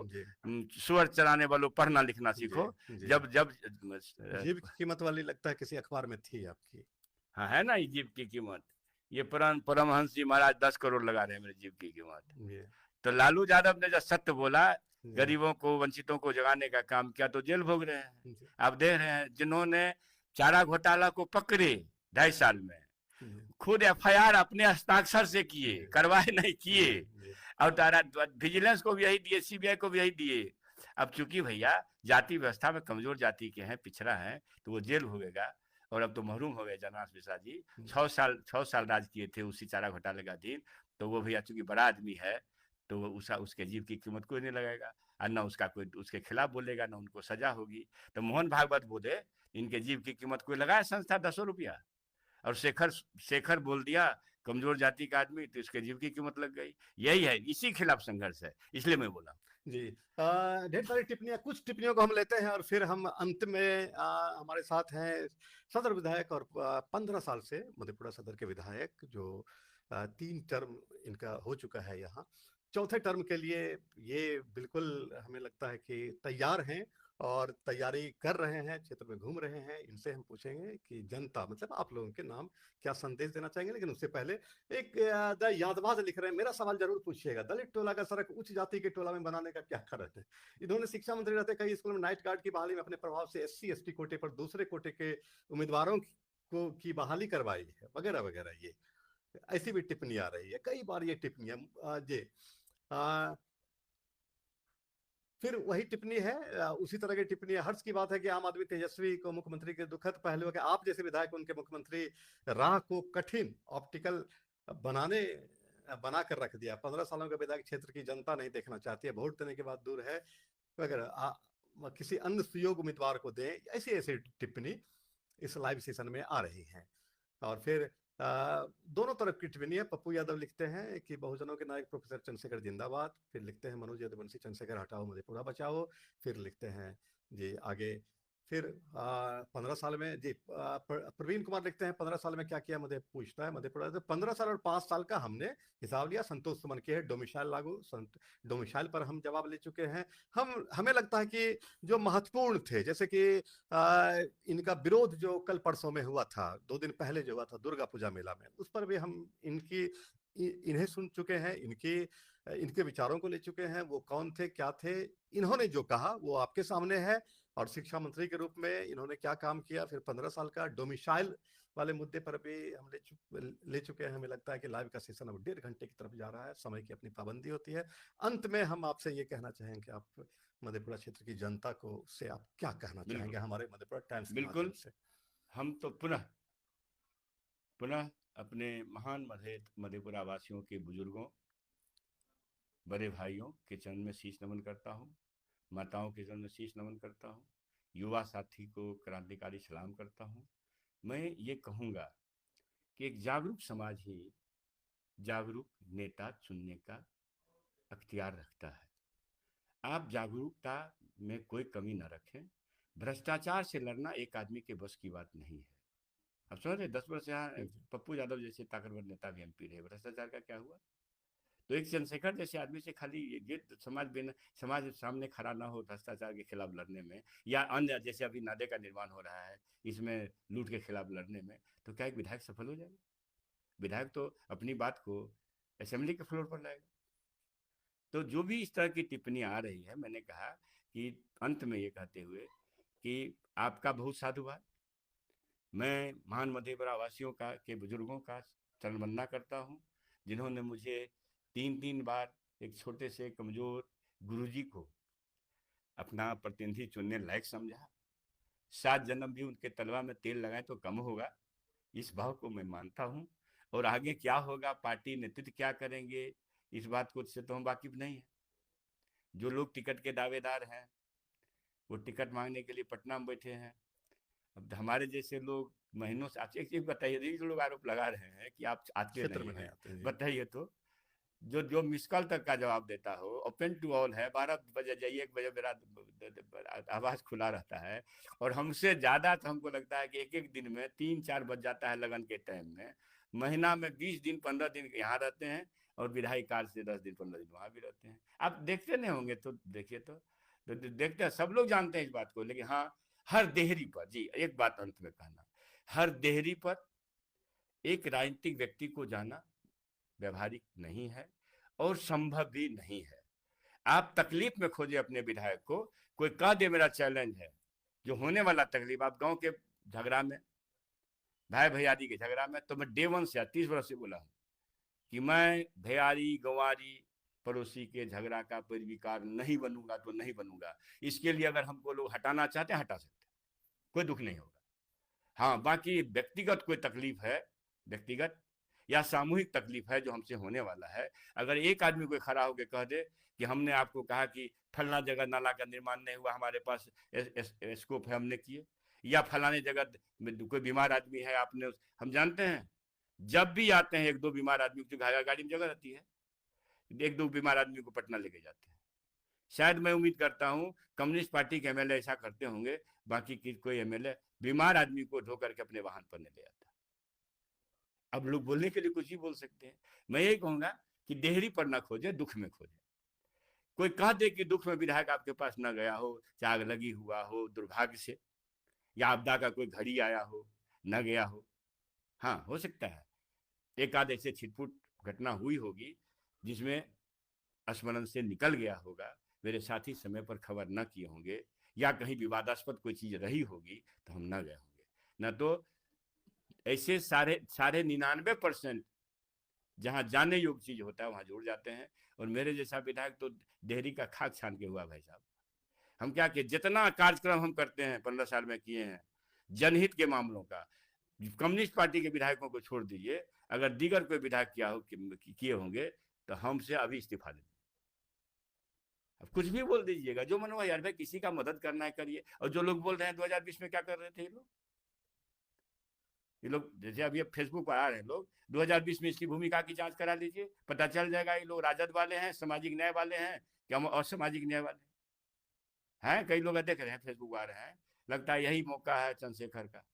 सुअर चराने वालों, पढ़ना लिखना सीखो। जब जीव की कीमत वाली लगता है किसी अखबार में थी आपकी। हाँ, है ना, जीव की कीमत। ये परमहंस जी महाराज 10 करोड़ लगा रहे हैं मेरे जीव की कीमत। तो लालू यादव ने जब सत्य बोला, गरीबों को, वंचितों को जगाने का काम किया, तो जेल भोग रहे हैं। आप देख रहे हैं, जिन्होंने चारा घोटाला को पकड़े 2.5 साल में, खुद FIR अपने हस्ताक्षर से किए, करवाए नहीं किए, और विजिलेंस को भी यही दिए, CBI को भी यही दिए। अब चूंकि भैया जाति व्यवस्था में कमजोर जाति के हैं, पिछड़ा है, तो वो जेल भोगेगा। और अब तो महरूम हो गए जनार्दन मिश्रा जी, 6 साल राज किए थे उसी चारा घोटाले का दिन, तो वो भैया चूंकि बड़ा आदमी है, तो उसके जीव की कीमत कोई नहीं लगाएगा, और न उसका कोई उसके खिलाफ बोलेगा, न उनको सजा होगी। तो मोहन भागवत बोले, इनके जीव की कीमत कोई लगाया संस्था 10 रुपया, और शेखर बोल दिया कमजोर जाति का आदमी, तो इसके जीव की कीमत लग गई। यही है, इसी खिलाफ संघर्ष है, इसलिए मैं बोला जी। ढेर सारी टिप्पणियां, कुछ टिप्पणियों को हम लेते हैं और फिर हम अंत में हमारे साथ हैं सदर विधायक और 15 साल से मधेपुरा सदर के विधायक, जो 3 टर्म इनका हो चुका है यहाँ, चौथे टर्म के लिए ये बिल्कुल हमें लगता है कि तैयार हैं और तैयारी कर रहे हैं, क्षेत्र में घूम रहे हैं। इनसे हम पूछेंगे कि जनता, मतलब आप लोगों के नाम क्या संदेश देना चाहेंगे। लेकिन उससे पहले एक यादवाद लिख रहे हैं, मेरा सवाल जरूर पूछिएगा, दलित टोला का सड़क उच्च जाति के टोला में बनाने का क्या कारण है। इन्होंने शिक्षा मंत्री रहते कई स्कूल में नाइट गार्ड की बहाली में अपने प्रभाव से SC ST कोटे पर दूसरे कोटे के उम्मीदवारों को की बहाली करवाई है, वगैरह वगैरह। ये ऐसी भी टिप्पणी आ रही है, कई बार ये टिप्पणियां जी। फिर वही टिप्पणी है, उसी तरह की टिप्पणी हर्ष की बात है कि आम आदमी तेजस्वी को मुख्यमंत्री के दुखद पहलू के आप जैसे विधायक उनके मुख्यमंत्री राह को कठिन ऑप्टिकल बना कर रख दिया। 15 सालों के विधायक क्षेत्र की जनता नहीं देखना चाहती है, वोट देने के बाद दूर है वगैरह, किसी अन्य सुयोग्य उम्मीदवार को दें। ऐसी ऐसी टिप्पणी इस लाइव सेशन में आ रही है। और फिर दोनों तरफ की टिप्पणी है। पप्पू यादव लिखते हैं कि बहुजनों के नायक प्रोफेसर चंद्रशेखर जिंदाबाद। फिर लिखते हैं मनोज यदुवंशी, चंद्रशेखर हटाओ मधेपुरा बचाओ। फिर लिखते हैं जी आगे, फिर 15 साल में जी प्रवीण कुमार लिखते हैं 15 साल में क्या किया मध्य पूछता है मधेपुरा। तो 15 साल और 5 साल का हमने हिसाब लिया। संतोष सुमन के है डोमिसाइल लागू, डोमिसाइल पर हम जवाब ले चुके हैं। हमें लगता है कि जो महत्वपूर्ण थे, जैसे कि इनका विरोध जो कल परसों में हुआ था, 2 दिन पहले जो हुआ था दुर्गा पूजा मेला में, उस पर भी हम इन्हें सुन चुके हैं, इनके विचारों को ले चुके हैं। वो कौन थे, क्या थे, इन्होंने जो कहा वो आपके सामने है। और शिक्षा मंत्री के रूप में इन्होंने क्या काम किया, फिर 15 साल का डोमिसाइल वाले मुद्दे पर भी हम ले चुके हैं। हमें लगता है कि लाइव का सेशन अब 1.5 घंटे की तरफ जा रहा है, समय की अपनी पाबंदी होती है। अंत में हम आपसे ये कहना चाहेंगे कि आप मधेपुरा क्षेत्र की जनता को से आप क्या कहना चाहेंगे हमारे मधेपुरा टाइम्स के माध्यम से। हम तो पुनः अपने महान मधेपुरा वासियों के बुजुर्गों बड़े भाइयों के चरण में शीश नमन करता हूँ, माताओं के चरण में शीश नमन करता हूँ, युवा साथी को क्रांतिकारी सलाम करता हूँ। मैं ये कहूँगा कि एक जागरूक समाज ही जागरूक नेता चुनने का अख्तियार रखता है। आप जागरूकता में कोई कमी न रखें। भ्रष्टाचार से लड़ना एक आदमी के बस की बात नहीं है। अब समझ रहे, 10 वर्ष यहाँ पप्पू यादव जैसे ताकतवर नेता भी एमपी रहे, भ्रष्टाचार का क्या हुआ? तो एक चंद्रशेखर जैसे आदमी से खाली ये समाज सामने खड़ा ना हो भ्रष्टाचार के खिलाफ लड़ने में, या अन्य जैसे अभी नाले का निर्माण हो रहा है इसमें लूट के खिलाफ लड़ने में, तो क्या एक विधायक सफल हो जाएगा? विधायक तो अपनी बात को असेंबली के फ्लोर पर लाएगा। तो जो भी इस तरह की टिप्पणी आ रही है, मैंने कहा कि अंत में ये कहते हुए कि आपका बहुत साधुवाद। मैं महान मधेपुरा वासियों का के बुजुर्गों का चरण वंदना करता हूँ, जिन्होंने मुझे 3 बार एक छोटे से कमजोर गुरुजी को अपना प्रतिनिधि चुनने लायक समझा। 7 जन्म भी उनके तलवा में तेल लगाए तो कम होगा, इस भाव को मैं मानता हूँ। और आगे क्या होगा, पार्टी नेतृत्व क्या करेंगे, इस बात को से तो हम वाकिफ नहीं है। जो लोग टिकट के दावेदार हैं वो टिकट मांगने के लिए पटना में बैठे हैं। अब हमारे जैसे लोग महीनों से, आप एक चीज बताइए, जो लोग आरोप लगा रहे हैं कि आप आते नहीं हैं, बताइए तो जो जो मिस कॉल तक का जवाब देता हो, ओपन टू ऑल है, 12 बजे जाइए, 1 बजे मेरा आवाज खुला रहता है। और हमसे ज्यादा तो हमको लगता है कि एक एक दिन में 3-4 बज जाता है लगन के टाइम में। महीना में 20 दिन 15 दिन यहाँ रहते हैं और विधायी कार्य से 10 दिन 15 दिन वहां भी रहते हैं। आप देखते नहीं होंगे तो देखिए, तो देखते हैं, सब लोग जानते हैं इस बात को। लेकिन हाँ, हर देहरी पर, जी एक बात अंत में कहना, हर देहरी पर एक राजनीतिक व्यक्ति को जाना व्यवहारिक नहीं है और संभव भी नहीं है। आप तकलीफ में खोजे अपने विधायक को, कोई कह दे मेरा चैलेंज है, जो होने वाला तकलीफ, आप गांव के झगड़ा में, भाई भैयारी के झगड़ा में, तो मैं डे 1 से 30 वर्ष से बोला हूं कि मैं भैयारी गंवारी पड़ोसी के झगड़ा का परिविकार नहीं बनूंगा तो नहीं बनूंगा। इसके लिए अगर हमको लोग हटाना चाहते हैं हटा सकते हैं, कोई दुख नहीं होगा। हाँ, बाकी व्यक्तिगत कोई तकलीफ है, व्यक्तिगत या सामूहिक तकलीफ है जो हमसे होने वाला है, अगर एक आदमी कोई खड़ा होकर कह दे कि हमने आपको कहा कि फलना जगह नाला का निर्माण नहीं हुआ, हमारे पास स्कोप है, हमने किए, या फलाने जगह कोई बीमार आदमी है, आपने, हम जानते हैं जब भी आते हैं 1-2 बीमार आदमी की गाड़ी में जगह रहती है, 1-2 बीमार आदमी को पटना लेके जाते हैं। शायद मैं उम्मीद करता हूं कम्युनिस्ट पार्टी के एमएलए ऐसा करते होंगे, बाकी की कोई एमएलए बीमार आदमी को ढो करके अपने वाहन पर नहीं ले आता। अब लोग बोलने के लिए कुछ ही बोल सकते हैं। मैं यही कहूंगा कि देहरी पर ना खोजे, दुख में खोजे। कोई कह दे कि दुख में विधायक आपके पास न गया हो, चाहे आग लगी हुआ हो दुर्भाग्य से, या आपदा का कोई घड़ी आया हो, न गया हो, हाँ हो सकता है एक आध ऐसे छिटपुट घटना हुई होगी जिसमें स्मरण से निकल गया होगा, मेरे साथी समय पर खबर न किए होंगे, या कहीं विवादास्पद कोई चीज रही होगी तो हम न गए होंगे। न तो ऐसे साढ़े 99% जहां जाने योग्य चीज होता है वहां जुड़ जाते हैं। और मेरे जैसा विधायक तो देहरी का खाक छान के हुआ भाई साहब। हम क्या कि जितना कार्यक्रम हम करते हैं 15 साल में किए हैं जनहित के मामलों का, कम्युनिस्ट पार्टी के विधायकों को छोड़ दीजिए, अगर दीगर कोई विधायक किए होंगे तो हमसे अभी इस्तीफा दे। अब कुछ भी बोल दीजिएगा, जो मन हुआ, यार भाई किसी का मदद करना है करिए। और जो लोग बोल रहे हैं 2020 में क्या कर रहे थे ये लोग जैसे अभी फेसबुक पर आ रहे हैं लोग, 2020 में इसकी भूमिका की जांच करा लीजिए, पता चल जाएगा ये लोग राजद वाले हैं, सामाजिक न्याय वाले हैं, क्या हम असामाजिक न्याय वाले हैं। कई लोग देख रहे हैं फेसबुक आ रहे हैं, लगता है यही मौका है चंद्रशेखर का,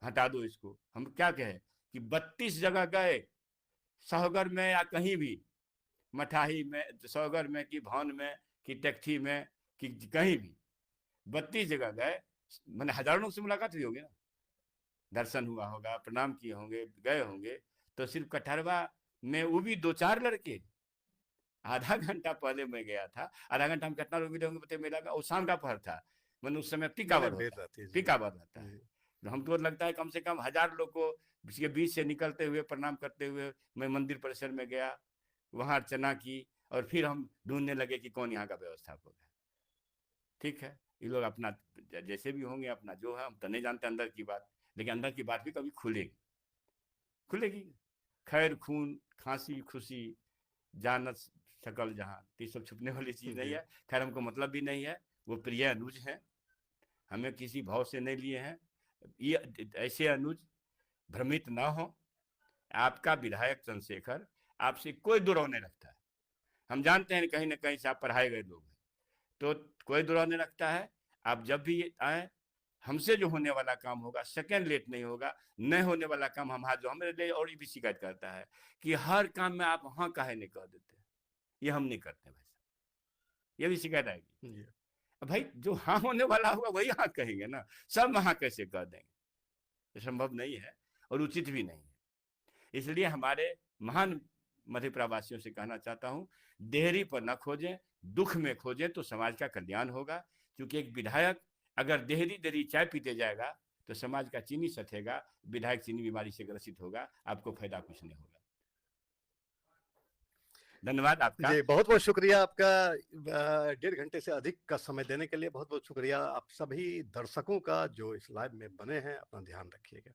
हटा दो इसको। हम क्या कहें कि 32 जगह गए, सौगर में या कहीं भी, मठाही में, सौगर में कि भवन में कि टैक्सी में कि कहीं भी, 32 जगह गए, मैंने हजारों लोग से मुलाकात हुई होगी ना, दर्शन हुआ होगा, प्रणाम किए होंगे, गए होंगे। तो सिर्फ कटहरवा में वो भी 2-4 लड़के, आधा घंटा पहले मैं गया था, आधा घंटा हम कितना लोग होंगे पता मेला का, वो शाम का पहर था, मैंने उस समय पिकावर रहता है। हमको लगता है कम से कम 1000 लोग को इसके बीच से निकलते हुए प्रणाम करते हुए मैं मंदिर परिसर में गया, वहां अर्चना की, और फिर हम ढूंढने लगे कि कौन यहाँ का व्यवस्थापक है। ठीक है, ये लोग अपना जैसे भी होंगे, अपना जो है, हम तो नहीं जानते अंदर की बात, लेकिन अंदर की बात भी कभी खुलेगी। खैर खून खांसी खुशी जानत शकल जहाँ, तो सब छुपने वाली चीज नहीं है। खैर हमको मतलब भी नहीं है, वो प्रिय अनुज हैं, हमें किसी भाव से नहीं लिए हैं। ये ऐसे अनुज भ्रमित ना हो, आपका विधायक चंद्रशेखर आपसे कोई दुराव नहीं रखता है। हम जानते हैं कहीं ना कहीं से आप पढ़ाए गए लोग हैं, तो कोई दुराव नहीं रखता है। आप जब भी आए, हमसे जो होने वाला काम होगा सेकंड लेट नहीं होगा, नहीं होने वाला काम हम हाथ जो हमें ले। और ये भी शिकायत करता है कि हर काम में आप हाँ काहे नहीं कह देते, ये हम नहीं करते भाई साहब, ये भी शिकायत आएगी। भाई जो हाँ होने वाला होगा वही हाँ कहेंगे ना, सब हाँ कैसे कह देंगे, ये संभव नहीं है और उचित भी नहीं है। इसलिए हमारे महान मधेपुरा वासियों से कहना चाहता हूं, देहरी पर न खोजें, दुख में खोजें तो समाज का कल्याण होगा। क्योंकि एक विधायक अगर देहरी देहरी चाय पीते जाएगा तो समाज का चीनी सथेगा, विधायक चीनी बीमारी से ग्रसित होगा, आपको फायदा कुछ नहीं होगा। धन्यवाद आपका जी, बहुत बहुत शुक्रिया आपका 1.5 घंटे से अधिक का समय देने के लिए। बहुत बहुत शुक्रिया आप सभी दर्शकों का जो इस लाइव में बने हैं। अपना ध्यान रखिएगा।